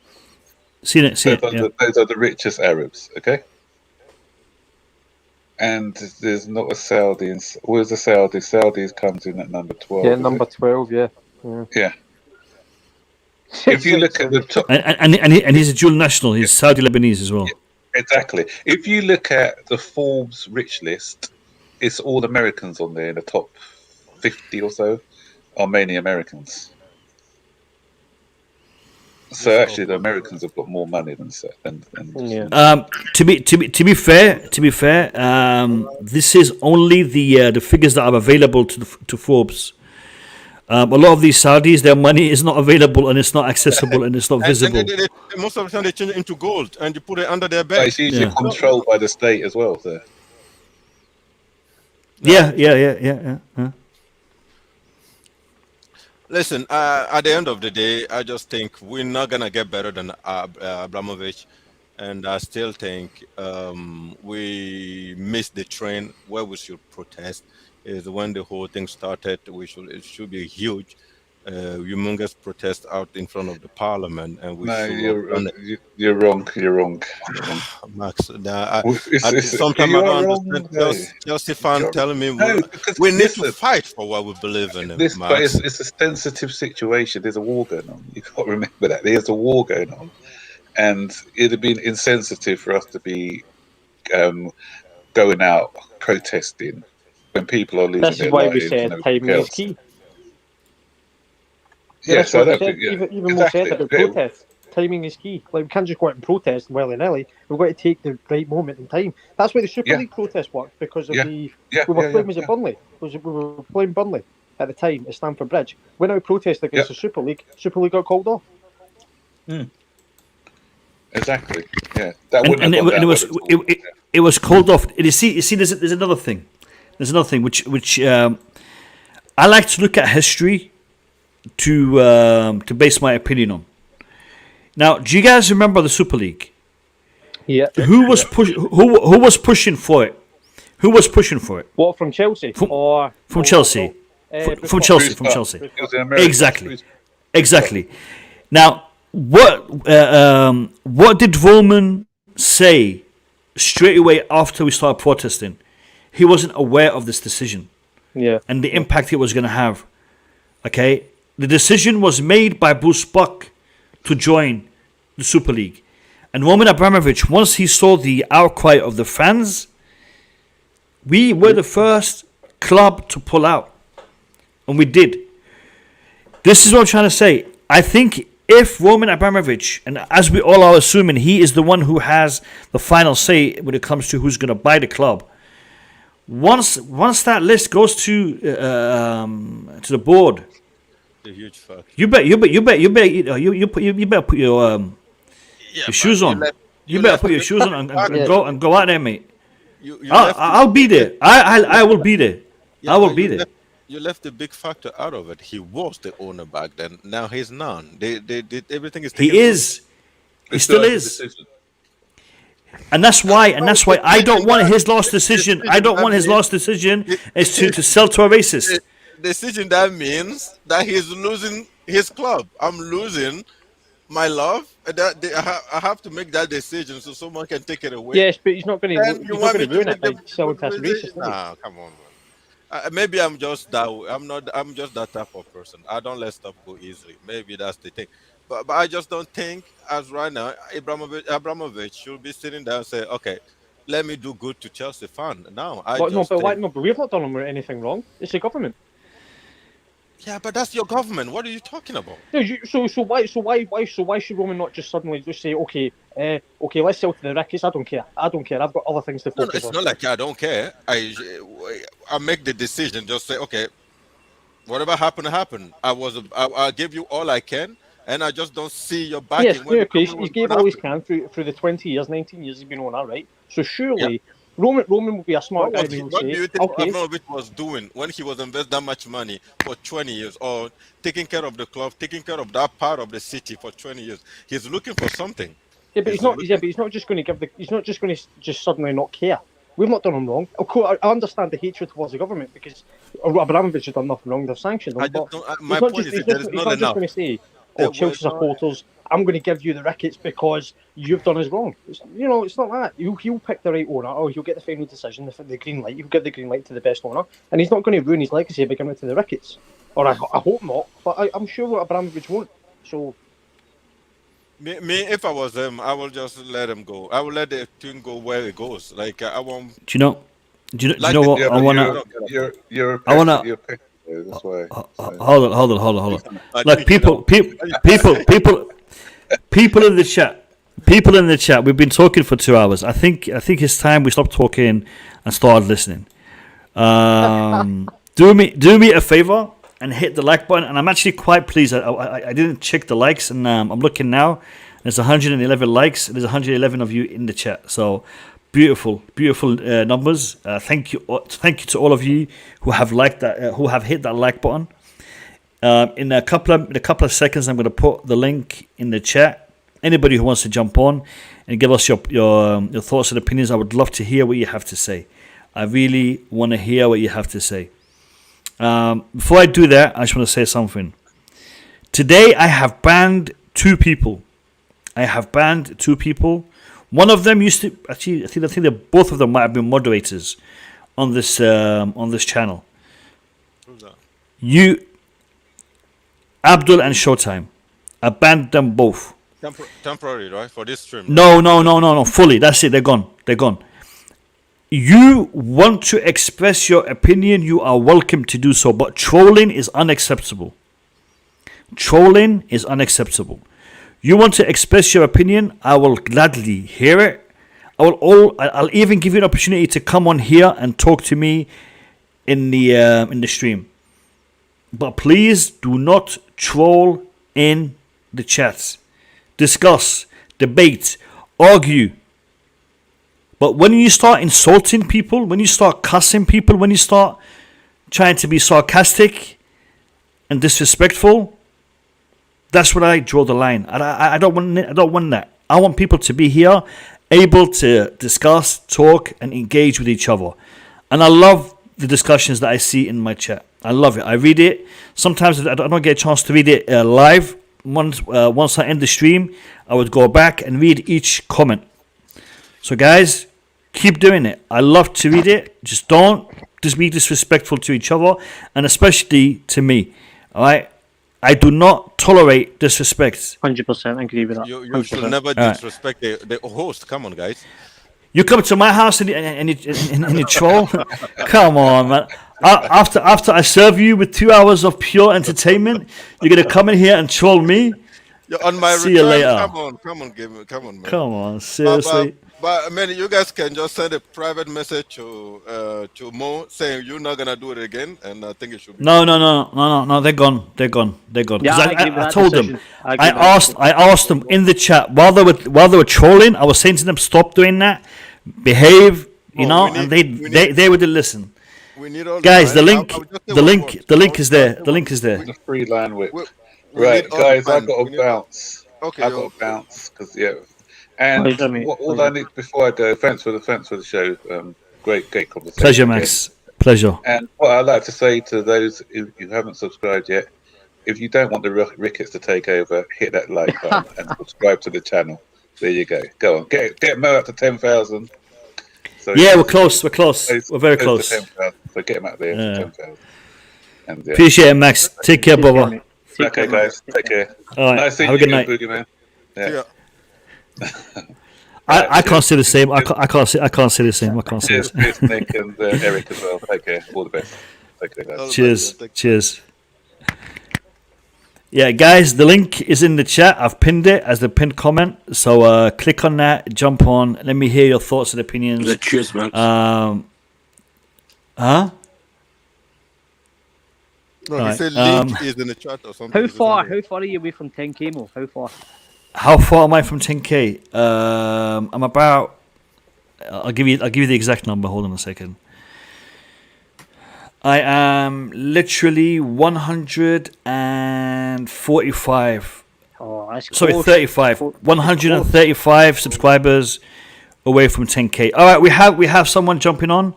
Seen it. Those are the richest Arabs, okay? And there's not a Saudi. Where's the Saudi? Saudis comes in at number 12. Yeah, number 12, yeah. If you look at the top, and he's a dual national. He's Saudi Lebanese as well. Exactly. If you look at the Forbes rich list, it's all Americans on there in the top 50 or so are mainly Americans. So actually, the Americans have got more money than Yeah. To be fair, this is only the figures that are available to Forbes. A lot of these Saudis, their money is not available and it's not accessible and it's not visible. And most of the time they change it into gold and you put it under their But bed. it's usually Yeah. controlled by the state as well. So. Yeah. Listen, at the end of the day, I just think we're not gonna get better than Abramovich, and I still think we missed the train. Where we should protest is when the whole thing started. It should be huge, humongous protest out in front of the parliament, and we No, should you're have done you're wrong. You're wrong. Max, It's- sometimes you I are don't wrong, understand no. Chelsea fan You're- telling me No, because we need listen, to fight for what we believe in. but Max. it's a sensitive situation. There's a war going on. You've got to remember that there's a war going on, and it'd have been insensitive for us to be going out protesting when people are losing This their is why lives. we and said everything timing is else. key. Yeah, That's so I what we don't said. think. Yeah, Even more exactly. said about Yeah, protests. Timing is key. Like, we can't just go out and protest willy-nilly. We've got to take the right moment in time. That's why the Super Yeah. League protest worked, because of Yeah. the yeah, we were yeah, playing yeah, was it Burnley? We were playing Burnley at the time at Stamford Bridge. When I protested against the Super League got called off. exactly. Yeah, that And, wouldn't and have it, gone and down it was well at all. it was called off. You see, there's another thing. There's another thing which I like to look at history to base my opinion on. Now, do you guys remember the Super League? Yeah. Who was who was pushing for it? Who was pushing for it? What, from Chelsea? From or Chelsea. Bruce From Park. Chelsea. Bruce From Park. Chelsea. It was an American Exactly. Bruce- Exactly. Now, what did Roman say straight away after we started protesting? He wasn't aware of this decision Yeah. and the impact it was going to have. Okay, the decision was made by Bruce Buck to join the Super League, and Roman Abramovich, once he saw the outcry of the fans, we were the first club to pull out, and we did. This is what I'm trying to say. I think if Roman Abramovich, and as we all are assuming, he is the one who has the final say when it comes to who's going to buy the club. Once that list goes to the board, The huge fuck. you better put your shoes on. You better put your shoes on and go out there, mate. I'll be there. I will be there. I will be there. You left the big factor out of it. He was the owner back then. Now he's none. They did everything is. He taken is. He still has a is. decision. And that's why I don't want his last decision. I don't want his last decision is to sell to a racist. Decision that means that he's losing his club. I'm losing my love. And I have to make that decision so someone can take it away. Yes, but he's not going Then to. you He's want not me going to to ruin make it by them selling to a racist. Nah, come on, man. Maybe I'm just that. I'm not. I'm just that type of person. I don't let stuff go easily. Maybe that's the thing. But I just don't think, as right now, Abramovich should be sitting there and say, okay, let me do good to Chelsea fan. Now But we've not done anything wrong. It's the government. Yeah, but that's your government. What are you talking about? No, so why should Roman not just suddenly just say, okay, let's sell to the Ricketts. I don't care. I've got other things to No, focus on. it's not like I don't care. I make the decision. Just say, okay, whatever happened. I give you all I can, and I just don't see your backing. Yes, no, because he gave all he can through the 19 years he's been on that, right? So surely Roman will be a smart guy. What do you think Abramovich was doing when he was investing that much money for 20 years, or taking care of the club, taking care of that part of the city for 20 years? He's looking for something. Yeah, but he's not just going to he's not just going to just suddenly not care. We've not done him wrong. Of course, I understand the hatred towards the government because Abramovich has done nothing wrong. They've sanctioned him. My point is there is not enough. Just going to say, Chelsea supporters, I'm going to give you the Ricketts because you've done us wrong. It's not that. He'll pick the right owner, or he'll get the final decision, the green light. He'll get the green light to the best owner, and he's not going to ruin his legacy by giving it to the Ricketts. Or I hope not, but I'm sure what Abramovich won't. So. Me, if I was him, I will just let him go. I will let the thing go where it goes. Like I won't. Do you know what? Yeah, I wanna. You're a I wanna. you're a peasant, that's why. Hold on. Like people People in the chat. People in the chat. We've been talking for 2 hours. I think it's time we stopped talking and started listening. Do me a favor and hit the like button. And I'm actually quite pleased. I didn't check the likes, and I'm looking now. There's 111 likes. There's 111 of you in the chat. So beautiful numbers. Thank you to all of you who have liked that, who have hit that like button. In a couple of seconds, I'm going to put the link in the chat. Anybody who wants to jump on and give us your thoughts and opinions, I would love to hear what you have to say. I really want to hear what you have to say. Before I do that, I just want to say something. Today, I have banned 2 people. One of them used to actually. I think that both of them might have been moderators on this channel. Who's that? You, Abdul and Showtime. I banned them both. Temporary, right? For this stream. No. Fully. That's it. They're gone. You want to express your opinion, you are welcome to do so. But trolling is unacceptable. You want to express your opinion, I will gladly hear it. I'll even give you an opportunity to come on here and talk to me in the stream. But please do not troll in the chats. Discuss, debate, argue. But when you start insulting people, when you start cussing people, when you start trying to be sarcastic and disrespectful, that's where I draw the line. I don't want that. I want people to be here, able to discuss, talk, and engage with each other. And I love the discussions that I see in my chat. I love it. I read it. Sometimes I don't get a chance to read it live. Once I end the stream, I would go back and read each comment. So guys, keep doing it. I love to read it. Just don't be disrespectful to each other, and especially to me. All right? I do not tolerate disrespect. 100%, I agree with that. You should never disrespect the host. Come on, guys. You come to my house and you troll? Come on, man. After I serve you with 2 hours of pure entertainment, you're gonna come in here and troll me? You're on my See return. you later. Come on, man. Come on, seriously. But man, you guys can just send a private message to Mo saying you're not gonna do it again, and I think it should be. No. They're gone. Yeah, 'cause I agree with I that told decision. them. I agree I asked them in the chat while they were trolling. I was saying to them, stop doing that, behave, and they wouldn't listen. We need all Guys, the time. link is there. The link is there. The free line whip. We Right, need all guys, the I've time. got We to need- bounce. Okay, I've yo. got to bounce because And Pleasure, mate. all I need before I go, thanks for the show. Great conversation. Pleasure, Max. Pleasure. And what I'd like to say to those who haven't subscribed yet, if you don't want the Ricketts to take over, hit that like button and subscribe to the channel. There you go. Go on, get Mo up to 10,000. So Yeah, we're close. We're very close. To 10,000. So get him up there to 10,000. And Appreciate it, Max. Take care, brother. okay, guys, take care. All right. Nice seeing Have a good you, night. Boogeyman. Yeah. I can't say the same. I can't say the same. Cheers, Nick and Eric as well. Take care. All the best. Take care, guys. Cheers. Yeah, guys, the link is in the chat. I've pinned it as the pinned comment. So click on that, jump on. Let me hear your thoughts and opinions. Cheers, man. Huh? No, Right, he said link is in the chat or something. How far are you away from 10k, Mo? How far? How far am I from 10k? I'm about. I'll give you the exact number. Hold on a second. I am literally 145. Oh, that's Sorry, close. 35. 135 subscribers away from 10k. All right, we have someone jumping on.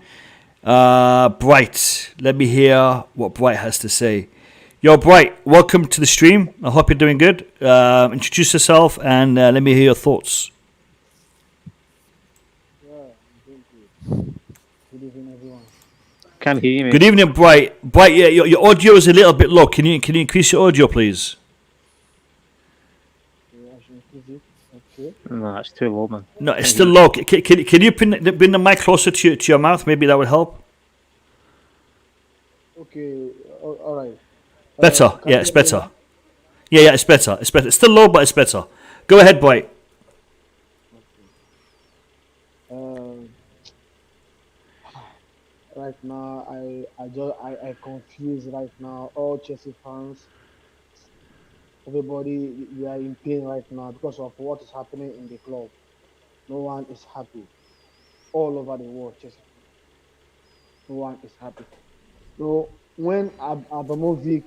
Bright. Let me hear what Bright has to say. Yo, Bright, welcome to the stream. I hope you're doing good. Introduce yourself and let me hear your thoughts. Can't hear you, mate. Good evening, Bright. Bright, yeah, your audio is a little bit low. Can you increase your audio, please? No, that's too low, man. No, it's still low. Can you bring the mic closer to your mouth? Maybe that would help. Okay, all right. Better. Yeah, it's better. Yeah, it's better. It's better. It's still low, but it's better. Go ahead, Bright. Okay. Um, right now, I confused right now. All Chelsea fans, everybody, we are in pain right now because of what is happening in the club. No one is happy. All over the world, Chelsea fans, no one is happy. So when Abramovich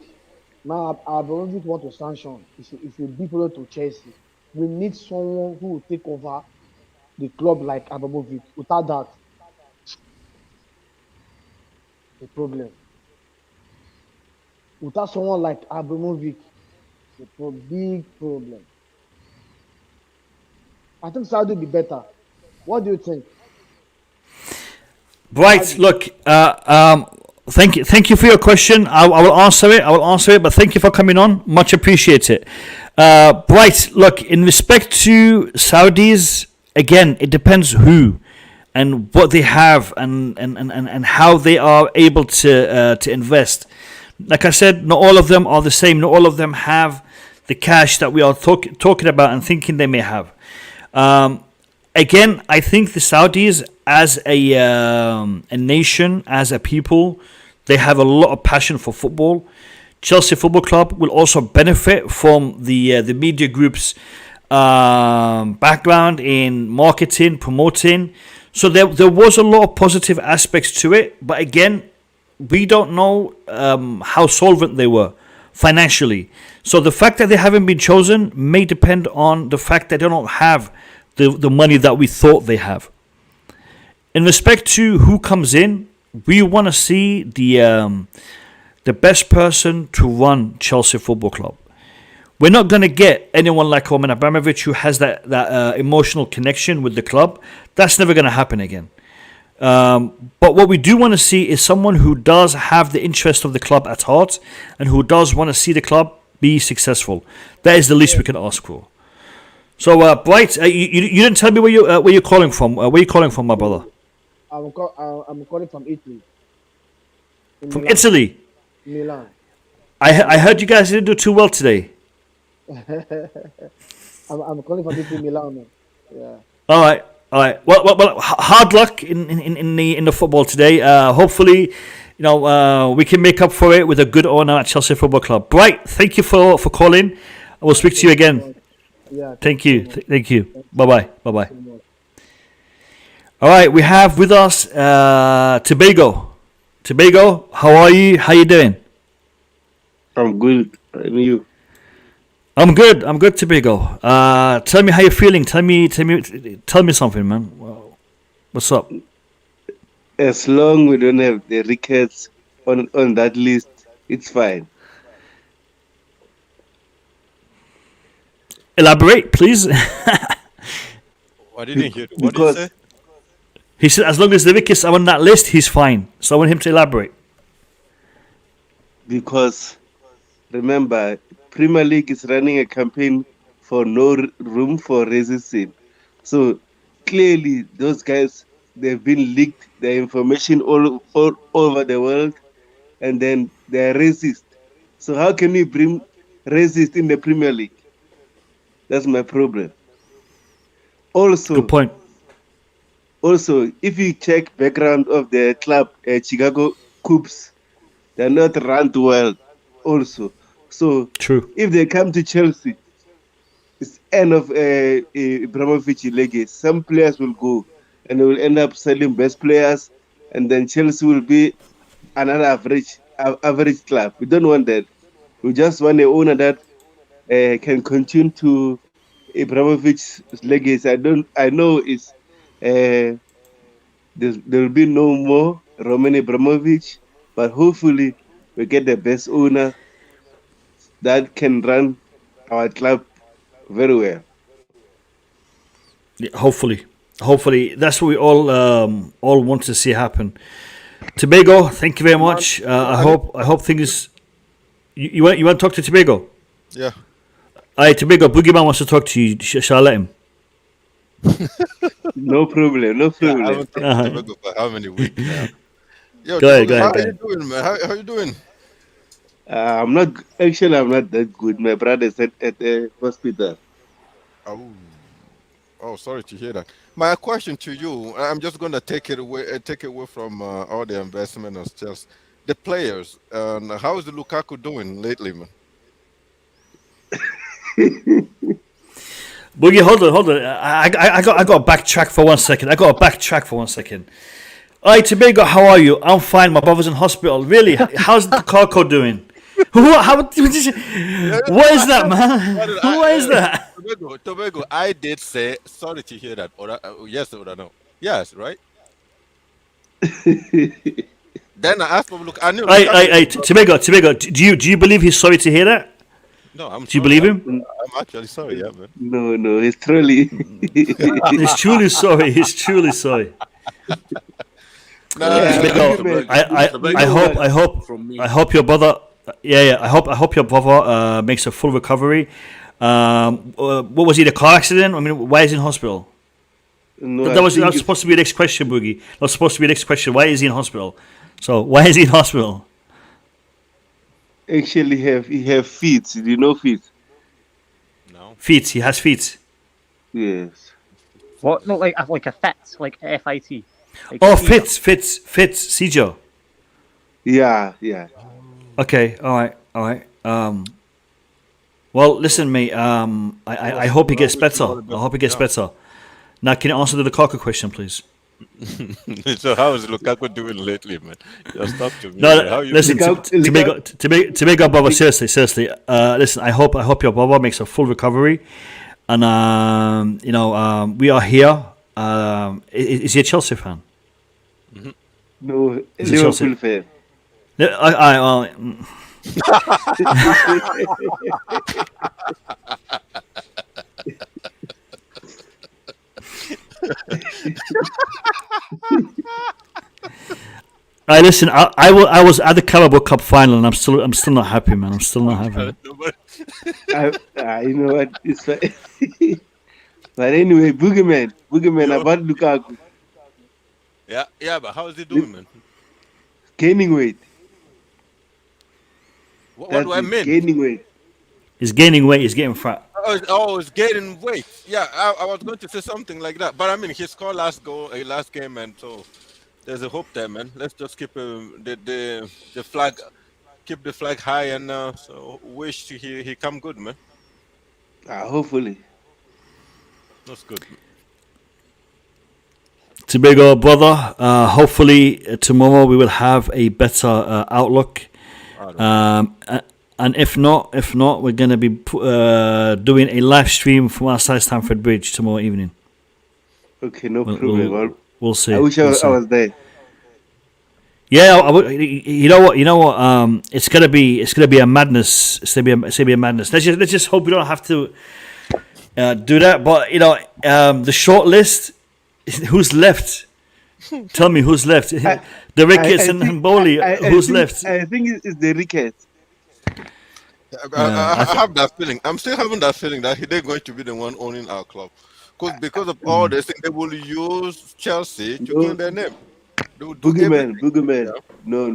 now Abramovich want to sanction, it's a big problem to Chelsea. We need someone who will take over the club like Abramovich. Without that, the problem. Without someone like Abramovich, big problem. I think Saudi will be better. What do you think? Bright, look, thank you for your question. I will answer it. I will answer it. But thank you for coming on. Much appreciate it. Bright, look, in respect to Saudis, again, it depends who and what they have and how they are able to invest. Like I said, not all of them are the same. Not all of them have the cash that we are talking about and thinking they may have. Again, I think the Saudis, as a nation, as a people, they have a lot of passion for football. Chelsea Football Club will also benefit from the media group's background in marketing, promoting. So there was a lot of positive aspects to it. But again, we don't know how solvent they were financially. So the fact that they haven't been chosen may depend on the fact that they don't have the money that we thought they have. In respect to who comes in, we want to see the best person to run Chelsea Football Club. We're not going to get anyone like Roman Abramovich who has that emotional connection with the club. That's never going to happen again. But what we do want to see is someone who does have the interest of the club at heart and who does want to see the club be successful. That is the least we can ask for. So, Bright, you didn't tell me where you're calling from. Where you calling from, my brother? I'm calling from Italy. From Milan. Italy. Milan. I heard you guys didn't do too well today. I'm calling from Italy, Milan. Yeah. All right. Well, hard luck in the football today. Hopefully, we can make up for it with a good owner at Chelsea Football Club. Bright, thank you for calling. I will speak to you again. Yeah. Thank you. Thank you. Bye bye. So much. All right, we have with us Tobago. Tobago, how are you? How you doing? I'm good. And you? I'm good. I'm good, Tobago. Tell me how you're feeling. Tell me something, man. What's up? As long we don't have the Ricketts on that list, it's fine. Elaborate, please. I didn't hear. What did you Because say? He said, as long as the Ricketts are on that list, he's fine. So I want him to elaborate. because remember, Premier League is running a campaign for no room for racism. So clearly, those guys they've been leaked their information all over the world, and then they're racist. So how can we bring racist in the Premier League? That's my problem. Good point. Also, if you check background of the club, Chicago Cubs, they're not run well. Also, so True. if they come to Chelsea, it's end of Abramovich legacy. Some players will go, and they will end up selling best players, and then Chelsea will be another average club. We don't want that. We just want an owner that can continue to Abramovich's legacy. I know it's there will be no more Roman Abramovich, but hopefully we get the best owner that can run our club very well. Yeah, hopefully, that's what we all want to see happen. Tobago, thank you very much. I hope things. You want to talk to Tobago? Yeah. Aye, Tobago, Boogeyman wants to talk to you. Shall I let him? No problem. I haven't talked to Tobago for how many weeks now? Yo, Go ahead, Tobago, go how ahead. are you doing, man? How you doing? I'm not that good. My brother is at the hospital. Oh, oh, sorry to hear that. My question to you, I'm just going to take it away from all the investment and stuff. The players, how is the Lukaku doing lately, man? Boogie, hold on. I got to backtrack for 1 second. Hi, Tobago, how are you? I'm fine. My brother's in hospital. Really? How's the Carco doing? What is that, man? What did What is that? Tobago, I did say sorry to hear that. Yes or no? Yes, right? Then I asked for look. I knew Lukaku. Tobago, do you believe he's sorry to hear that? No, I'm Do you sorry. believe him? I'm actually sorry, yeah, man. No, it's truly. He's truly sorry. He's truly sorry. No, Yeah, Tobago, Boogeyman. I hope your brother. Yeah. I hope your brother makes a full recovery. What was he? The car accident? I mean, why is he in hospital? No, That I was think it's supposed to be the next question, Boogie. That was supposed to be the next question. Why is he in hospital? So why is he in hospital? actually he have feet. Do you know feet? no. Feet. He has feet. Yes. What? Not like a fit, like FIT. Like Oh, seizure. fits. Seizure. Yeah. Okay. All right. Well, listen, mate. I hope he gets better. I hope he gets better. Now, can you answer the Lukaku question, please? So how is Lukaku doing lately, man? Just talk to me. No, How you listen. Lukaku- To make our brother seriously. Listen, I hope your brother makes a full recovery, and we are here. Is he a Chelsea fan? No, Is it Chelsea? Liverpool fan. Listen. I was at the Carabao Cup final, and I'm still not happy, man. I'm still not happy. You know what? It's fine. But anyway, Boogeyman about Lukaku yeah, but how is he doing, man? gaining weight. What do I mean? Gaining weight. He's gaining weight. He's getting fat. It's gaining weight. Yeah, I was going to say something like that, but I mean, he scored last game, and so there's a hope there, man. Let's just keep the flag, keep the flag high, and so wish he come good, man. Hopefully. That's good. Tobago, brother. Hopefully tomorrow we will have a better outlook. And if not, we're gonna be doing a live stream from outside Stamford Bridge tomorrow evening. Okay, no problem. We'll see. I wish I was there. Yeah, you know what? It's gonna be a madness. It's gonna be a madness. Let's just hope we don't have to do that. But the short list. Who's left? Tell me who's left. The Ricketts and Bowley. Who's left? I think it's the Ricketts. I have that feeling. I'm still having that feeling that they're going to be the one owning our club, because of all this thing, they will use Chelsea to gain their name. Boogeyman. Yeah. No.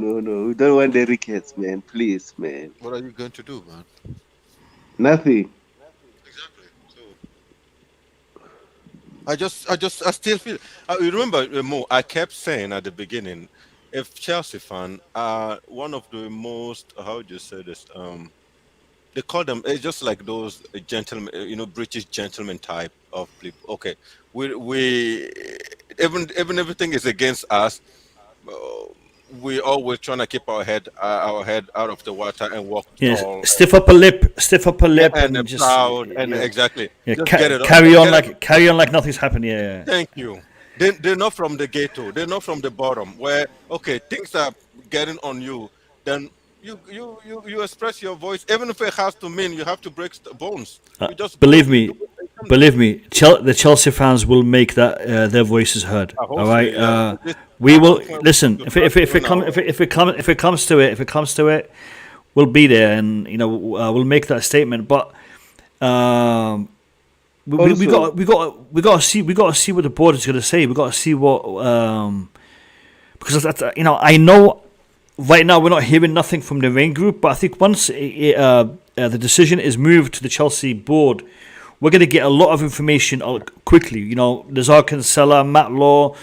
We don't want the Ricketts, man. Please, man. What are you going to do, man? Nothing. Exactly. So I still feel. You remember, Mo? I kept saying at the beginning, if Chelsea fan are one of the most, how would you say this? They call them. It's just like those gentlemen, British gentleman type of people. Okay, we even everything is against us. uh, we always trying to keep our head out of the water and walk Yes, tall stiff upper lip, and and just proud and exactly. yeah, Just get it. carry on like nothing's happened. Yeah. Thank you. They're not from the ghetto. They're not from the bottom. Where okay, things are getting on you. Then you express your voice. Even if it has to mean you have to break bones. You just go Believe and me, do what they can do. believe me, the Chelsea fans will make that their voices heard. I hope All so, right, yeah. we At will one point listen. to If it comes to it, we'll be there, and we'll make that statement. But we got to see what the board is going to say. We got to see what because I know right now we're not hearing nothing from the Raine group, but I think once the decision is moved to the Chelsea board, we're going to get a lot of information quickly. You know, Nazar Kinsella, Matt Law,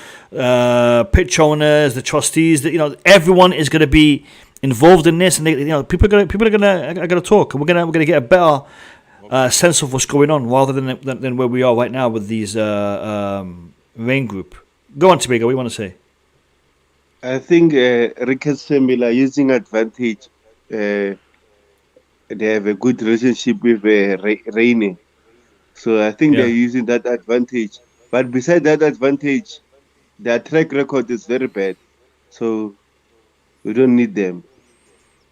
pitch owners, the trustees. You know, everyone is going to be involved in this, and people are gonna talk, and we're gonna get a better sense of what's going on rather than where we are right now with these Raine group. Go on, Tobago. What do you want to say? I think Ricketts family are using advantage. They have a good relationship with Raine. So I think they're using that advantage. But beside that advantage, their track record is very bad. So we don't need them.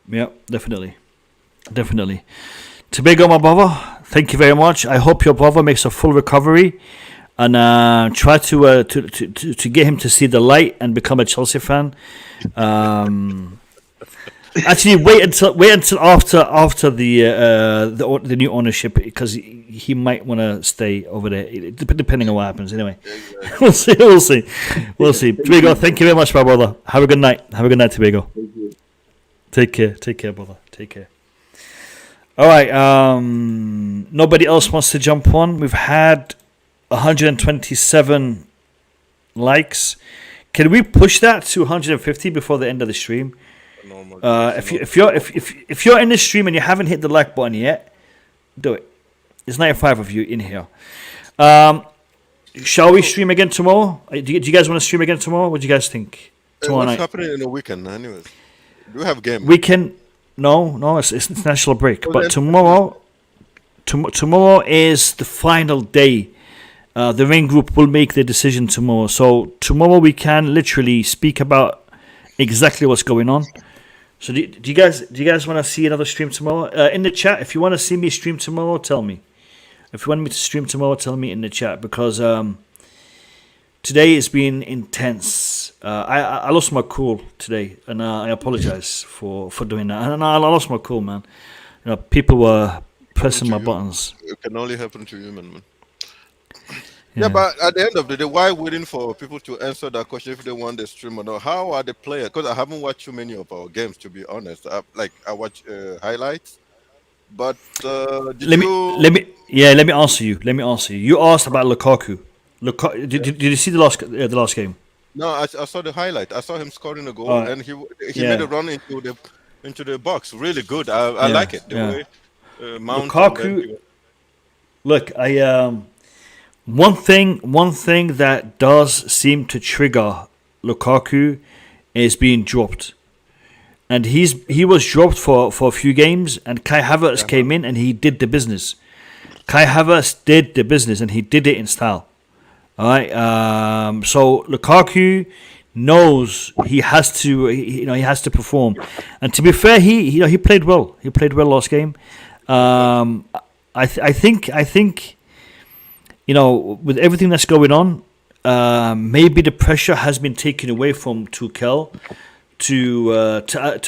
Yeah, definitely. Tobago, my brother, thank you very much. I hope your brother makes a full recovery, and try to get him to see the light and become a Chelsea fan. Actually, wait until after the new ownership, because he might want to stay over there, depending on what happens. Anyway, we'll see. Tobago, thank you very much, my brother. Have a good night, Tobago. Take care, brother. Take care. All right. Nobody else wants to jump on. We've had 127 likes. Can we push that to 150 before the end of the stream? If you're in the stream and you haven't hit the like button yet, do it. There's 95 of you in here. Shall we stream again tomorrow? Do you guys want to stream again tomorrow? What do you guys think? Tomorrow What's night. happening in the weekend, anyways? Do we have a game? Weekend? No, it's international break. But tomorrow is the final day. The Raine group will make their decision tomorrow. So tomorrow we can literally speak about exactly what's going on. So do you guys want to see another stream tomorrow? In the chat, if you want to see me stream tomorrow, tell me. If you want me to stream tomorrow, tell me in the chat, because today has been intense. I lost my cool today, and I apologize for doing that. And I lost my cool, man. You know, people were pressing my buttons. It can only happen to you, man. Yeah, but at the end of the day, why waiting for people to answer that question if they want the stream or not? How are the players? Because I haven't watched too many of our games, to be honest. I watch highlights, but let me answer you. You asked about Lukaku. Did you see the last game? No, I saw the highlight. I saw him scoring a goal, and he made a run into the box. Really good. I like it. The way Mount Lukaku. Look, One thing that does seem to trigger Lukaku is being dropped, and he was dropped for a few games, and Kai Havertz came in and he did the business. Kai Havertz did the business, and he did it in style. All right, so Lukaku knows he has to perform, and to be fair, he played well. He played well last game. I think. You know, with everything that's going on, maybe the pressure has been taken away from Tuchel to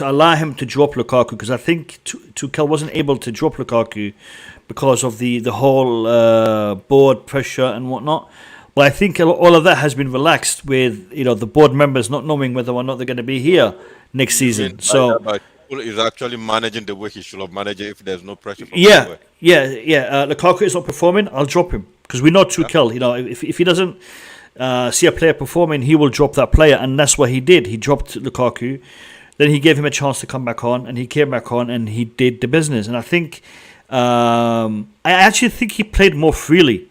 allow him to drop Lukaku, because I think Tuchel wasn't able to drop Lukaku because of the whole board pressure and whatnot. But I think all of that has been relaxed with the board members not knowing whether or not they're going to be here next season. So. Is actually managing the way he should have managed it if there's no pressure from Lukaku is not performing, I'll drop him, because we know Tuchel. If he doesn't see a player performing, he will drop that player, and that's what he did. He dropped Lukaku, then he gave him a chance to come back on, and he came back on and he did the business. And I think I actually think he played more freely.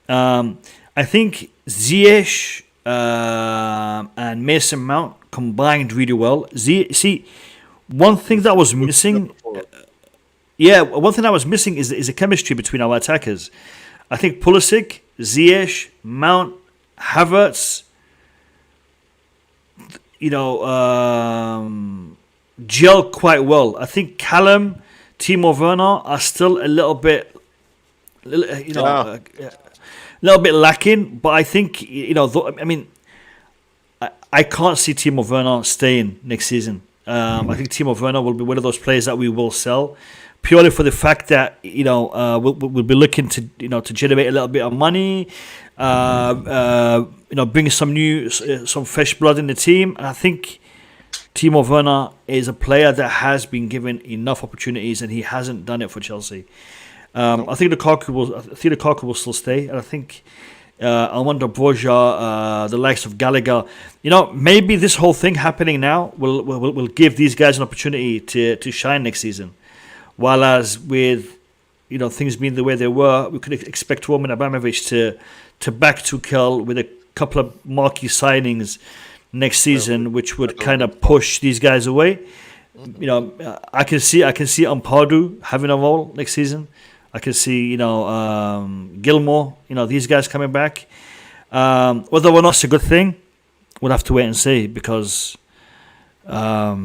I think Ziyech and Mason Mount combined really well. One thing that was missing, is the chemistry between our attackers. I think Pulisic, Ziyech, Mount, Havertz, gel quite well. I think Callum, Timo Werner are still a little bit lacking. But I think I can't see Timo Werner staying next season. I think Timo Werner will be one of those players that we will sell, purely for the fact that we'll be looking to to generate a little bit of money, bring some fresh blood in the team. And I think Timo Werner is a player that has been given enough opportunities, and he hasn't done it for Chelsea. No. I think Lukaku will still stay, and I think Almondra Broja, the likes of Gallagher. Maybe this whole thing happening now will give these guys an opportunity to shine next season. While as with things being the way they were, we could expect Roman Abramovich to back Tuchel with a couple of marquee signings next season, which would kind of push these guys away. I can see Ampadu having a role next season. I can see Gilmore, these guys coming back. Whether or not it's a good thing, we'll have to wait and see, because we're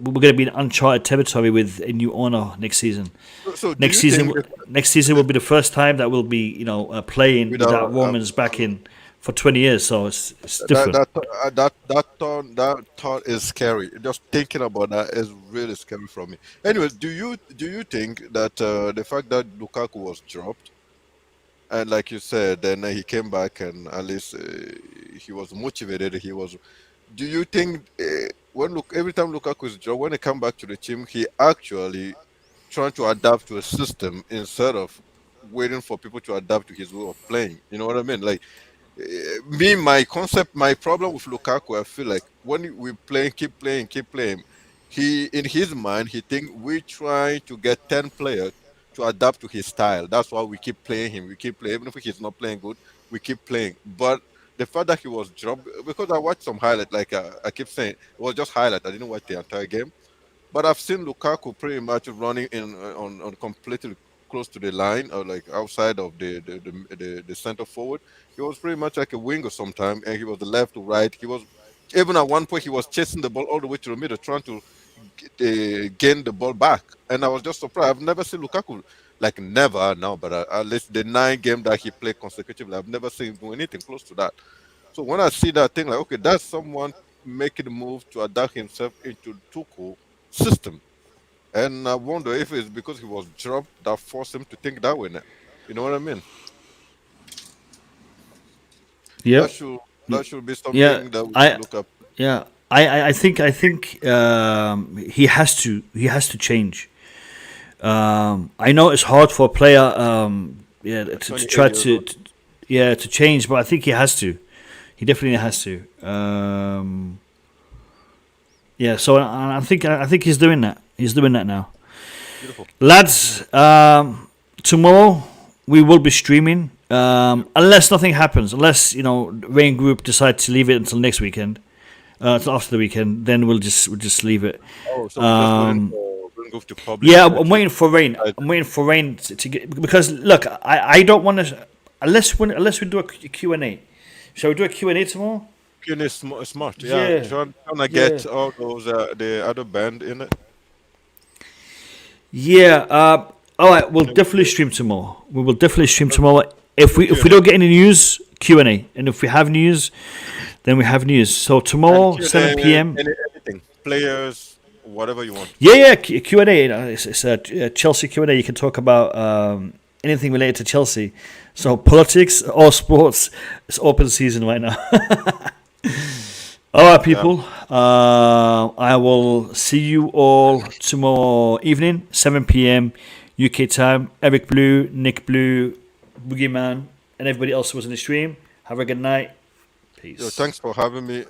going to be in uncharted territory with a new owner next season. So do Next you season, think next season will be the first time that we'll be playing without Romans back in for 20 years. So it's different. that thought is scary. Just thinking about that is really scary for me. Anyways, do you think that the fact that Lukaku was dropped, and like you said, then he came back and at least he was motivated. Do you think every time Lukaku is dropped, when he come back to the team, he actually trying to adapt to a system instead of waiting for people to adapt to his way of playing? You know what I mean? Like my problem with Lukaku, I feel like when we play, keep playing, he in his mind he think we try to get 10 players to adapt to his style. That's why we keep playing him. We keep playing, even if he's not playing good, we keep playing. But the fact that he was dropped, because I watched some highlight, like I keep saying, it was just highlight. I didn't watch the entire game. But I've seen Lukaku pretty much running in on completely close to the line, or like outside of the center forward. He was pretty much like a winger sometimes, and he was the left to right. He was even at one point he was chasing the ball all the way to the middle, trying to gain the ball back. And I was just surprised. I've never seen Lukaku, like never now, but at least the 9 games that he played consecutively, I've never seen him do anything close to that. So when I see that thing, like, okay, that's someone making the move to adapt himself into Tuchel system. And I wonder if it's because he was dropped that forced him to think that way now. You know what I mean? Yeah, That should be yeah. something that we should I look up. yeah. I think he has to change. I know it's hard for a player, At to 28 try years to, old. to change, but I think he has to. He definitely has to. So I think he's doing that. He's doing that now, Beautiful. lads. Tomorrow we will be streaming, unless nothing happens. Unless Rain Group decide to leave it until next weekend, until after the weekend, then we'll just leave it. Oh, so we're just waiting Um, for Ringo to Yeah, publish I'm to waiting for rain. decide. I'm waiting for rain to get, because look, I don't want to, unless we do a Q and A. Shall we do a Q and A tomorrow? Q is smart. Yeah, Yeah, trying to yeah, get all those the other band in it. yeah. All right, we'll And we definitely do stream tomorrow. We will definitely stream tomorrow. let's If do we Q if we and A. don't get any news, Q and A, and if we have news, then we have news. So And tomorrow, Q and 7 A, p.m. anything, players, whatever you want. Yeah, Q and A. It's a Chelsea Q and A. You can talk about anything related to Chelsea. So politics or sports. It's open season right now. All right, Yeah. people. I will see you all tomorrow evening, 7 p.m. UK time. Eric Blue, Nick Blue, Boogeyman, and everybody else who was in the stream. Have a good night. Yo, Peace. thanks for having me.